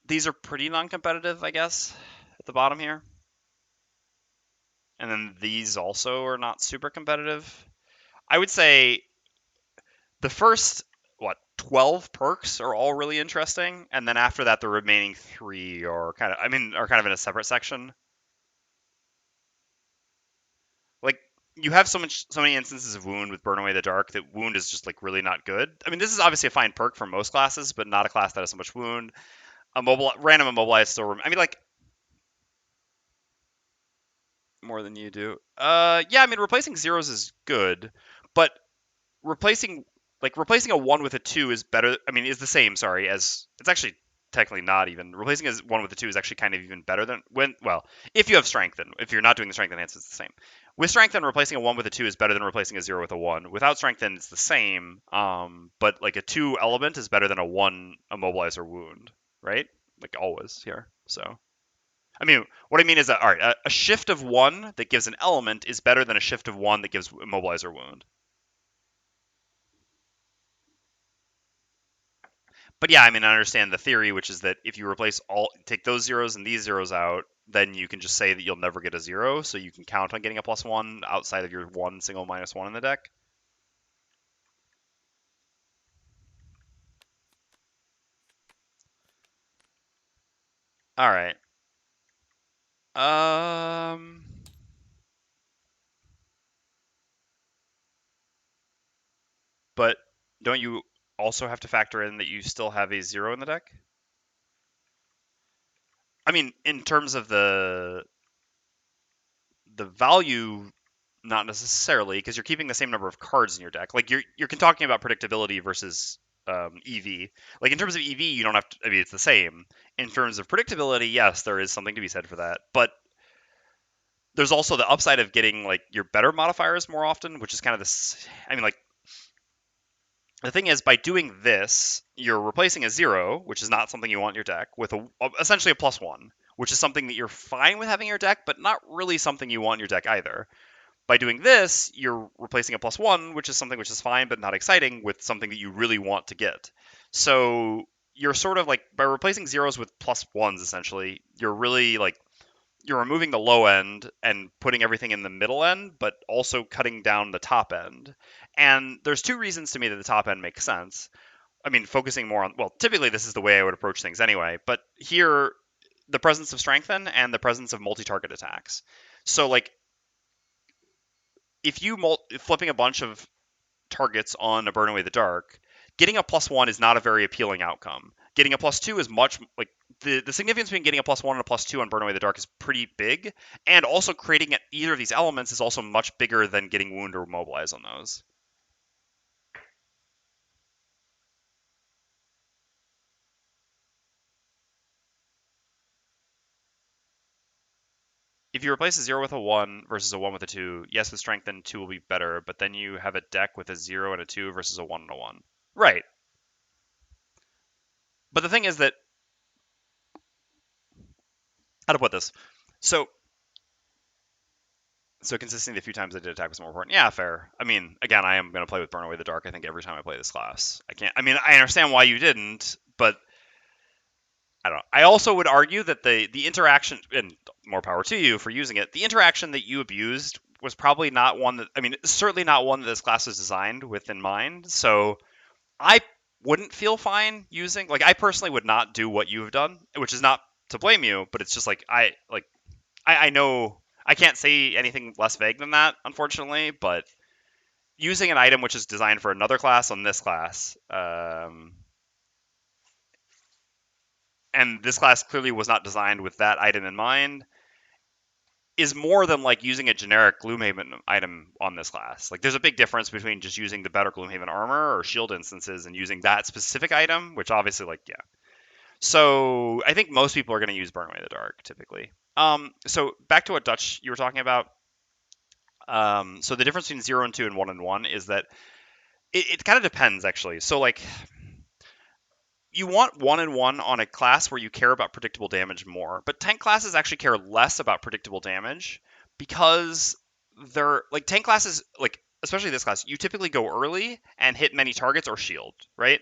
These are pretty non-competitive, I guess, at the bottom here. And then these also are not super competitive. I would say the first, 12 perks are all really interesting, and then after that, the remaining 3 are kind of in a separate section. Like, you have so many instances of wound with Burn Away the Dark that wound is just like really not good. I mean, this is obviously a fine perk for most classes, but not a class that has so much wound. Random immobilize still. I mean, like more than you do. Yeah. I mean, replacing zeros is good, but replacing replacing a 1 with a 2 is better. I mean, is the same. Sorry, as it's actually technically not even replacing a 1 with a 2 is actually kind of even better than if you have strengthen. If you're not doing the strength enhance, it's the same. With strengthen, replacing a 1 with a 2 is better than replacing a 0 with a 1. Without strengthen, it's the same. But like a 2 element is better than a 1 immobilize or wound, right? Like always here. So I mean, what I mean is that all right, a shift of 1 that gives an element is better than a shift of 1 that gives immobilize or wound. But yeah, I mean, I understand the theory, which is that if you take those zeros and these zeros out, then you can just say that you'll never get a 0, so you can count on getting a +1 outside of your one single -1 in the deck. All right. Um, but don't you also have to factor in that you still have a 0 in the deck? I mean, in terms of the value, not necessarily, because you're keeping the same number of cards in your deck. Like you're talking about predictability versus EV. Like in terms of EV, you don't have to. I mean, it's the same. In terms of predictability, yes, there is something to be said for that. But there's also the upside of getting like your better modifiers more often, which is kind of this. I mean, like the thing is, by doing this, you're replacing a 0, which is not something you want in your deck, with essentially a +1, which is something that you're fine with having in your deck, but not really something you want in your deck either. By doing this, you're replacing a +1, which is something which is fine but not exciting, with something that you really want to get. So you're sort of like, by replacing zeros with +1s, essentially, you're really like, you're removing the low end and putting everything in the middle end, but also cutting down the top end. And there's 2 reasons to me that the top end makes sense. I mean, focusing more on, well, typically this is the way I would approach things anyway, but here, the presence of strengthen and the presence of multi-target attacks. So like, if you flipping a bunch of targets on a Burn Away the Dark, getting a +1 is not a very appealing outcome. Getting a +2 is much like the significance between getting a +1 and a +2 on Burn Away the Dark is pretty big, and also creating either of these elements is also much bigger than getting wound or mobilize on those. if you replace a 0 with a 1 versus a 1 with a 2, yes, with strength, then 2 will be better, but then you have a deck with a 0 and a 2 versus a 1 and a 1. Right. But the thing is that, how to put this? So consistency the few times I did attack was more important. Yeah, fair. I mean, again, I am going to play with Burn Away the Dark, I think, every time I play this class. I mean, I understand why you didn't, but I don't know. I also would argue that the interaction, and more power to you for using it, the interaction that you abused was probably not one that, I mean, certainly not one that this class was designed with in mind. So I wouldn't feel fine using, like, I personally would not do what you have done, which is not to blame you, but it's just like, I know I can't say anything less vague than that, unfortunately, but using an item which is designed for another class on this class, and this class clearly was not designed with that item in mind, is more than like using a generic Gloomhaven item on this class. Like, there's a big difference between just using the better Gloomhaven armor or shield instances and using that specific item, which obviously, like, yeah. So I think most people are going to use Burn Away the Dark typically. So back to what Dutch you were talking about. So the difference between 0 and 2 and 1 and 1 is that it kind of depends, actually. So, like, you want 1 and 1 on a class where you care about predictable damage more, but tank classes actually care less about predictable damage because they're, like, tank classes, like, especially this class, you typically go early and hit many targets or shield, right?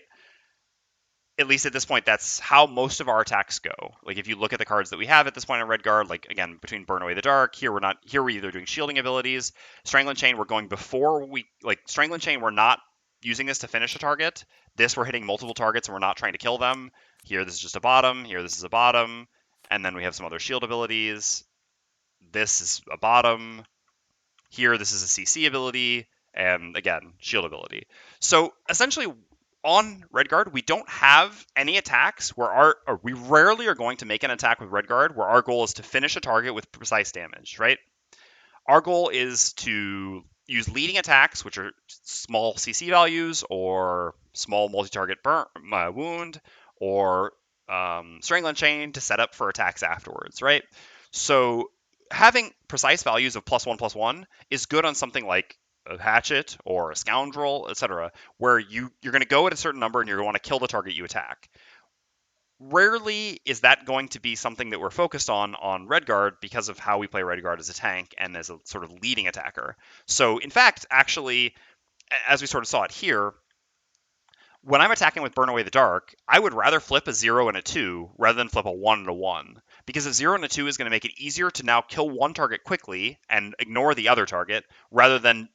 At least at this point, that's how most of our attacks go. Like, if you look at the cards that we have at this point in Redguard, like, again, between Burn Away the Dark, here we're either doing shielding abilities, Strangling Chain, we're going before we, like, Strangling Chain, we're not using this to finish a target. This, we're hitting multiple targets and we're not trying to kill them. Here, this is just a bottom. Here, this is a bottom. And then we have some other shield abilities. This is a bottom. Here, this is a CC ability. And again, shield ability. So essentially, on Redguard, we don't have any attacks where we rarely are going to make an attack with Redguard where our goal is to finish a target with precise damage, right? Our goal is to use leading attacks, which are small CC values or small multi-target wound, or Strangling Chain to set up for attacks afterwards, right? So having precise values of +1/+1 is good on something like a Hatchet or a Scoundrel, etc., where you're going to go at a certain number and you're going to want to kill the target you attack. Rarely is that going to be something that we're focused on Redguard because of how we play Redguard as a tank and as a sort of leading attacker. So, in fact, actually, as we sort of saw it here, when I'm attacking with Burn Away the Dark, I would rather flip a 0 and a 2 rather than flip a 1 and a 1. Because a 0 and a 2 is going to make it easier to now kill one target quickly and ignore the other target, rather than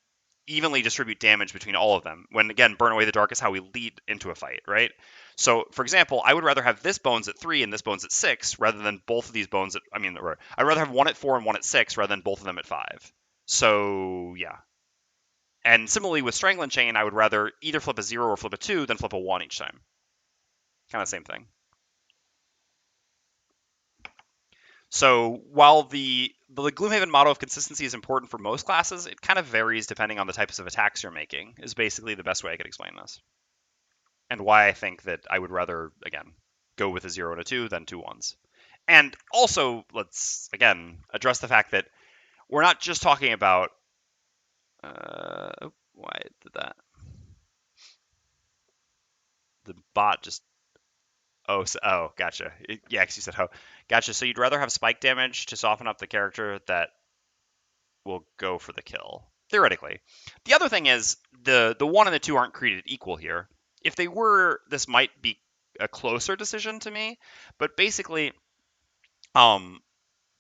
evenly distribute damage between all of them. When, again, Burn Away the Dark is how we lead into a fight, right? So, for example, I would rather have this bones at 3 and this bones at 6 rather than both of these bones at, I'd rather have one at 4 and one at 6 rather than both of them at 5. So, yeah. And similarly with Strangling Chain, I would rather either flip a 0 or flip a 2 than flip a 1 each time. Kind of same thing. So while the Gloomhaven motto of consistency is important for most classes, it kind of varies depending on the types of attacks you're making, is basically the best way I could explain this. And why I think that I would rather, again, go with a 0 and a 2 than 2 1s. And also, let's, again, address the fact that we're not just talking about... why did that? The bot just... Oh, gotcha. Yeah, because you said ho. Gotcha. So you'd rather have spike damage to soften up the character that will go for the kill, theoretically. The other thing is the 1 and the 2 aren't created equal here. If they were, this might be a closer decision to me. But basically, a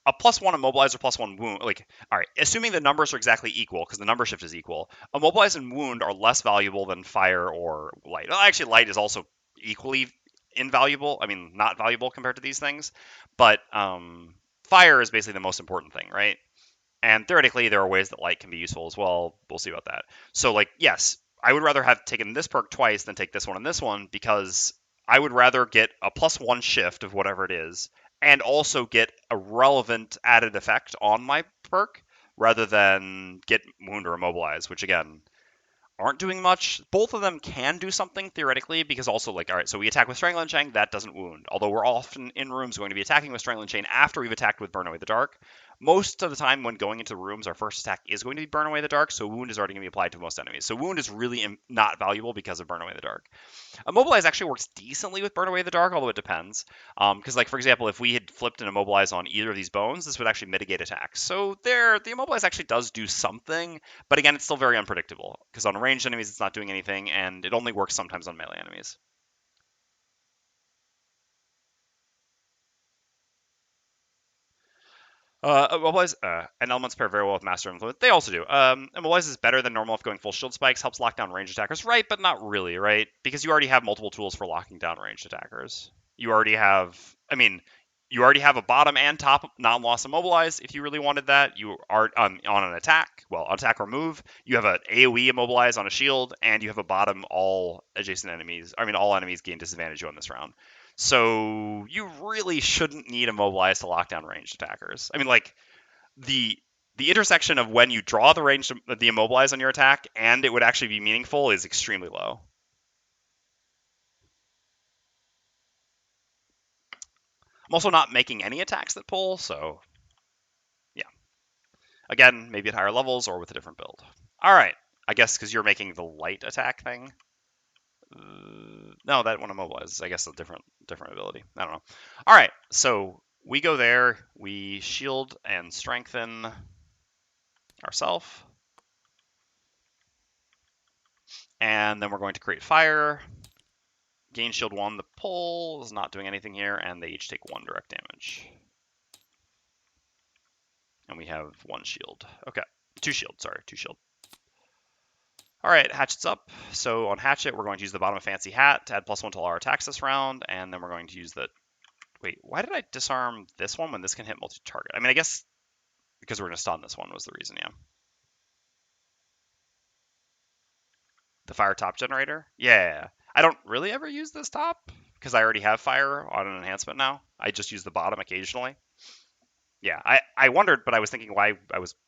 +1 immobilize or +1 wound, like, all right, assuming the numbers are exactly equal, because the number shift is equal, immobilize and wound are less valuable than fire or light. Well, actually, light is also equally invaluable. I mean, not valuable compared to these things, but fire is basically the most important thing, right? And theoretically, there are ways that light can be useful as well. We'll see about that. So, like, yes, I would rather have taken this perk twice than take this one and this one, because I would rather get a +1 shift of whatever it is, and also get a relevant added effect on my perk, rather than get wound or immobilize, which, again, aren't doing much. Both of them can do something theoretically, because also, like, all right, so we attack with Strangling Chain, that doesn't wound. Although we're often in rooms going to be attacking with Strangling Chain after we've attacked with Burn Away the Dark. most of the time when going into rooms, our first attack is going to be Burn Away the Dark, so Wound is already going to be applied to most enemies. So Wound is really not valuable because of Burn Away the Dark. Immobilize actually works decently with Burn Away the Dark, although it depends. Because, like, for example, if we had flipped an Immobilize on either of these bones, this would actually mitigate attacks. So the Immobilize actually does do something, but again, it's still very unpredictable. Because on ranged enemies, it's not doing anything, and it only works sometimes on melee enemies. Immobilize and elements pair very well with Master Influence. They also do. Immobilize is better than normal if going full shield spikes, helps lock down ranged attackers, right? But not really, right? Because you already have multiple tools for locking down ranged attackers. You already have, you already have a bottom and top non-loss immobilize. If you really wanted that, you are on an attack, attack or move. You have an AOE immobilize on a shield, and you have a bottom all adjacent enemies. All enemies gain disadvantage on this round. So you really shouldn't need immobilize to lock down ranged attackers. The intersection of when you draw the immobilize on your attack and it would actually be meaningful is extremely low. I'm also not making any attacks that pull, so yeah. Again, maybe at higher levels or with a different build. All right, I guess because you're making the light attack thing. No, that one immobilizes. I guess a different ability. I don't know. All right, so we go there. We shield and strengthen ourselves. And then we're going to create fire. Gain shield 1. The pull is not doing anything here, and they each take 1 direct damage. And we have 1 shield. Okay, 2 shield, sorry, 2 shield. All right, Hatchet's up. So on Hatchet, we're going to use the bottom of Fancy Hat to add +1 to all our attacks this round, and then we're going to use the... Wait, why did I disarm this one when this can hit multi-target? I guess because we're going to stun this one was the reason, yeah. The fire top generator? Yeah. I don't really ever use this top because I already have fire on an enhancement now. I just use the bottom occasionally. Yeah, I wondered, but I was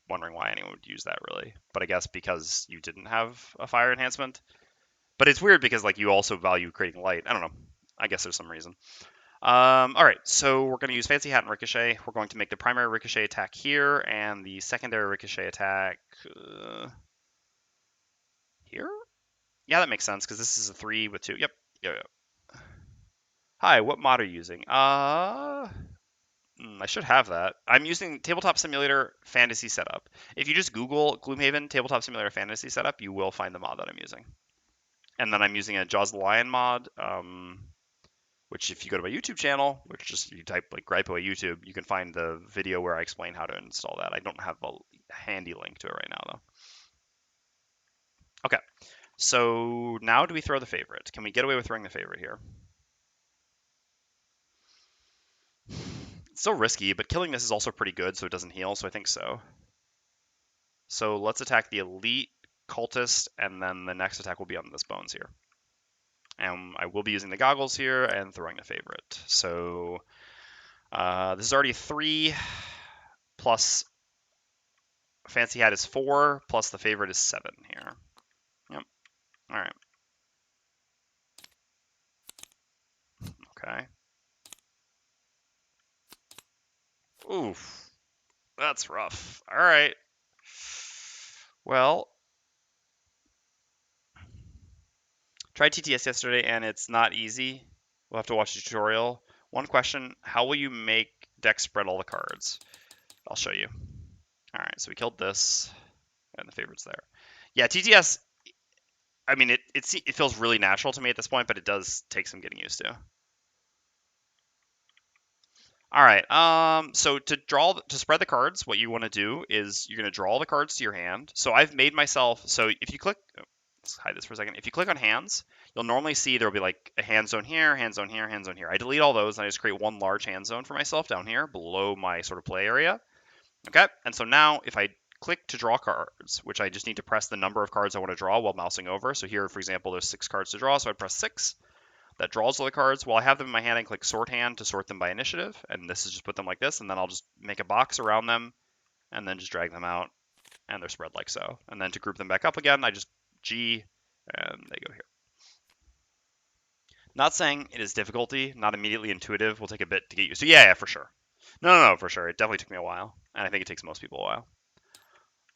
wondering why anyone would use that really. But I guess because you didn't have a fire enhancement. But it's weird because you also value creating light. I don't know. I guess there's some reason. All right, so we're going to use Fancy Hat and Ricochet. We're going to make the primary Ricochet attack here and the secondary Ricochet attack here. Yeah, that makes sense because this is a 3 with 2. Yep. Hi, what mod are you using? I should have that. I'm using Tabletop Simulator Fantasy Setup. If you just Google Gloomhaven Tabletop Simulator Fantasy Setup, you will find the mod that I'm using. And then I'm using a Jaws the Lion mod, which if you go to my YouTube channel, you type Gripeaway YouTube, you can find the video where I explain how to install that. I don't have a handy link to it right now, though. Okay, so now do we throw the favorite? Can we get away with throwing the favorite here? It's still risky, but killing this is also pretty good, so it doesn't heal, so I think so. So let's attack the elite cultist, and then the next attack will be on this bones here. And I will be using the goggles here and throwing the favorite. So this is already 3, plus Fancy Hat is 4, plus the favorite is 7 here. Yep. All right. Okay. Oof. That's rough. All right. Well, tried TTS yesterday and it's not easy. We'll have to watch the tutorial. One question, how will you make deck spread all the cards? I'll show you. All right, so we killed this and the favorite's there. Yeah, TTS, it feels really natural to me at this point, but it does take some getting used to. All right, so to spread the cards, what you want to do is you're going to draw all the cards to your hand. So I've made myself, so if you click, let's hide this for a second. If you click on hands, you'll normally see there'll be a hand zone here, hand zone here, hand zone here. I delete all those and I just create one large hand zone for myself down here below my sort of play area. Okay, and so now if I click to draw cards, which I just need to press the number of cards I want to draw while mousing over. So here, for example, there's 6 cards to draw, so I press 6. That draws all the cards. While I have them in my hand, I click sort hand to sort them by initiative, and this is just put them like this, and then I'll just make a box around them, and then just drag them out, and they're spread like so. And then to group them back up again, I just G, and they go here. Not saying it is difficulty, not immediately intuitive, will take a bit to get used to. Yeah, for sure. No, for sure. It definitely took me a while. And I think it takes most people a while.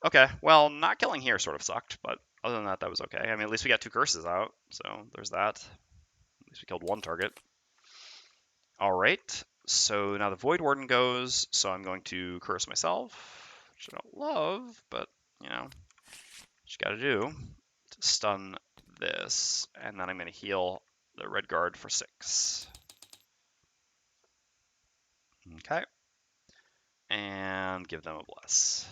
Okay, well, not killing here sort of sucked, but other than that, that was okay. I mean, at least we got 2 curses out, so there's that. At least we killed 1 target. All right, so now the Voidwarden goes, so I'm going to curse myself, which I don't love, but, you know, what you gotta do to stun this, and then I'm gonna heal the red guard for 6. Okay. And give them a bless.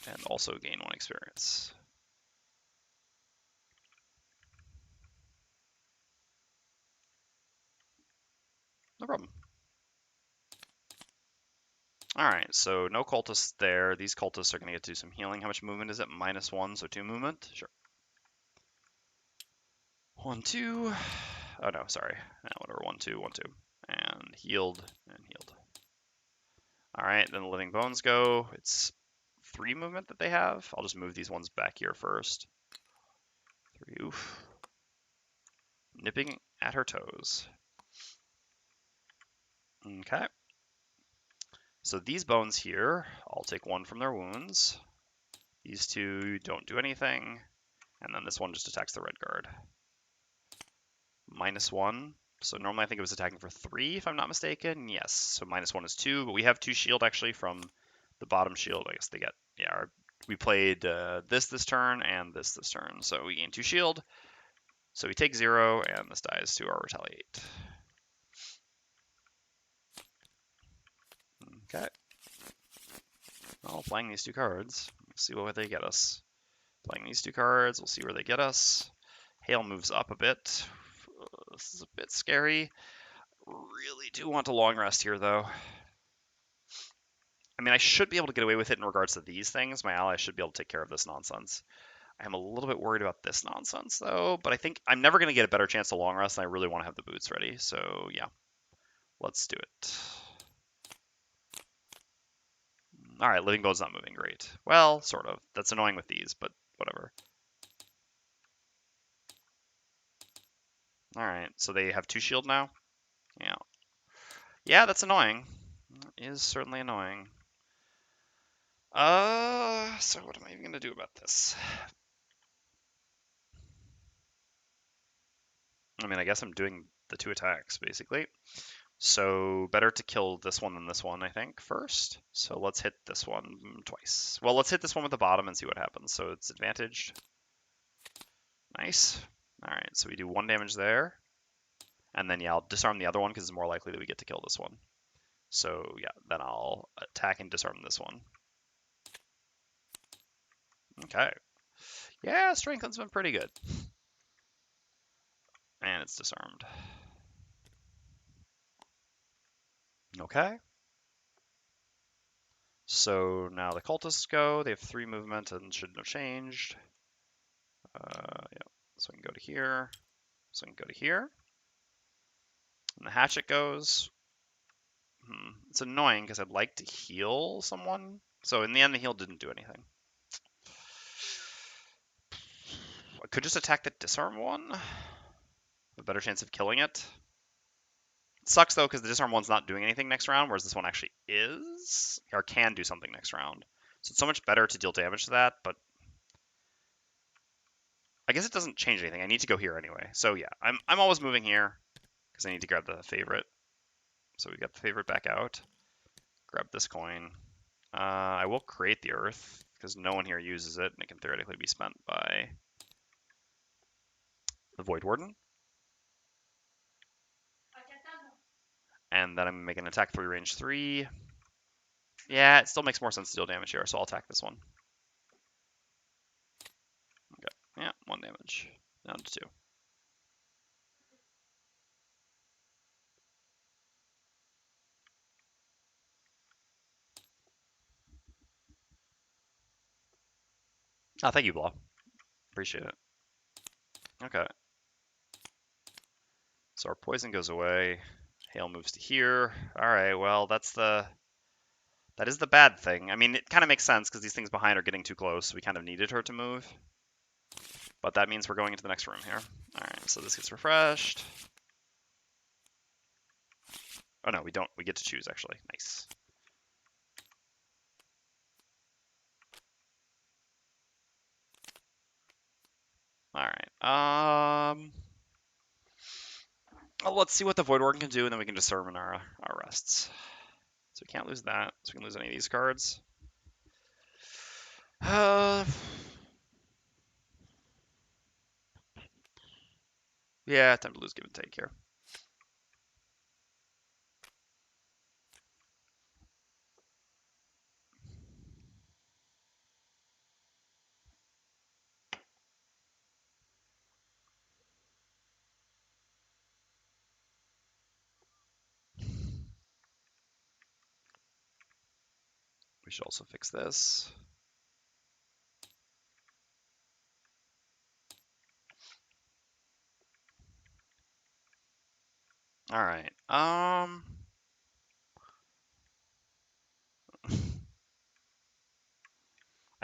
And also gain 1 experience. No problem. Alright, so no cultists there. These cultists are going to get to do some healing. How much movement is it? -1, so 2 movement? Sure. 1, 2. Oh no, sorry. No, whatever. 1, 2, 1, 2. And healed, and healed. Alright, then the living bones go. It's 3 movement that they have. I'll just move these ones back here first. 3, oof. Nipping at her toes. Okay. So these bones here, I'll take 1 from their wounds. These 2 don't do anything. And then this one just attacks the red guard. -1. So normally I think it was attacking for 3, if I'm not mistaken. Yes, so -1 is 2, but we have 2 shield actually from the bottom shield. I guess they get, yeah, we played this turn and this turn. So we gain 2 shield. So we take 0, and this dies to our retaliate. Okay. Well, playing these 2 cards, let's see what they get us. Playing these 2 cards, we'll see where they get us. Hail moves up a bit. This is a bit scary. Really do want a long rest here, though. I mean, I should be able to get away with it in regards to these things. My allies should be able to take care of this nonsense. I'm a little bit worried about this nonsense, though, but I think I'm never going to get a better chance to long rest, and I really want to have the boots ready. So, yeah, let's do it. All right, Living Bone's not moving great. Well, sort of. That's annoying with these, but whatever. All right, so they have 2 shield now? Yeah. Yeah, that's annoying. That is certainly annoying. So what am I even going to do about this? I mean, I guess I'm doing the 2 attacks, basically. So better to kill this one than this one, I think, first. So let's hit this one twice. Well, let's hit this one with the bottom and see what happens. So it's advantaged. Nice. All right, so we do 1 damage there. And then, yeah, I'll disarm the other one because it's more likely that we get to kill this one. So, yeah, then I'll attack and disarm this one. Okay. Yeah, Strengthen's been pretty good. And it's disarmed. Okay. So now the cultists go. They have 3 movement and shouldn't have changed. Yeah. So I can go to here. So I can go to here. And the hatchet goes. It's annoying because I'd like to heal someone. So in the end, the heal didn't do anything. I could just attack the disarm one. A better chance of killing it. It sucks though because the disarm one's not doing anything next round, whereas this one actually is, or can do something next round. So it's so much better to deal damage to that, but I guess it doesn't change anything. I need to go here anyway. So yeah, I'm always moving here because I need to grab the favorite. So we got the favorite back out. Grab this coin. I will create the earth because no one here uses it, and it can theoretically be spent by the Voidwarden. And then I'm making an attack 3, range 3. Yeah, it still makes more sense to deal damage here, so I'll attack this one. Okay, yeah, 1 damage. Down to 2. Oh, thank you, Blah. Appreciate it. Okay. So our poison goes away. Hail moves to here. Alright, well, that is the bad thing. I mean, it kind of makes sense because these things behind are getting too close. So we kind of needed her to move. But that means we're going into the next room here. Alright, so this gets refreshed. Oh no, we don't. We get to choose, actually. Nice. All right. Well, let's see what the Voidwarden can do, and then we can determine our rests. So we can't lose that. So we can lose any of these cards. Yeah, time to lose give and take here. We should also fix this. All right. I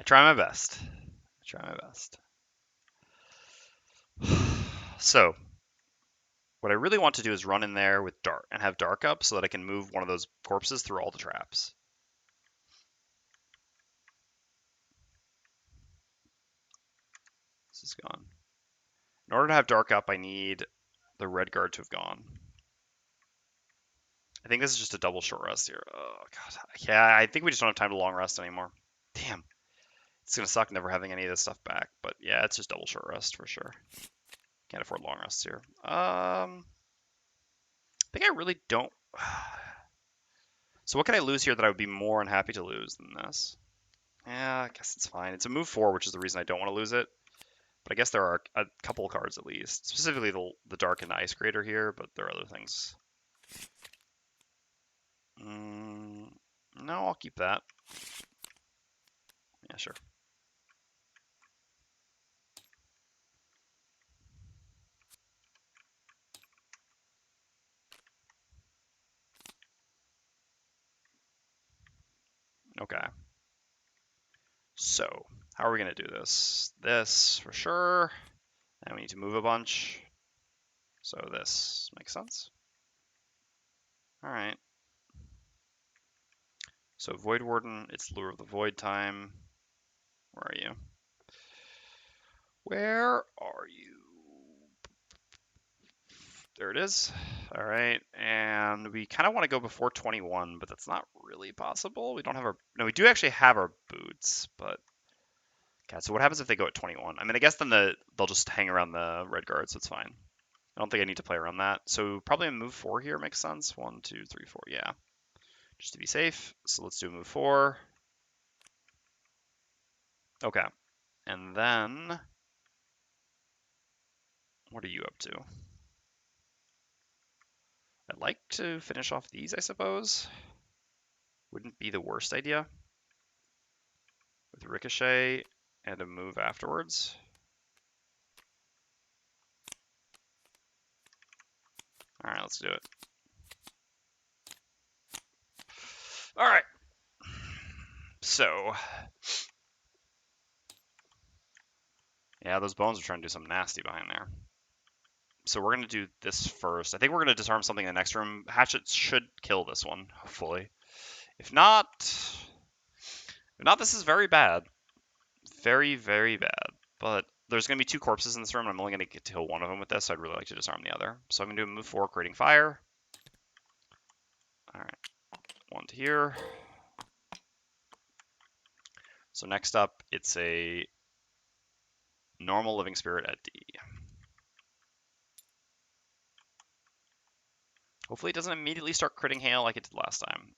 try my best. I try my best. So, what I really want to do is run in there with dark and have dark up so that I can move one of those corpses through all the traps. This is gone. In order to have dark up, I need the red guard to have gone. I think this is just a double short rest here. Oh, God. Yeah, I think we just don't have time to long rest anymore. Damn. It's going to suck never having any of this stuff back. But yeah, it's just double short rest for sure. Can't afford long rests here. I think I really don't. So what can I lose here that I would be more unhappy to lose than this? Yeah, I guess it's fine. It's a move 4, which is the reason I don't want to lose it. But I guess there are a couple cards at least. Specifically the Dark and the Ice Creator here, but there are other things. No, I'll keep that. Yeah, sure. Okay. So, how are we going to do this? This, for sure. And we need to move a bunch. So this makes sense. All right. So Voidwarden, it's Lure of the Void time. Where are you? Where are you? There it is. All right, and we kind of want to go before 21, but that's not really possible. We don't have our... No, we do actually have our boots, but... Okay, so what happens if they go at 21? I mean, I guess then they'll just hang around the red guard, so it's fine. I don't think I need to play around that. So probably a move 4 here makes sense. 1, 2, 3, 4, yeah. Just to be safe. So let's do a move 4. Okay. And then... What are you up to? I'd like to finish off these, I suppose. Wouldn't be the worst idea. With Ricochet and a move afterwards. All right, let's do it. All right. So, yeah, those bones are trying to do something nasty behind there. So we're going to do this first. I think we're going to disarm something in the next room. Hatchet should kill this one, hopefully. If not, this is very bad. Very, very bad. But there's going to be 2 corpses in this room, and I'm only going to get to kill one of them with this. So I'd really like to disarm the other. So I'm going to do a move 4, creating fire. All right, 1 to here. So next up, it's a normal living spirit at D. Hopefully it doesn't immediately start critting hail like it did last time.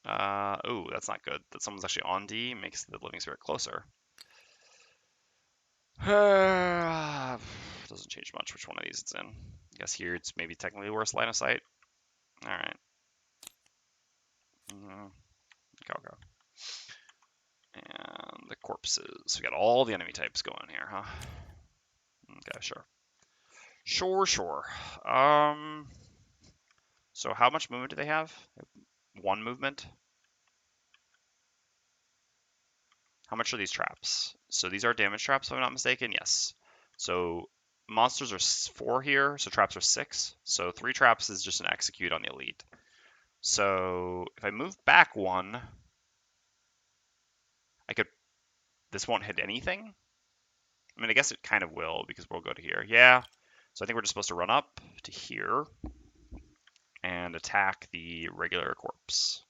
Oh, that's not good. That someone's actually on D makes the living spirit closer. Doesn't change much which one of these it's in. I guess here it's maybe technically worse line of sight. All right. Go. And the corpses. We got all the enemy types going here, huh? Okay, sure. Sure. So how much movement do they have? 1 movement. How much are these traps? So these are damage traps, if I'm not mistaken. Yes. So monsters are 4 here, so traps are 6. So 3 traps is just an execute on the elite. So if I move back 1, I could... This won't hit anything? I mean, I guess it kind of will because we'll go to here. Yeah. So I think we're just supposed to run up to here and attack the regular corpse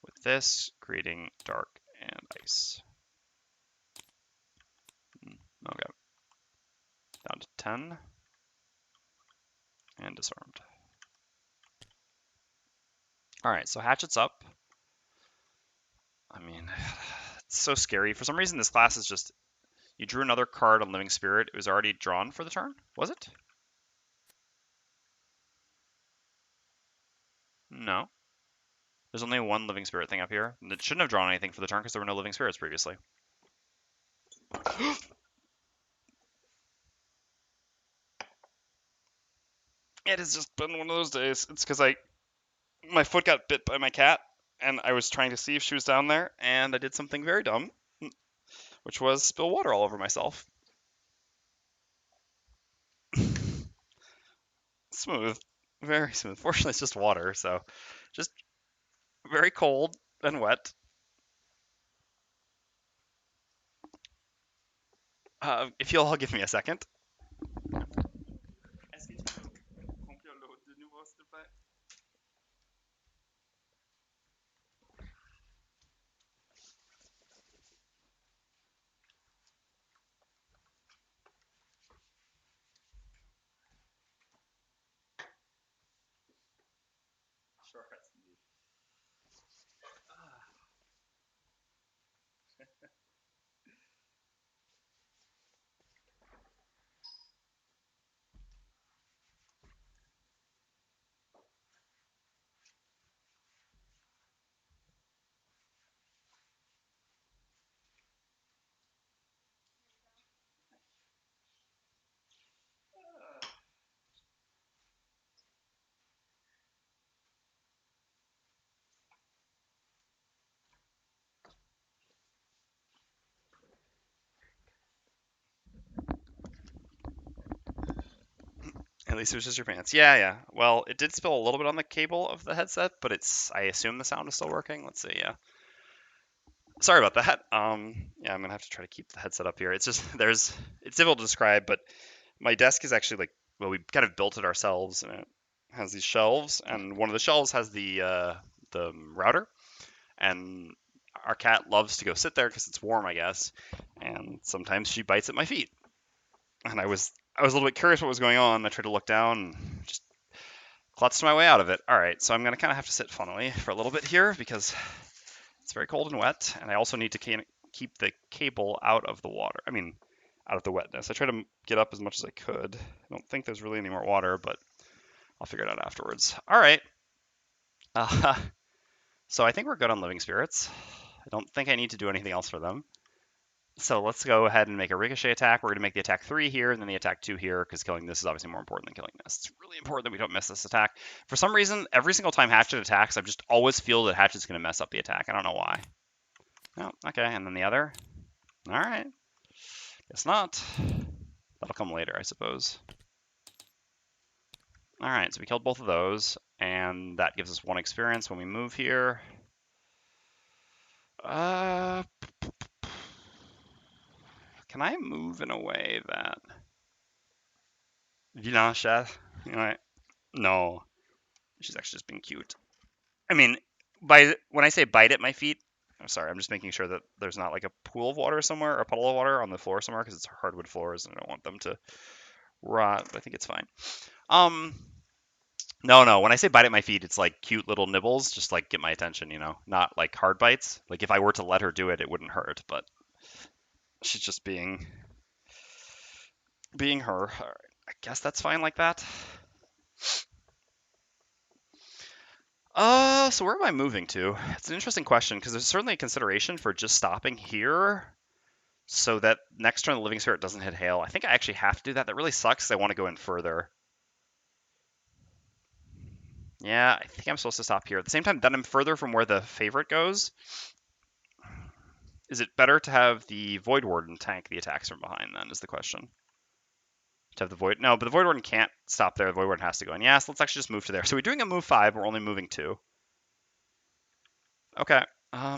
with this, creating dark and ice. Okay. Down to 10 and disarmed. All right, so Hatchet's up. I mean, it's so scary. For some reason, this class is just, you drew another card on Living Spirit. It was already drawn for the turn, was it? No. There's only one Living Spirit thing up here. And it shouldn't have drawn anything for the turn because there were no Living Spirits previously. It has just been one of those days. It's because my foot got bit by my cat, and I was trying to see if she was down there, and I did something very dumb, which was spill water all over myself. Smooth. Very smooth. Fortunately, it's just water, so just very cold and wet. If you'll all give me a second. At least it was just your pants. Yeah, yeah. Well, it did spill a little bit on the cable of the headset, but I assume the sound is still working. Let's see, yeah. Sorry about that. Yeah, I'm gonna have to try to keep the headset up here. It's just, it's difficult to describe, but my desk is actually like, well, we kind of built it ourselves, and it has these shelves, and one of the shelves has the router, and our cat loves to go sit there because it's warm, I guess, and sometimes she bites at my feet. And I was a little bit curious what was going on. I tried to look down and just klutzed my way out of it. All right, so I'm going to kind of have to sit funnily for a little bit here because it's very cold and wet, and I also need to keep the cable out of the water. I mean, out of the wetness. I try to get up as much as I could. I don't think there's really any more water, but I'll figure it out afterwards. All right. So I think we're good on Living Spirits. I don't think I need to do anything else for them. So let's go ahead and make a Ricochet Attack. We're going to make the attack 3 here, and then the attack 2 here, because killing this is obviously more important than killing this. It's really important that we don't miss this attack. For some reason, every single time Hatchet attacks, I just always feel that Hatchet's going to mess up the attack. I don't know why. Oh, okay, and then the other. All right. Guess not. That'll come later, I suppose. All right, so we killed both of those, and that gives us 1 experience when we move here. Can I move in a way that... Villain chat? No. She's actually just being cute. I mean, when I say bite at my feet, I'm sorry, I'm just making sure that there's not like a pool of water somewhere or a puddle of water on the floor somewhere because it's hardwood floors and I don't want them to rot, but I think it's fine. No, when I say bite at my feet, it's like cute little nibbles, just like get my attention, not like hard bites. Like if I were to let her do it, it wouldn't hurt, but she's just being her. All right, I guess that's fine like that. So where am I moving to? It's an interesting question because there's certainly a consideration for just stopping here so that next turn the Living Spirit doesn't hit hail. I think I actually have to do that. That really sucks because I want to go in further. Yeah, I think I'm supposed to stop here. At the same time, then I'm further from where the favorite goes. Is it better to have the Voidwarden tank the attacks from behind then, is the question. To have the Void... No, but the Voidwarden can't stop there. The Voidwarden has to go in. Yes, let's actually just move to there. So we're doing a move 5, we're only moving 2. Okay.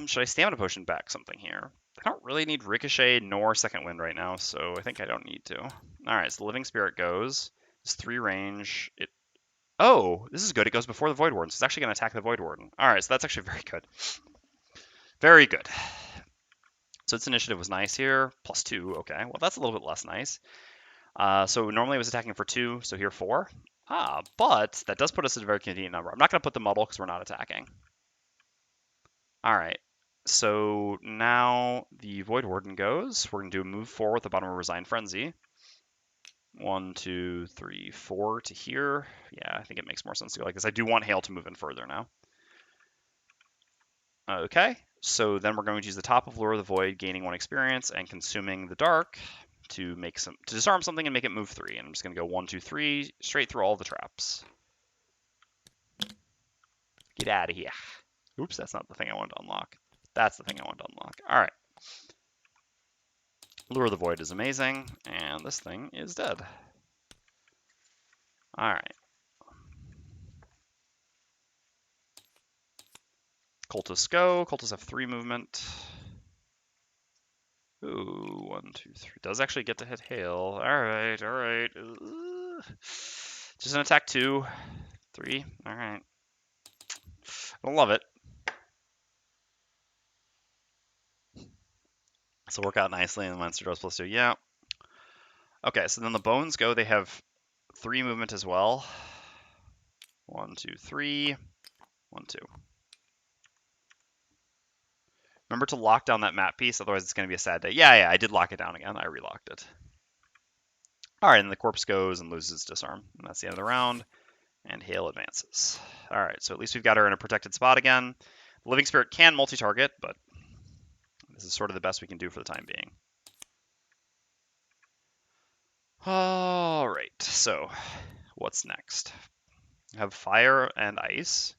Should I Stamina Potion back something here? I don't really need Ricochet nor Second Wind right now, so I think I don't need to. All right, so the Living Spirit goes. It's 3 range. Oh, this is good. It goes before the Voidwarden, so it's actually going to attack the Voidwarden. All right, so that's actually very good. Very good. So its initiative was nice here. +2. Okay, well, that's a little bit less nice. So normally it was attacking for 2, so here 4. But that does put us at a very convenient number. I'm not going to put the muddle because we're not attacking. All right. So now the Voidwarden goes. We're going to do a move 4 with the bottom of Resign Frenzy. 1, 2, 3, 4 to here. Yeah, I think it makes more sense to go like this. I do want Hail to move in further now. Okay, so then we're going to use the top of Lure of the Void, gaining 1 experience, and consuming the Dark to disarm something and make it move 3. And I'm just going to go 1, 2, 3, straight through all the traps. Get out of here. Oops, that's not the thing I wanted to unlock. That's the thing I wanted to unlock. All right. Lure of the Void is amazing, and this thing is dead. All right. Cultists go. Cultists have 3 movement. Ooh, 1, 2, 3. Does actually get to hit Hail. All right, all right. Just an attack 2, 3. All right. I don't love it. This will work out nicely in the monster draws +2. Yeah. Okay, so then the bones go. They have 3 movement as well. 1, 2, 3. 1, 2. Remember to lock down that map piece, otherwise it's going to be a sad day. Yeah, I did lock it down again. I relocked it. All right, and the corpse goes and loses disarm. And that's the end of the round. And Hail advances. All right, so at least we've got her in a protected spot again. The Living Spirit can multi-target, but this is sort of the best we can do for the time being. All right, so what's next? I have fire and ice.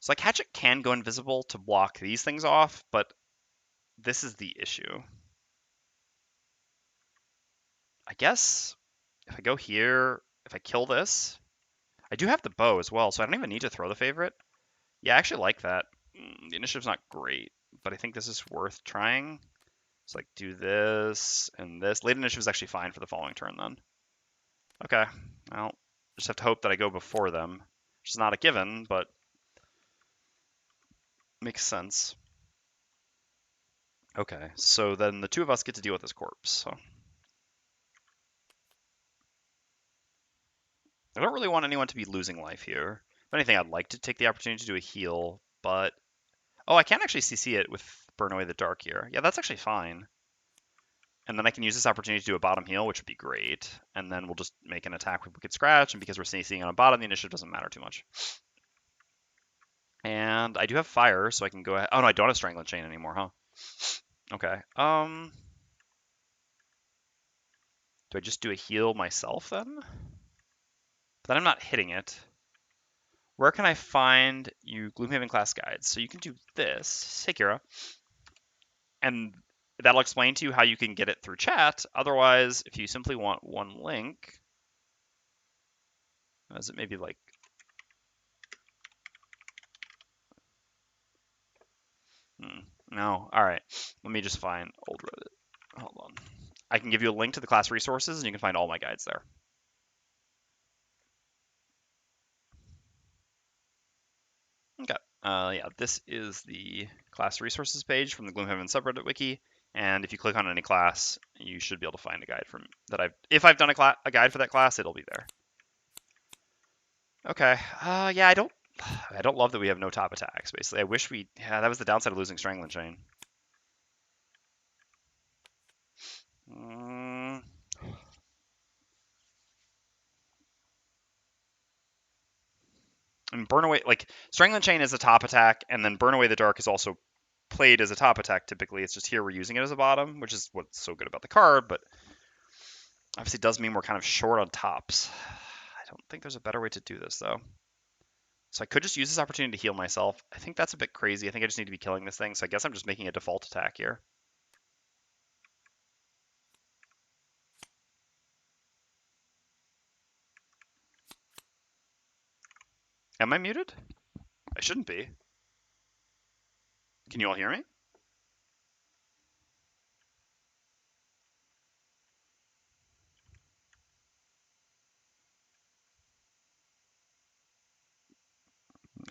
So like Hatchet can go invisible to block these things off, but this is the issue. I guess if I go here, if I kill this, I do have the bow as well, so I don't even need to throw the favorite. Yeah, I actually like that. The initiative's not great, but I think this is worth trying. So like do this and this. Late initiative is actually fine for the following turn then. Okay, well, just have to hope that I go before them, which is not a given, but makes sense. Okay, so then the 2 of us get to deal with this corpse. So I don't really want anyone to be losing life here. If anything, I'd like to take the opportunity to do a heal, but... Oh, I can actually CC it with Burn Away the Dark here. Yeah, that's actually fine. And then I can use this opportunity to do a bottom heal, which would be great. And then we'll just make an attack with Wicked Scratch, and because we're CCing on a bottom, the initiative doesn't matter too much. And I do have fire, so I can go ahead... Oh, no, I don't have Strangling Chain anymore, huh? Okay. Do I just do a heal myself, then? But then I'm not hitting it. Where can I find you Gloomhaven class guides? So you can do this. Hey, Kira. And that'll explain to you how you can get it through chat. Otherwise, if you simply want one link, is it maybe like... No. All right. Let me just find old Reddit. Hold on. I can give you a link to the class resources, and you can find all my guides there. Okay. Yeah, this is the class resources page from the Gloomhaven subreddit wiki. And if you click on any class, you should be able to find a guide from that. If I've done a guide for that class, it'll be there. Okay. Yeah, I don't love that we have no top attacks. Basically, I wish we. Yeah, that was the downside of losing Strangling Chain. And Burn Away, like Strangling Chain is a top attack, and then Burn Away the Dark is also played as a top attack. Typically, it's just here we're using it as a bottom, which is what's so good about the card. But obviously, it does mean we're kind of short on tops. I don't think there's a better way to do this though. So I could just use this opportunity to heal myself. I think that's a bit crazy. I think I just need to be killing this thing. So I guess I'm just making a default attack here. Am I muted? I shouldn't be. Can you all hear me?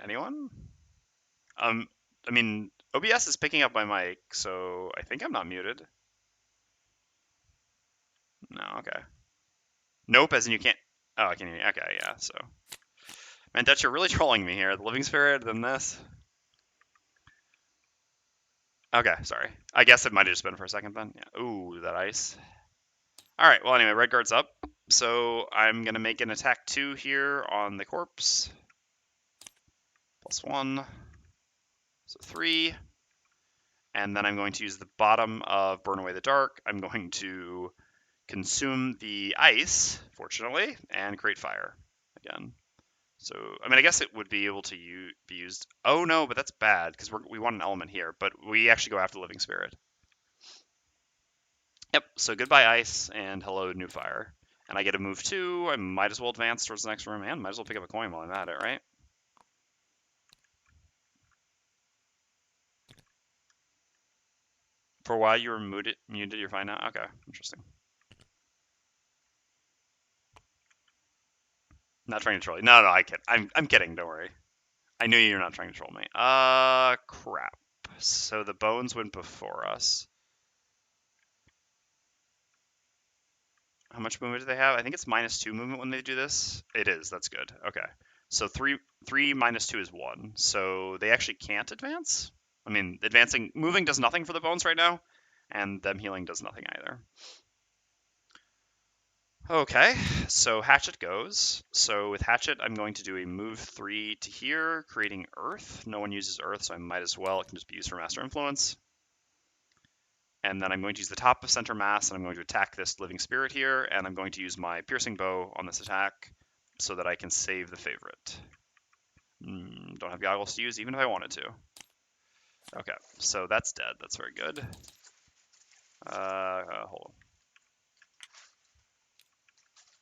Anyone? Um, I mean, OBS is picking up my mic, so I think I'm not muted. No, okay. Nope, as in you can't. Oh, I can hear you. Okay, yeah, so. Man, Dutch, you're really trolling me here. The Living Spirit, then this. Okay, sorry. I guess it might have just been for a second then. Yeah. Ooh, that ice. All right, well, anyway, red guard's up. So I'm going to make an attack 2 here on the corpse. +1. So 3. And then I'm going to use the bottom of Burn Away the Dark. I'm going to consume the ice, fortunately, and create fire again. So, I mean, I guess it would be able to be used. Oh, no, but that's bad because we want an element here, but we actually go after Living Spirit. Yep, so goodbye ice and hello new fire. And I get a move 2. I might as well advance towards the next room and might as well pick up a coin while I'm at it, right? For a while you were muted, you're fine now? Okay, interesting. Not trying to troll you. No, I kid. I'm kidding, don't worry. I knew you're not trying to troll me. Crap. So the bones went before us. How much movement do they have? I think it's -2 movement when they do this. It is, that's good. Okay. So 3 -2 is 1. So they actually can't advance? I mean, moving does nothing for the bones right now, and them healing does nothing either. Okay, so Hatchet goes. So with Hatchet, I'm going to do a move 3 to here, creating Earth. No one uses Earth, so I might as well. It can just be used for Master Influence. And then I'm going to use the top of Center Mass, and I'm going to attack this Living Spirit here, and I'm going to use my Piercing Bow on this attack so that I can save the favorite. Don't have goggles to use, even if I wanted to. Okay, so that's dead. That's very good. Hold on.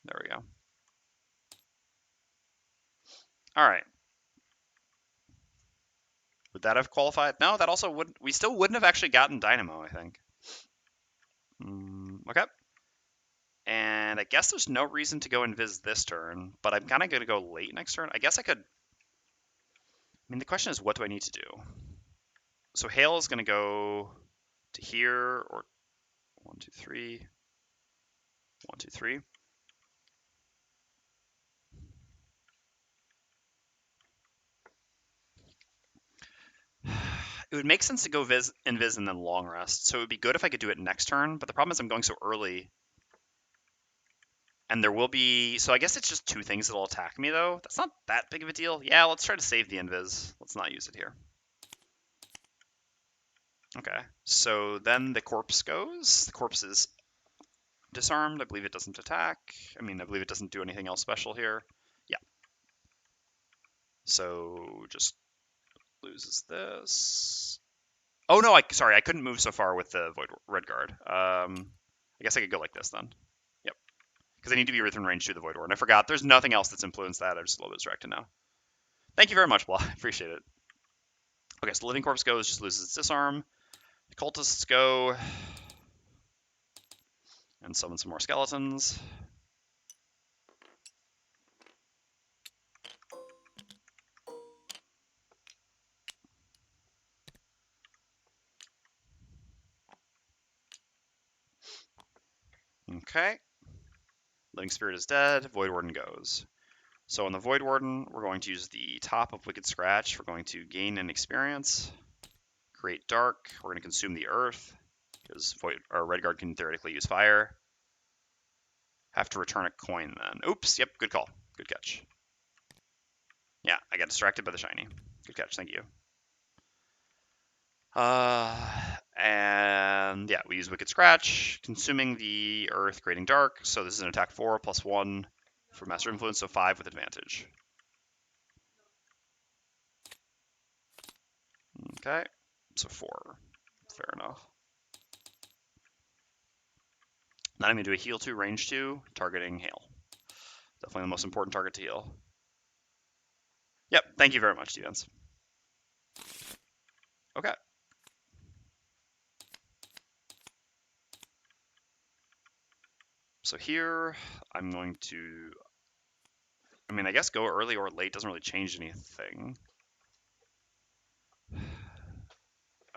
There we go. All right. Would that have qualified? No, that also would. We still wouldn't have actually gotten Dynamo, I think. Okay. And I guess there's no reason to go invis this turn, but I'm kind of going to go late next turn. I guess I could. I mean, the question is, what do I need to do? So Hail is going to go to here, or 1, 2, 3. 1, 2, 3. It would make sense to go invis and then long rest. So it would be good if I could do it next turn, but the problem is I'm going so early. And there will be, so I guess it's just 2 things that'll attack me though. That's not that big of a deal. Yeah, let's try to save the invis. Let's not use it here. Okay, so then the corpse goes. The corpse is disarmed. I believe it doesn't attack. I mean, I believe it doesn't do anything else special here. Yeah. So just loses this. Oh no, sorry, I couldn't move so far with the red guard. I guess I could go like this then. Yep. Because I need to be within range to the Voidwarden. I forgot. There's nothing else that's influenced that. I'm just a little bit distracted now. Thank you very much, Blah. I appreciate it. Okay, so the Living Corpse goes, just loses its disarm. The Cultists go. And summon some more skeletons. Okay. Living Spirit is dead. Voidwarden goes. So on the Voidwarden, we're going to use the top of Wicked Scratch. We're going to gain an experience. Create Dark. We're going to consume the Earth, because Red Guard can theoretically use Fire. Have to return a coin then. Oops, yep, good call. Good catch. Yeah, I got distracted by the shiny. Good catch, thank you. And yeah, we use Wicked Scratch, consuming the Earth, creating Dark. So this is an attack 4 +1 for Master Influence, so 5 with advantage. Okay, so 4. Fair enough. Then I'm going to do a heal 2, range 2, targeting Hail. Definitely the most important target to heal. Yep, thank you very much, defense. Okay. So here, I'm going to, I mean, I guess go early or late doesn't really change anything.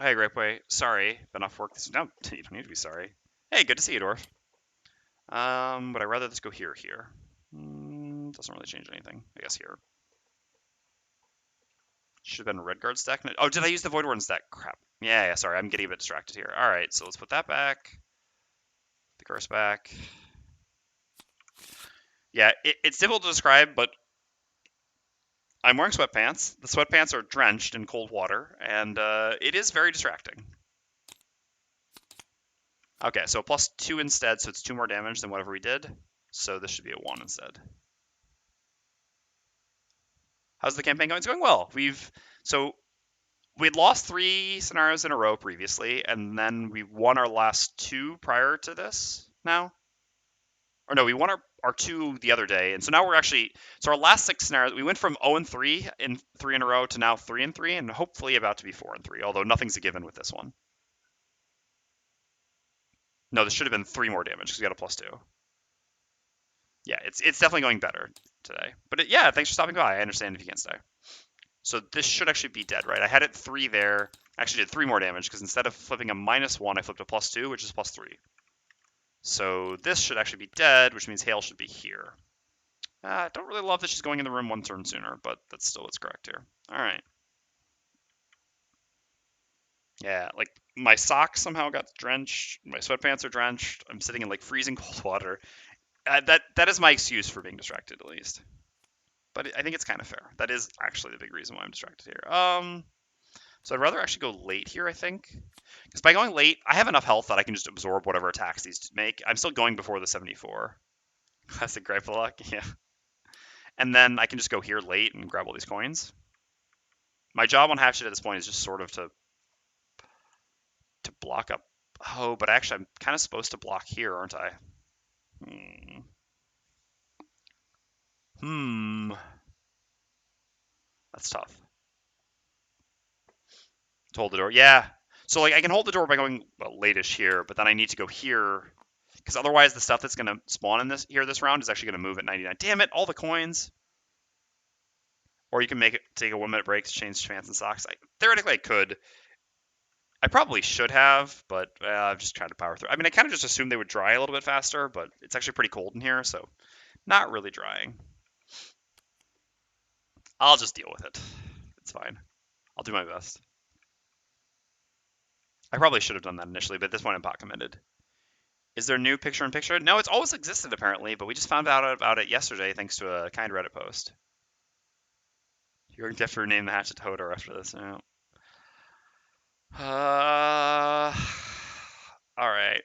Hey, Gripeaway. Sorry, been off work. No, you don't need to be sorry. Hey, good to see you, Dwarf. Would I rather just go here or here? Doesn't really change anything. I guess here. Should have been a red guard stack. Oh, did I use the Voidwarden stack? Crap. Yeah, sorry, I'm getting a bit distracted here. All right, so let's put that back. The curse back. Yeah, it's difficult to describe, but I'm wearing sweatpants. The sweatpants are drenched in cold water, and it is very distracting. Okay, so +2 instead, so it's 2 more damage than whatever we did. So this should be a 1 instead. How's the campaign going? It's going well. We'd lost 3 scenarios in a row previously, and then we won our last 2 prior to this now. Or no, we won our 2 the other day, and so now we're actually, so our last 6 scenarios, we went from 0-3 in 3 in a row to now 3-3, and hopefully about to be 4-3, although nothing's a given with this one. No, this should have been 3 more damage because we got a +2. Yeah, it's definitely going better today. But yeah, thanks for stopping by. I understand if you can't stay. So this should actually be dead, right? I had it 3 there. Actually did 3 more damage because instead of flipping a -1, I flipped a +2, which is +3. So this should actually be dead, which means Hail should be here. I don't really love that she's going in the room 1 turn sooner, but that's still what's correct here. All right. Yeah, like my socks somehow got drenched. My sweatpants are drenched. I'm sitting in like freezing cold water. That is my excuse for being distracted, at least. But I think it's kind of fair. That is actually the big reason why I'm distracted here. So I'd rather actually go late here, I think. Because by going late, I have enough health that I can just absorb whatever attacks these make. I'm still going before the 74. Classic Gripe luck, yeah. And then I can just go here late and grab all these coins. My job on Hatchet at this point is just sort of to block up. Oh, but actually I'm kind of supposed to block here, aren't I? That's tough. To hold the door. Yeah. So like I can hold the door by going late-ish here, but then I need to go here because otherwise the stuff that's going to spawn in this round is actually going to move at 99. Damn it! All the coins. Or you can take a 1-minute break to change pants and socks. Theoretically, I could. I probably should have, but I've just tried to power through. I mean, I kind of just assumed they would dry a little bit faster, but it's actually pretty cold in here, so not really drying. I'll just deal with it. It's fine. I'll do my best. I probably should have done that initially, but at this point I'm pot committed. Is there new picture-in-picture? No, it's always existed apparently, but we just found out about it yesterday thanks to a kind Reddit post. You're going to have to rename the Hatchet Hodor after this. Yeah. All right.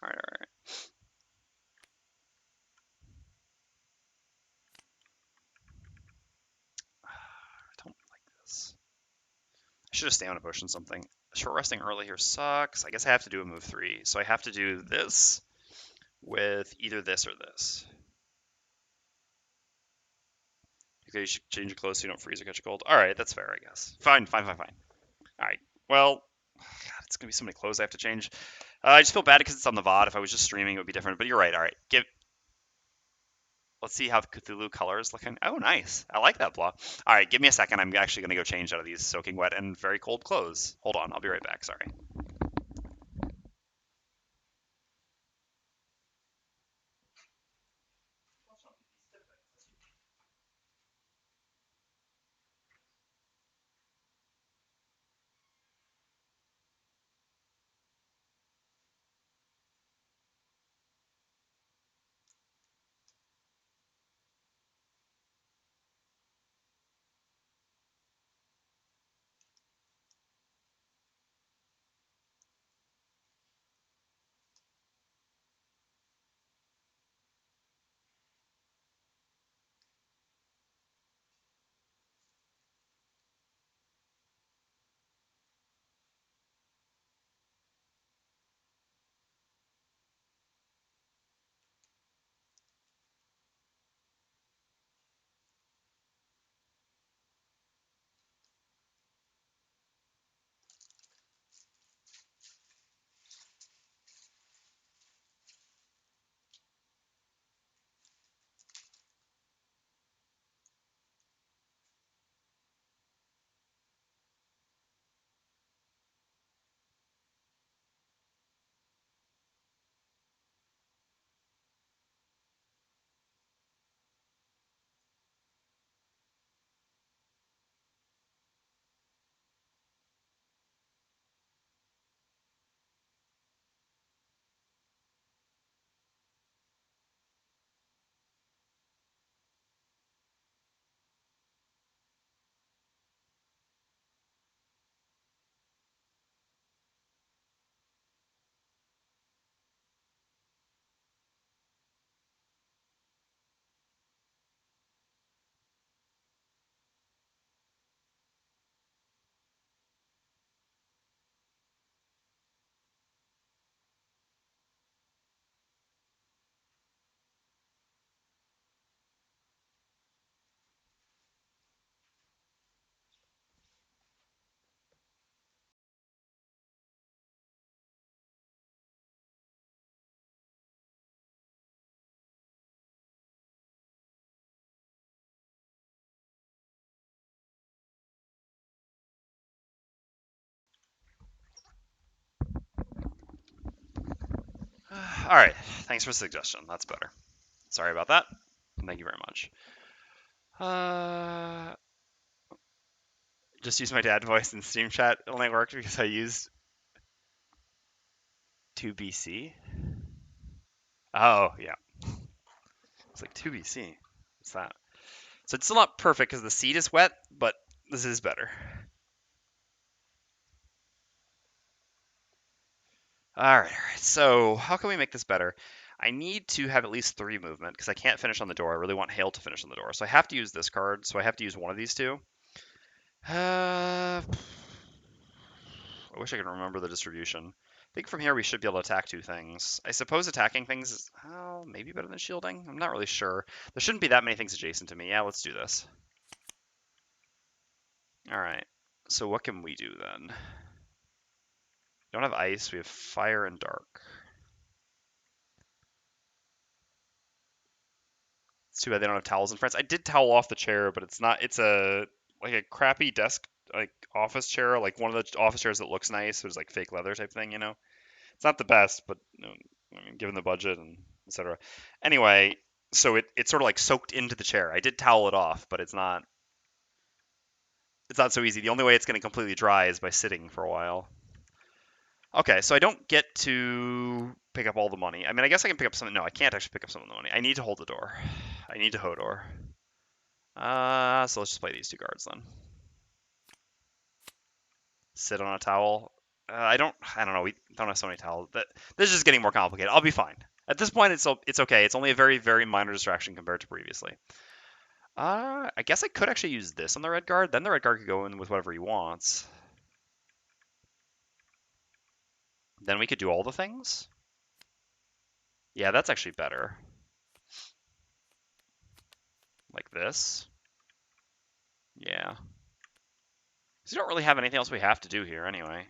All right. I don't like this. I should have stayed on a bush and something. Short resting early here sucks. I guess I have to do a move 3. So I have to do this with either this or this. Okay, you should change your clothes so you don't freeze or catch a cold. All right, that's fair, I guess. Fine. All right. Well, God, it's going to be so many clothes I have to change. I just feel bad because it's on the VOD. If I was just streaming, it would be different. But you're right. All right. Let's see how the Cthulhu color is looking. Oh, nice. I like that blah. All right, give me a second. I'm actually going to go change out of these soaking wet and very cold clothes. Hold on. I'll be right back. Sorry. All right, thanks for the suggestion. That's better. Sorry about that. Thank you very much. Just use my dad voice in Steam chat. It only worked because I used 2BC. Oh, yeah. It's like 2BC. What's that? So it's still not perfect because the seed is wet, but this is better. All right. So how can we make this better? I need to have at least 3 movement because I can't finish on the door. I really want Hail to finish on the door. So I have to use this card. So I have to use one of these two. I wish I could remember the distribution. I think from here we should be able to attack 2 things. I suppose attacking things is maybe better than shielding. I'm not really sure. There shouldn't be that many things adjacent to me. Yeah, let's do this. All right. So what can we do then? Don't have ice. We have fire and dark. It's too bad they don't have towels in France. I did towel off the chair, but it's not. It's a like a crappy desk, like office chair, like one of the office chairs that looks nice. There's like fake leather type thing, you know. It's not the best, but I mean, given the budget and etc. Anyway, so it's sort of like soaked into the chair. I did towel it off, but it's not so easy. The only way it's going to completely dry is by sitting for a while. Okay, so I don't get to pick up all the money. I mean, I guess I can pick up some. No, I can't actually pick up some of the money. I need to hold the door. I need to Hodor. So let's just play these 2 cards then. Sit on a towel. I don't know. We don't have so many towels. This is just getting more complicated. I'll be fine. At this point, it's okay. It's only a very, very minor distraction compared to previously. I guess I could actually use this on the red guard. Then the red guard could go in with whatever he wants. Then we could do all the things. Yeah, that's actually better. Like this. Yeah. Because we don't really have anything else we have to do here anyway.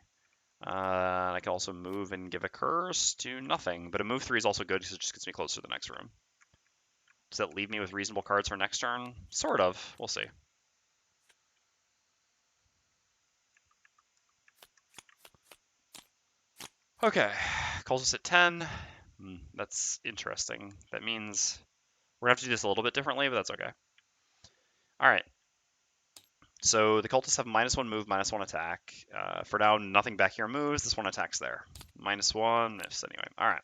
I can also move and give a curse to nothing, but a move 3 is also good because it just gets me closer to the next room. Does that leave me with reasonable cards for next turn? Sort of. We'll see. Okay. Calls us at 10. That's interesting. That means we're going to have to do this a little bit differently, but that's okay. All right. So the cultists have -1 move, -1 attack. For now, nothing back here moves. This one attacks there. -1 ifs anyway. All right.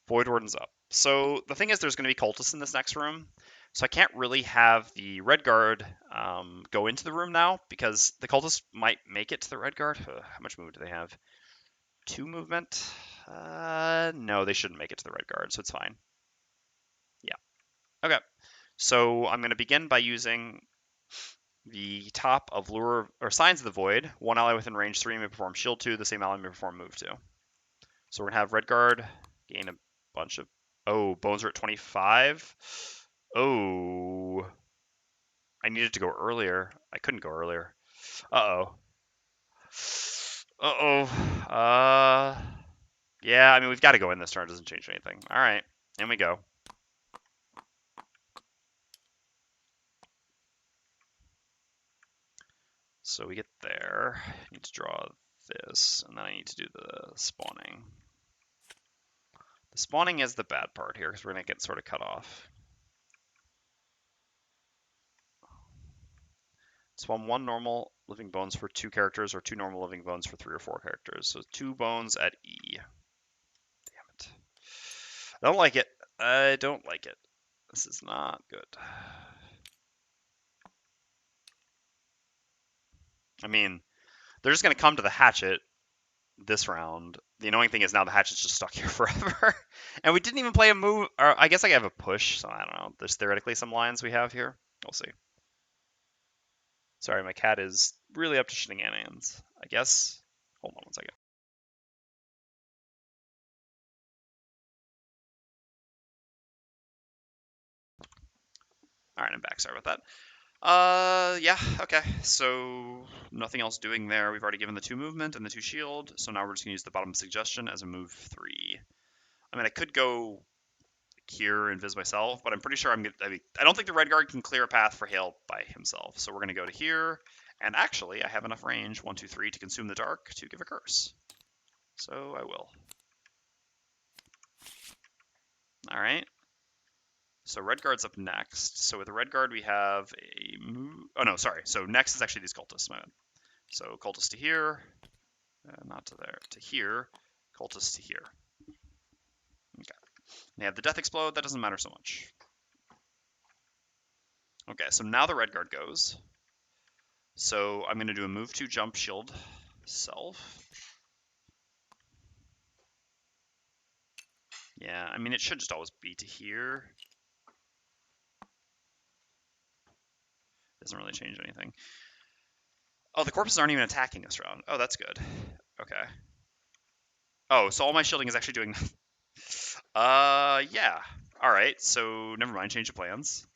Voidwarden's up. So the thing is, there's going to be cultists in this next room. So I can't really have the red guard go into the room now because the cultists might make it to the red guard. How much movement do they have? 2 movement? No, they shouldn't make it to the red guard, so it's fine. Yeah. Okay. So I'm going to begin by using the top of Lure or Signs of the Void. One ally within range 3 may perform Shield 2. The same ally may perform Move 2. So we're going to have red guard gain a bunch of. Oh, bones are at 25. Oh. I needed to go earlier. I couldn't go earlier. Uh-oh. Uh-oh. Yeah, I mean, we've got to go in this turn. It doesn't change anything. All right. In we go. So we get there. I need to draw this, and then I need to do the spawning. The spawning is the bad part here, because we're going to get sort of cut off. Spawn 1 normal living bones for 2 characters, or 2 normal living bones for 3 or 4 characters. So 2 bones at E. Damn it. I don't like it. I don't like it. This is not good. I mean, they're just going to come to the hatchet this round. The annoying thing is now the hatchet's just stuck here forever. And we didn't even play a move. Or I guess I have a push, so I don't know. There's theoretically some lines we have here. We'll see. Sorry, my cat is really up to shenanigans. I guess. Hold on one second. All right, I'm back. Sorry about that. Yeah, okay. So nothing else doing there. We've already given the 2 movement and the 2 shield. So now we're just gonna use the bottom suggestion as a move 3. I mean, I could go here and vis myself, but I'm pretty sure I don't think the red guard can clear a path for Hail by himself. So we're gonna go to here, and actually I have enough range, 1, 2, 3, to consume the dark to give a curse. So I will. All right. So red guard's up next. So with the red guard, we have a move. Oh no, sorry. So next is actually these cultists. My bad. So cultist to here, not to there, to here, cultist to here. Okay. They have the death explode. That doesn't matter so much. Okay, so now the red guard goes. So I'm going to do a move to jump shield self. Yeah, I mean, it should just always be to here. Doesn't really change anything. Oh, the corpses aren't even attacking this round. Oh, that's good. Okay. Oh, so all my shielding is actually doing... yeah. All right, so never mind. Change of plans.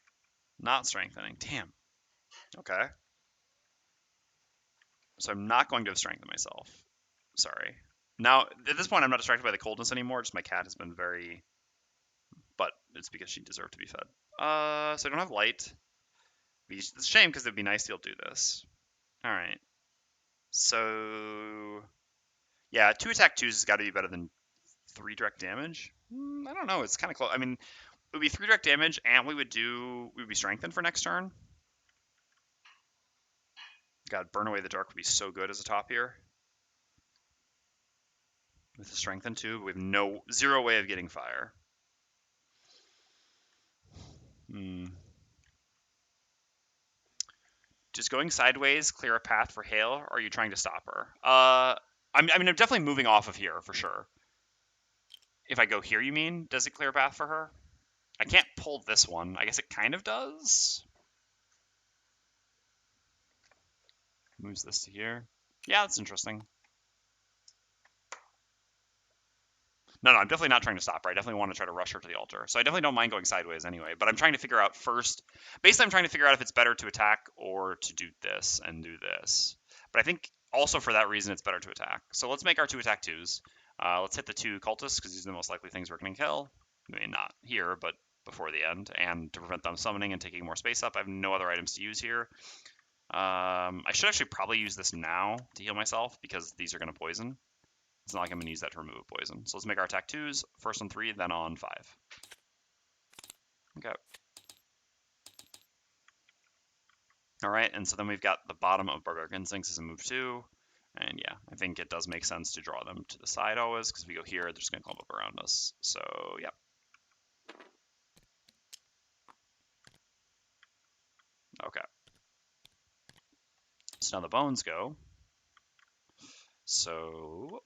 Not strengthening. Damn. Okay. So I'm not going to have strengthened myself. Sorry. Now, at this point, I'm not distracted by the coldness anymore. Just my cat has been very... But it's because she deserved to be fed. So I don't have light. It's a shame because it'd be nice to be able to do this. All right. So... Yeah, 2 attack 2s has got to be better than 3 direct damage. I don't know. It's kind of close. I mean, it would be 3 direct damage, and we would be strengthened for next turn. God, burn away the dark would be so good as a top here. With the strengthen too, we have zero way of getting fire. Just going sideways clear a path for Hail, or are you trying to stop her? I mean, I'm definitely moving off of here for sure. If I go here, you mean? Does it clear a path for her? I can't pull this one. I guess it kind of does. Moves this to here. Yeah, that's interesting. No, I'm definitely not trying to stop her. I definitely want to try to rush her to the altar. So I definitely don't mind going sideways anyway. But I'm trying to figure out first. Basically, I'm trying to figure out if it's better to attack or to do this and do this. But I think also for that reason, it's better to attack. So let's make our 2 attack 2s. Let's hit the 2 cultists because these are the most likely things we're going to kill. I mean, not here, but before the end. And to prevent them summoning and taking more space up, I have no other items to use here. I should actually probably use this now to heal myself because these are going to poison. It's not like I'm going to use that to remove poison. So let's make our attack 2s, first on 3, then on 5. Okay. All right, and so then we've got the bottom of Barbaric Instincts as a move 2. And yeah, I think it does make sense to draw them to the side always, because if we go here, they're just going to clump up around us. So, yeah. Okay. So now the bones go. So,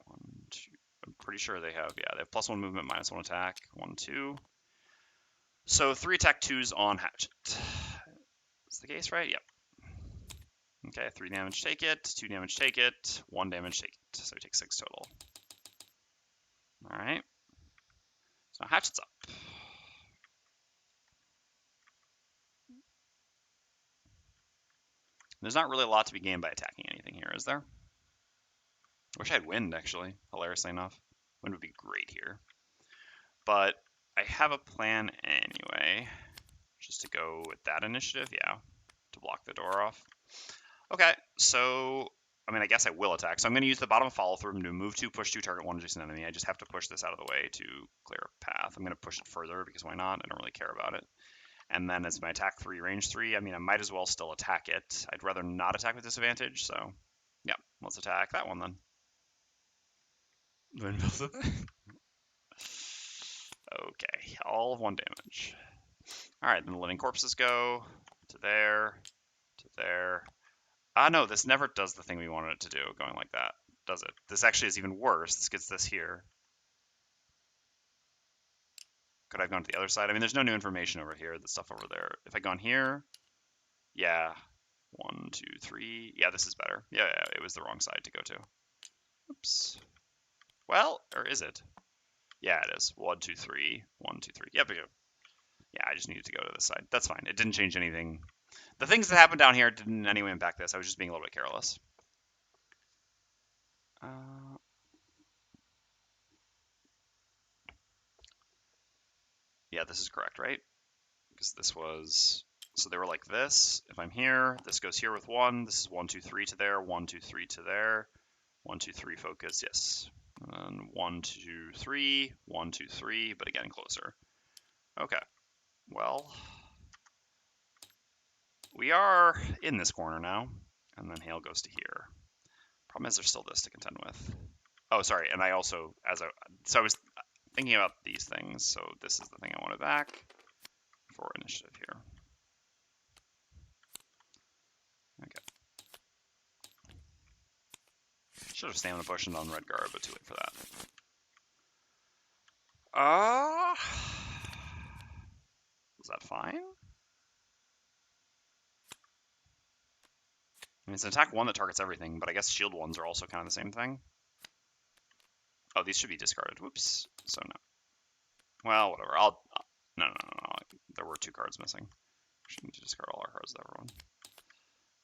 1, 2, I'm pretty sure they have, yeah, they have +1 movement, -1 attack, 1, 2. So 3 attack 2s on Hatchet. Is the case right? Yep. Okay, 3 damage, take it. 2 damage, take it. 1 damage, take it. So we take 6 total. All right. So Hatchet's up. There's not really a lot to be gained by attacking anything here, is there? Wish I had wind, actually, hilariously enough. Wind would be great here. But I have a plan anyway. Just to go with that initiative, yeah. To block the door off. Okay, so, I mean, I guess I will attack. So I'm going to use the bottom follow through to move 2, push 2, target 1 adjacent enemy. I just have to push this out of the way to clear a path. I'm going to push it further because why not? I don't really care about it. And then as my attack 3, range 3, I mean, I might as well still attack it. I'd rather not attack with disadvantage, so yeah, let's attack that one then. Okay, all of 1 damage. All right, then the living corpses go to there, to there. Ah, no, this never does the thing we wanted it to do, going like that, does it? This actually is even worse. This gets this here. Could I have gone to the other side? I mean, there's no new information over here. The stuff over there. If I'd gone here, yeah. 1, 2, 3. Yeah, this is better. Yeah, it was the wrong side to go to. Oops. Well, or is it? Yeah, it is. 1, 2, 3. 1, 2, 3. Yep, yeah, I just needed to go to this side. That's fine. It didn't change anything. The things that happened down here didn't in any way impact this. I was just being a little bit careless. Yeah, this is correct, right? Because this was... So they were like this. If I'm here, this goes here with 1. This is 1, 2, 3 to there. 1, 2, 3 to there. 1, 2, 3 focus. Yes. And 1, 2, 3, 1, 2, 3, but again closer. Okay, well, we are in this corner now, and then hail goes to here. Problem is there's still this to contend with. Oh, sorry, and I also, so I was thinking about these things, so this is the thing I wanted back for initiative here. Okay. Should have stayed on the bush and done red guard, but too late for that. Was that fine? I mean, it's an attack 1 that targets everything, but I guess shield 1s are also kind of the same thing. Oh, these should be discarded. Whoops. So no. Well, whatever. No. There were 2 cards missing. We should need to discard all our cards to everyone.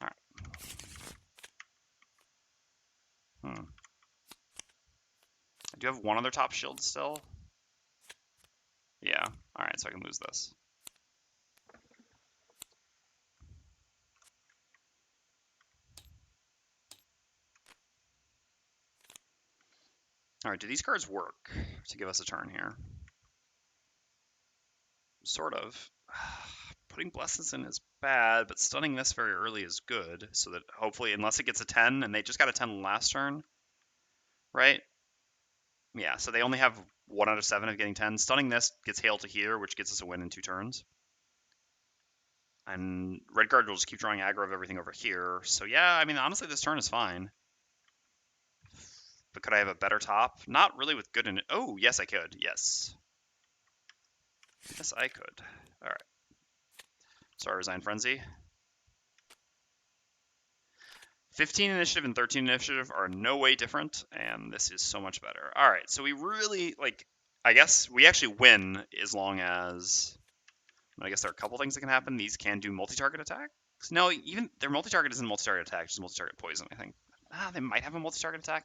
Alright. I do have 1 other top shield still. Yeah. Alright, so I can lose this. Alright, do these cards work to give us a turn here? Sort of. Putting Blesses in is bad, but stunning this very early is good, so that hopefully, unless it gets a 10, and they just got a 10 last turn, right? Yeah, so they only have 1 out of 7 of getting 10. Stunning this gets hail to here, which gets us a win in 2 turns. And red guard will just keep drawing aggro of everything over here. So yeah, I mean, honestly, this turn is fine. But could I have a better top? Not really with good in it. Oh, yes, I could. Yes. Yes, I could. All right. Sorry, Resign Frenzy. 15 initiative and 13 initiative are no way different, and this is so much better. All right, so we really, like, I guess we actually win as long as, I guess there are a couple things that can happen. These can do multi-target attacks. No, even their multi-target isn't multi-target attack, just multi-target poison, I think. They might have a multi-target attack.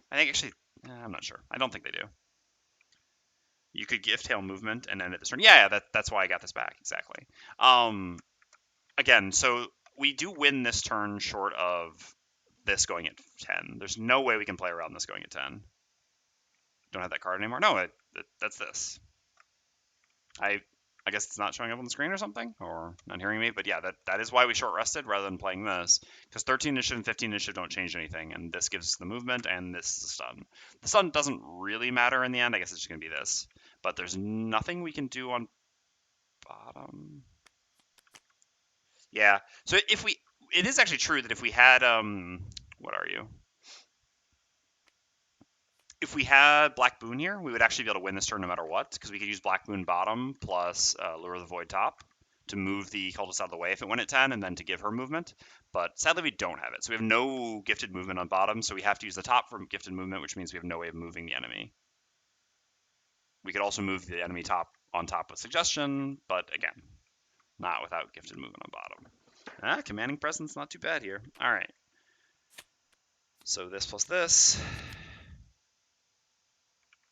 I think actually, I'm not sure. I don't think they do. You could gift hail movement and end it this turn. Yeah, that's why I got this back, exactly. Again, so we do win this turn short of this going at 10. There's no way we can play around this going at 10. Don't have that card anymore. No, that's this. I guess it's not showing up on the screen or something, or not hearing me, but yeah, that is why we short rested rather than playing this, because 13 initiative and 15 initiative don't change anything, and this gives the movement, and this is the stun. The stun doesn't really matter in the end. I guess it's just going to be this, but there's nothing we can do on bottom. Yeah, so it is actually true that if we had, what are you? If we had Black Boon here, we would actually be able to win this turn no matter what, because we could use Black Boon bottom plus Lure of the Void top to move the cultist out of the way if it went at 10, and then to give her movement. But sadly, we don't have it. So we have no gifted movement on bottom, so we have to use the top for gifted movement, which means we have no way of moving the enemy. We could also move the enemy on top with Suggestion, but again, not without gifted movement on bottom. Commanding Presence, not too bad here. All right. So this plus this.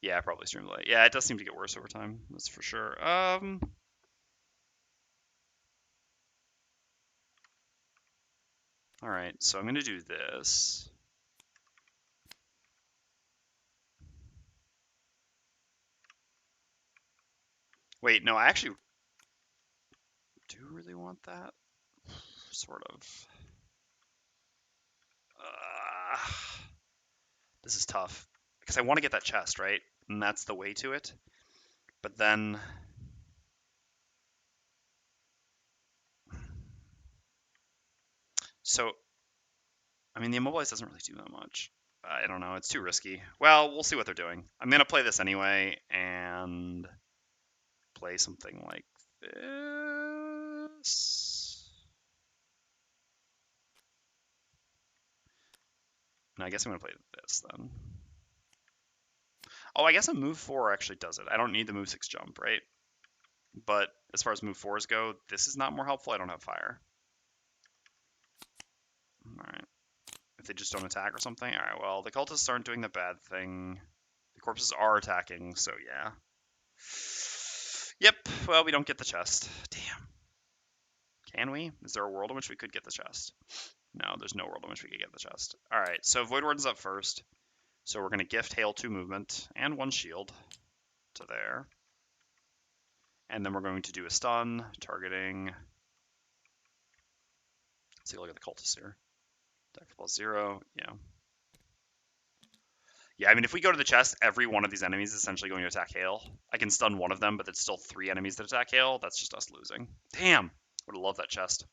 Yeah, probably Streamlight. Yeah, it does seem to get worse over time. That's for sure. All right, so I'm going to do this. Wait, no, I actually do really want that. Sort of. This is tough. Because I want to get that chest, right? And that's the way to it. But then... So, I mean, the Immobilize doesn't really do that much. I don't know. It's too risky. Well, we'll see what they're doing. I'm going to play this anyway and play something like this. No, I guess I'm going to play this then. Oh, I guess a move 4 actually does it. I don't need the move 6 jump, right? But as far as move 4s go, this is not more helpful. I don't have fire. Alright. If they just don't attack or something? Alright, well, the cultists aren't doing the bad thing. The corpses are attacking, so yeah. Yep, well, we don't get the chest. Damn. Can we? Is there a world in which we could get the chest? No, there's no world in which we could get the chest. Alright, so Voidwarden's up first. So we're going to gift Hail 2 movement and 1 shield to there. And then we're going to do a stun, targeting... Let's take a look at the cultists here. Dex plus 0, yeah. Yeah, I mean, if we go to the chest, every one of these enemies is essentially going to attack Hail. I can stun one of them, but it's still 3 enemies that attack Hail. That's just us losing. Damn! Would have loved that chest.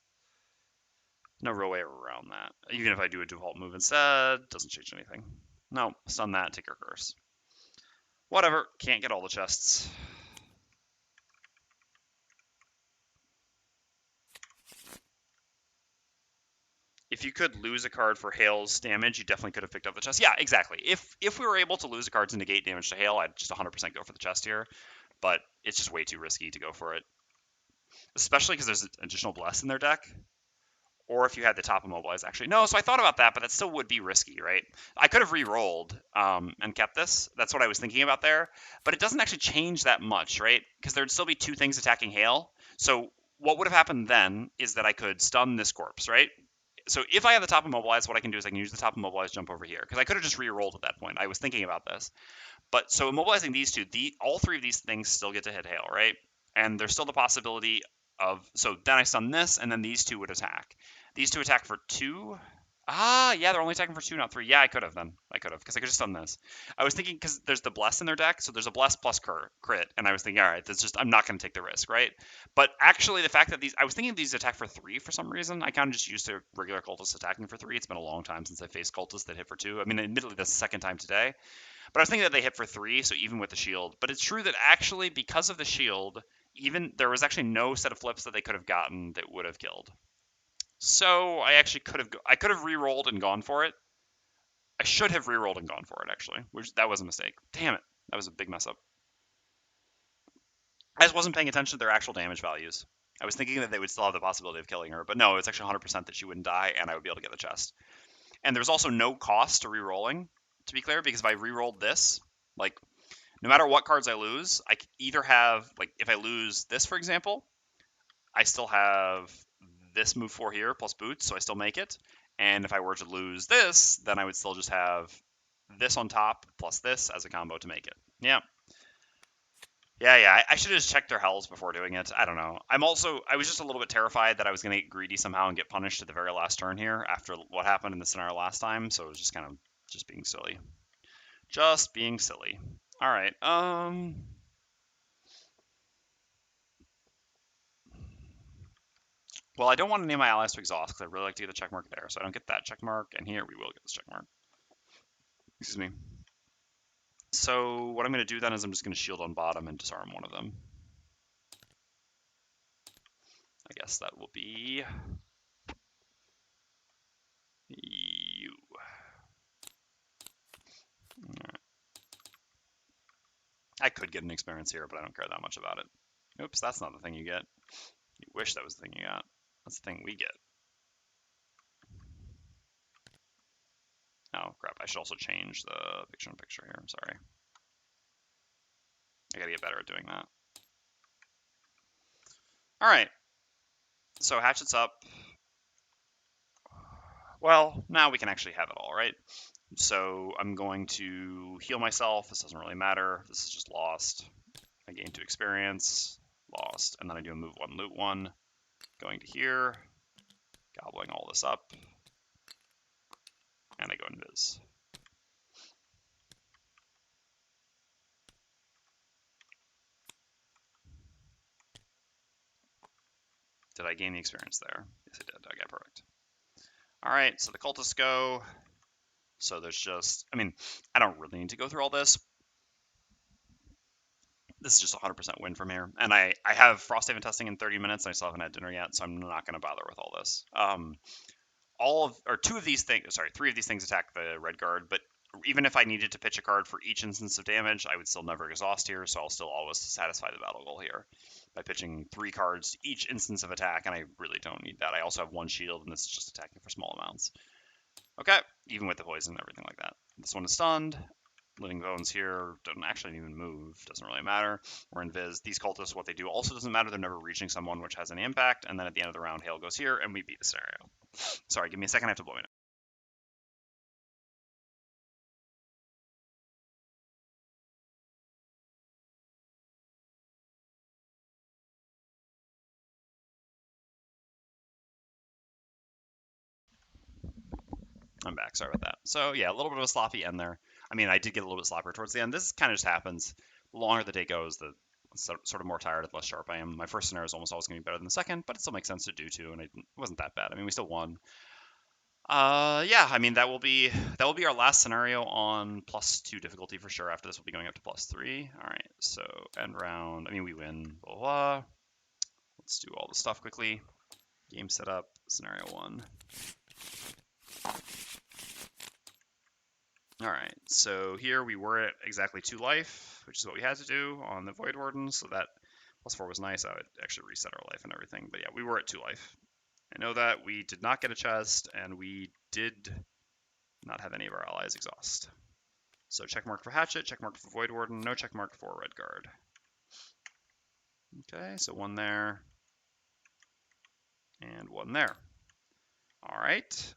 No real way around that. Even if I do a default move instead, doesn't change anything. No, stun that, take your curse. Whatever, can't get all the chests. If you could lose a card for Hail's damage, you definitely could have picked up the chest. Yeah, exactly. If we were able to lose a card to negate damage to Hail, I'd just 100% go for the chest here. But it's just way too risky to go for it. Especially because there's an additional Bless in their deck. Or if you had the top immobilize, actually. No, so I thought about that, but that still would be risky, right? I could have re-rolled and kept this. That's what I was thinking about there. But it doesn't actually change that much, right? Because there'd still be 2 things attacking Hail. So what would have happened then is that I could stun this corpse, right? So if I have the top immobilize, what I can do is I can use the top immobilize, jump over here. Because I could have just re-rolled at that point. I was thinking about this. But so immobilizing these 2, all 3 of these things still get to hit Hail, right? And there's still the possibility of... So then I stun this, and then these 2 would attack. These 2 attack for 2. Ah, yeah, they're only attacking for 2, not 3. Yeah, I could have then. I could have, because I could have just done this. I was thinking, because there's the Bless in their deck, so there's a Bless plus crit, and I was thinking, all right, that's just, I'm not going to take the risk, right? But actually, the fact that I was thinking these attack for 3 for some reason. I kind of just used to regular cultists attacking for 3. It's been a long time since I faced cultists that hit for 2. I mean, admittedly, that's the second time today. But I was thinking that they hit for 3, so even with the shield. But it's true that actually, because of the shield, even there was actually no set of flips that they could have gotten that would have killed. So I actually could have re-rolled and gone for it. I should have re-rolled and gone for it, actually. That was a mistake. Damn it. That was a big mess up. I just wasn't paying attention to their actual damage values. I was thinking that they would still have the possibility of killing her, but no, it's actually 100% that she wouldn't die, and I would be able to get the chest. And there's also no cost to re-rolling, to be clear, because if I re-rolled this, like, no matter what cards I lose, I could either have, like, if I lose this, for example, I still have this move 4 here plus boots, so I still make it. And if I were to lose this, then I would still just have this on top plus this as a combo to make it. Yeah. Yeah, I should have just checked their hells before doing it. I don't know. I was just a little bit terrified that I was going to get greedy somehow and get punished at the very last turn here after what happened in the scenario last time, so it was just kind of just being silly. Just being silly. All right. Well, I don't want to name my allies to exhaust because I really like to get the check mark there, so I don't get that check mark, and here we will get this check mark. Excuse me. So what I'm going to do then is I'm just going to shield on bottom and disarm one of them. I guess that will be you. I could get an experience here, but I don't care that much about it. Oops, that's not the thing you get. You wish that was the thing you got. That's the thing we get. Oh, crap. I should also change the picture-in-picture here. I'm sorry. I gotta get better at doing that. All right. So Hatchet's up. Well, now we can actually have it all, right? So I'm going to heal myself. This doesn't really matter. This is just lost. I gain 2 experience. Lost. And then I do a move 1, loot 1. Going to here. Gobbling all this up. And I go invis. Did I gain the experience there? Yes, I did. Okay, perfect. All right, so the cultists go. So there's just, I mean, I don't really need to go through all this. This is just 100% win from here. And I have Frosthaven testing in 30 minutes, and I still haven't had dinner yet, so I'm not going to bother with all this. 3 of these things attack the red guard, but even if I needed to pitch a card for each instance of damage, I would still never exhaust here, so I'll still always satisfy the battle goal here by pitching 3 cards each instance of attack, and I really don't need that. I also have 1 shield, and this is just attacking for small amounts. Okay, even with the poison and everything like that. This one is stunned. Living Bones here don't actually even move. Doesn't really matter. We're in Viz. These cultists, what they do also doesn't matter. They're never reaching someone, which has an impact. And then at the end of the round, Hail goes here, and we beat the scenario. Sorry, give me a second. I have to blow it. I'm back. Sorry about that. So yeah, a little bit of a sloppy end there. I mean, I did get a little bit sloppier towards the end. This kind of just happens. The longer the day goes, the sort of more tired and less sharp I am. My first scenario is almost always going to be better than the second, but it still makes sense to do too, and it wasn't that bad. I mean, we still won. Yeah, I mean that will be our last scenario on +2 difficulty for sure. After this, we'll be going up to +3. All right, so end round. I mean, we win. Blah, blah, blah. Let's do all the stuff quickly. Game setup, scenario 1. All right, so here we were at exactly 2 life, which is what we had to do on the Voidwarden, so that +4 was nice. I would actually reset our life and everything, but yeah, we were at 2 life. I know that we did not get a chest, and we did not have any of our allies exhaust. So check mark for Hatchet, check mark for Voidwarden, no check mark for Red Guard. Okay, so 1 there, and 1 there. All right,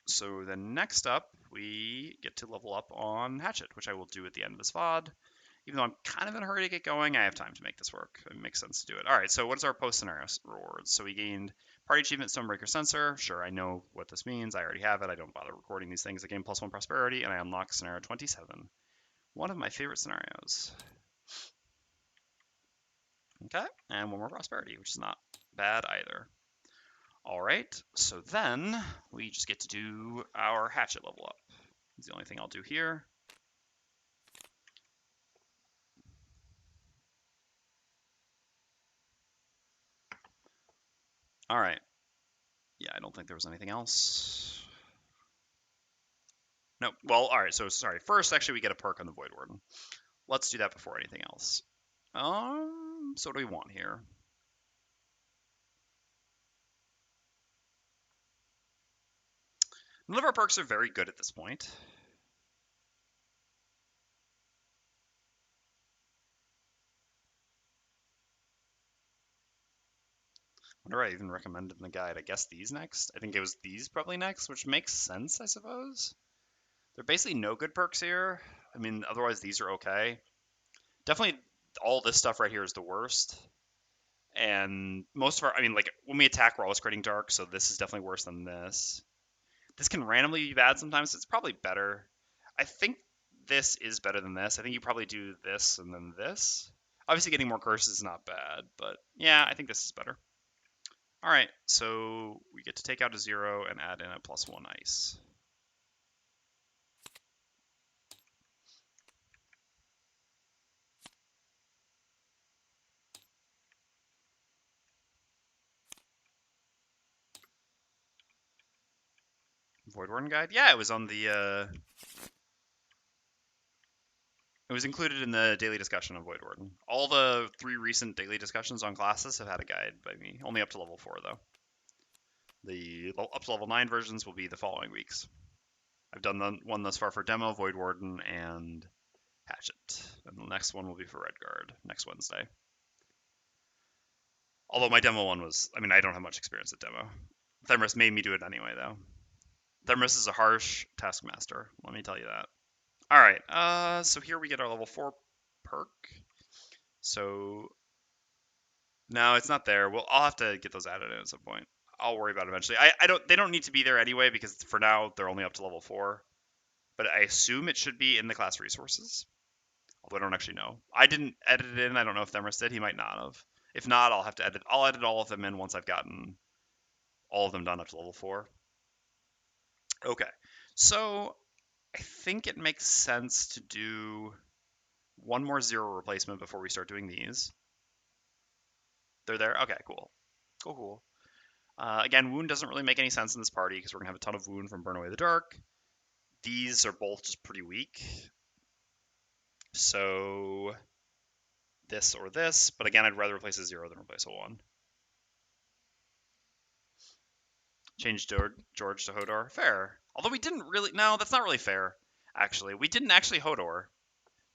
so then next up, we get to level up on Hatchet, which I will do at the end of this VOD. Even though I'm kind of in a hurry to get going, I have time to make this work. It makes sense to do it. All right, so what is our post-scenario rewards? So we gained Party Achievement Stonebreaker Sensor. Sure, I know what this means. I already have it. I don't bother recording these things. I gain +1 Prosperity, and I unlock Scenario 27. One of my favorite scenarios. Okay, and 1 more Prosperity, which is not bad either. All right, so then we just get to do our Hatchet level up. It's the only thing I'll do here. All right. Yeah, I don't think there was anything else. No, well, all right, so sorry. First, actually, we get a perk on the Voidwarden. Let's do that before anything else. So what do we want here? None of our perks are very good at this point. What do I even recommended in the guide? I guess these next? I think it was these probably next, which makes sense, I suppose. There are basically no good perks here. I mean, otherwise these are okay. Definitely all this stuff right here is the worst. And most of our, I mean, like, when we attack, we're always creating dark, so this is definitely worse than this. This can randomly be bad sometimes. It's probably better. I think this is better than this. I think you probably do this and then this. Obviously, getting more curses is not bad, but yeah, I think this is better. All right, so we get to take out a 0 and add in a +1 ice. Voidwarden guide? Yeah, it was on the. It was included in the daily discussion of Voidwarden. All the 3 recent daily discussions on classes have had a guide by me. Only up to level 4, though. The up to level 9 versions will be the following weeks. I've done the one thus far for demo, Voidwarden, and Hatchet. And the next one will be for Red Guard next Wednesday. Although my demo one was, I mean, I don't have much experience at demo. Themris made me do it anyway, though. Themris is a harsh taskmaster, let me tell you that. All right, so here we get our level 4 perk. So, no, it's not there. Well, I'll have to get those added in at some point. I'll worry about it eventually. They don't need to be there anyway because for now they're only up to level 4. But I assume it should be in the class resources. Although I don't actually know. I didn't edit it in. I don't know if Themris did. He might not have. If not, I'll have to edit. I'll edit all of them in once I've gotten all of them done up to level 4. Okay. So I think it makes sense to do 1 more 0 replacement before we start doing these. They're there? Okay, cool. Cool. Again, wound doesn't really make any sense in this party because we're going to have a ton of wound from Burn Away the Dark. These are both just pretty weak. So this or this, but again, I'd rather replace a 0 than replace a 1. Change George to Hodor. Fair. Although we didn't really... No, that's not really fair, actually. We didn't actually Hodor.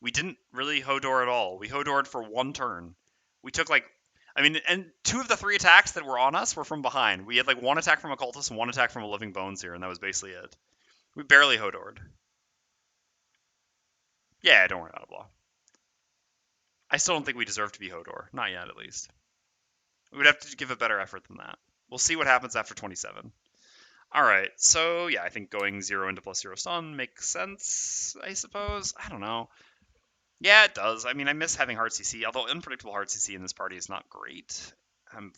We didn't really Hodor at all. We Hodored for 1 turn. We took, like... I mean, and 2 of the 3 attacks that were on us were from behind. We had, like, 1 attack from a Cultist and 1 attack from a Living Bones here, and that was basically it. We barely Hodored. Yeah, don't worry about it, Blah. I still don't think we deserve to be Hodor. Not yet, at least. We would have to give a better effort than that. We'll see what happens after 27. All right, so yeah, I think going 0 into +0 stun makes sense, I suppose. I don't know. Yeah, it does. I mean, I miss having hard CC, although unpredictable hard CC in this party is not great. I'm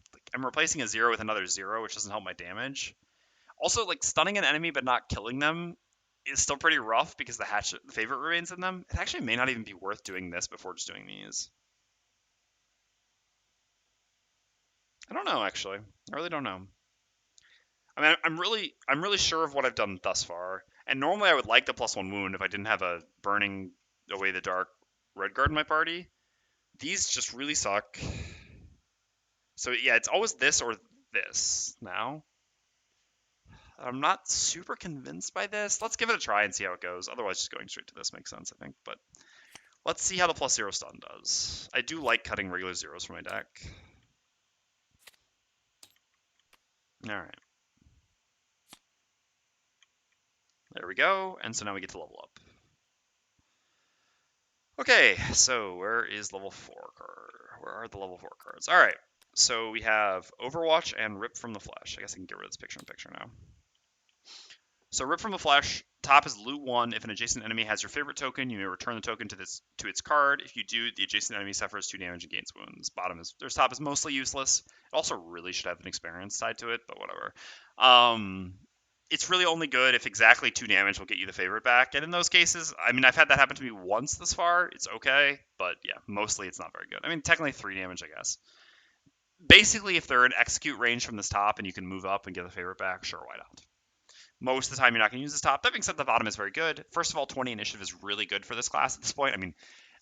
replacing a 0 with another 0, which doesn't help my damage. Also, like, stunning an enemy but not killing them is still pretty rough because the Hatchet favorite remains in them. It actually may not even be worth doing this before just doing these. I don't know, actually. I really don't know. I mean, I'm really sure of what I've done thus far. And normally I would like the +1 wound if I didn't have a burning away the dark red guard in my party. These just really suck. So yeah, it's always this or this now. I'm not super convinced by this. Let's give it a try and see how it goes. Otherwise, just going straight to this makes sense, I think. But let's see how the +0 stun does. I do like cutting regular zeros from my deck. All right. There we go. And so now we get to level up. Okay, so where is level 4 card? Where are the level 4 cards? All right, so we have Overwatch and Rip from the Flesh. I guess I can get rid of this picture-in-picture now. So Rip from the Flesh, top is loot 1. If an adjacent enemy has your favorite token, you may return the token to its card. If you do, the adjacent enemy suffers 2 damage and gains wounds. Top is mostly useless. It also really should have an experience tied to it, but whatever. It's really only good if exactly 2 damage will get you the favorite back. And in those cases, I mean, I've had that happen to me once this far. It's okay, but yeah, mostly it's not very good. I mean, technically 3 damage, I guess. Basically, if they're in execute range from this top and you can move up and get the favorite back, sure, why not? Most of the time, you're not going to use this top. That being said, the bottom is very good. First of all, 20 initiative is really good for this class at this point. I mean,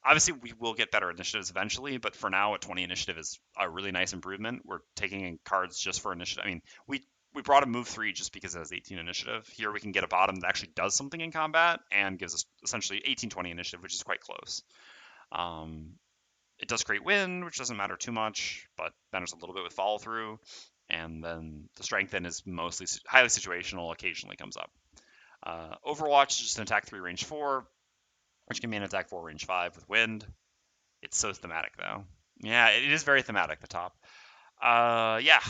obviously, we will get better initiatives eventually, but for now, at 20 initiative is a really nice improvement. We're taking in cards just for initiative. I mean, we brought a move 3 just because it has 18 initiative. Here we can get a bottom that actually does something in combat and gives us essentially 18-20 initiative, which is quite close. It does create wind, which doesn't matter too much, but matters a little bit with follow through. And then the strengthen is mostly highly situational, occasionally comes up. Overwatch is just an attack 3 range 4, which can be an attack 4 range 5 with wind. It's so thematic though. Yeah, it is very thematic, the top. Yeah.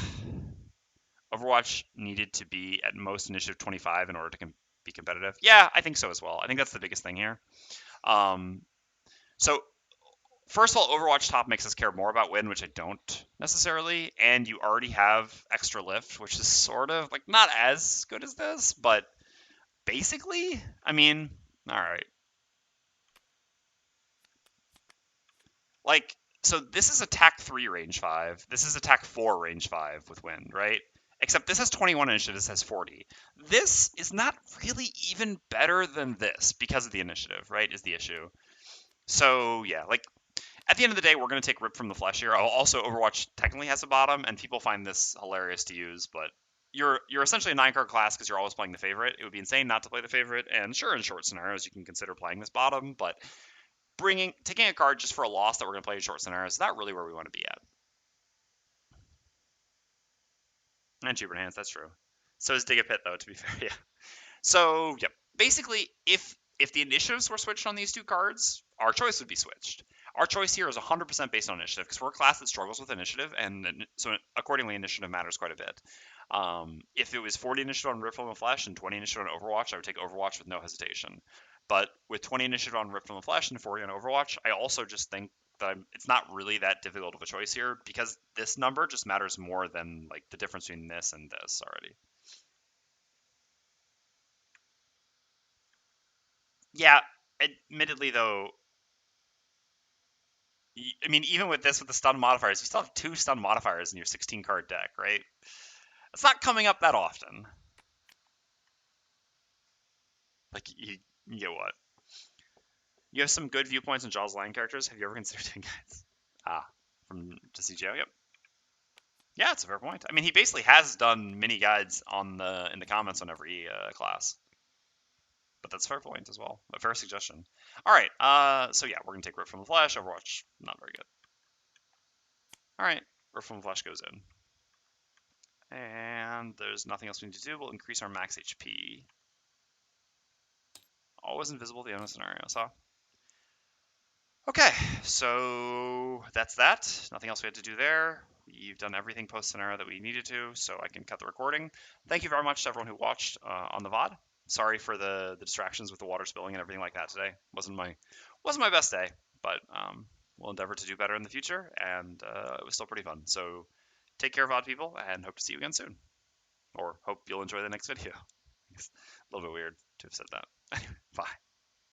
Overwatch needed to be at most initiative 25 in order to be competitive. Yeah, I think so as well. I think that's the biggest thing here. So first of all, Overwatch top makes us care more about win, which I don't necessarily, and you already have extra lift, which is sort of like not as good as this, but basically, I mean, all right. Like, so this is attack 3 range 5. This is attack 4 range 5 with wind, right? Except this has 21 initiative, this has 40. This is not really even better than this because of the initiative, right, is the issue. So, yeah, like, at the end of the day, we're going to take Rip from the Flesh here. Also, Overwatch technically has a bottom, and people find this hilarious to use, but you're essentially a 9-card class because you're always playing the favorite. It would be insane not to play the favorite, and sure, in short scenarios, you can consider playing this bottom, but taking a card just for a loss that we're going to play in short scenarios is not really where we want to be at. And cheaper hands, that's true. So is Dig a Pit, though, to be fair, yeah. So, yeah, basically, if the initiatives were switched on these 2 cards, our choice would be switched. Our choice here is 100% based on initiative, because we're a class that struggles with initiative, and so accordingly, initiative matters quite a bit. If it was 40 initiative on Rip from the Flesh and 20 initiative on Overwatch, I would take Overwatch with no hesitation. But with 20 initiative on Rip from the Flesh and 40 on Overwatch, I also just think that it's not really that difficult of a choice here, because this number just matters more than like the difference between this and this already. Yeah, admittedly though, I mean, even with this, with the stun modifiers, you still have 2 stun modifiers in your 16-card deck, right? It's not coming up that often. Like, you get what? You have some good viewpoints on Jaws Line characters. Have you ever considered doing guides? From CGO, yep. Yeah, it's a fair point. I mean, he basically has done mini guides in the comments on every class. But that's a fair point as well. A fair suggestion. All right, so yeah, we're going to take Rip from the Flesh. Overwatch, not very good. All right, Rip from the Flesh goes in. And there's nothing else we need to do. We'll increase our max HP. Always invisible at the end of the scenario, so. Okay, so that's that. Nothing else we had to do there. We you've done everything post-scenario that we needed to, so I can cut the recording. Thank you very much to everyone who watched on the VOD. Sorry for the distractions with the water spilling and everything like that today. Wasn't my best day, but we'll endeavor to do better in the future, and it was still pretty fun. So take care, VOD people, and hope to see you again soon. Or hope you'll enjoy the next video. It's a little bit weird to have said that. Bye.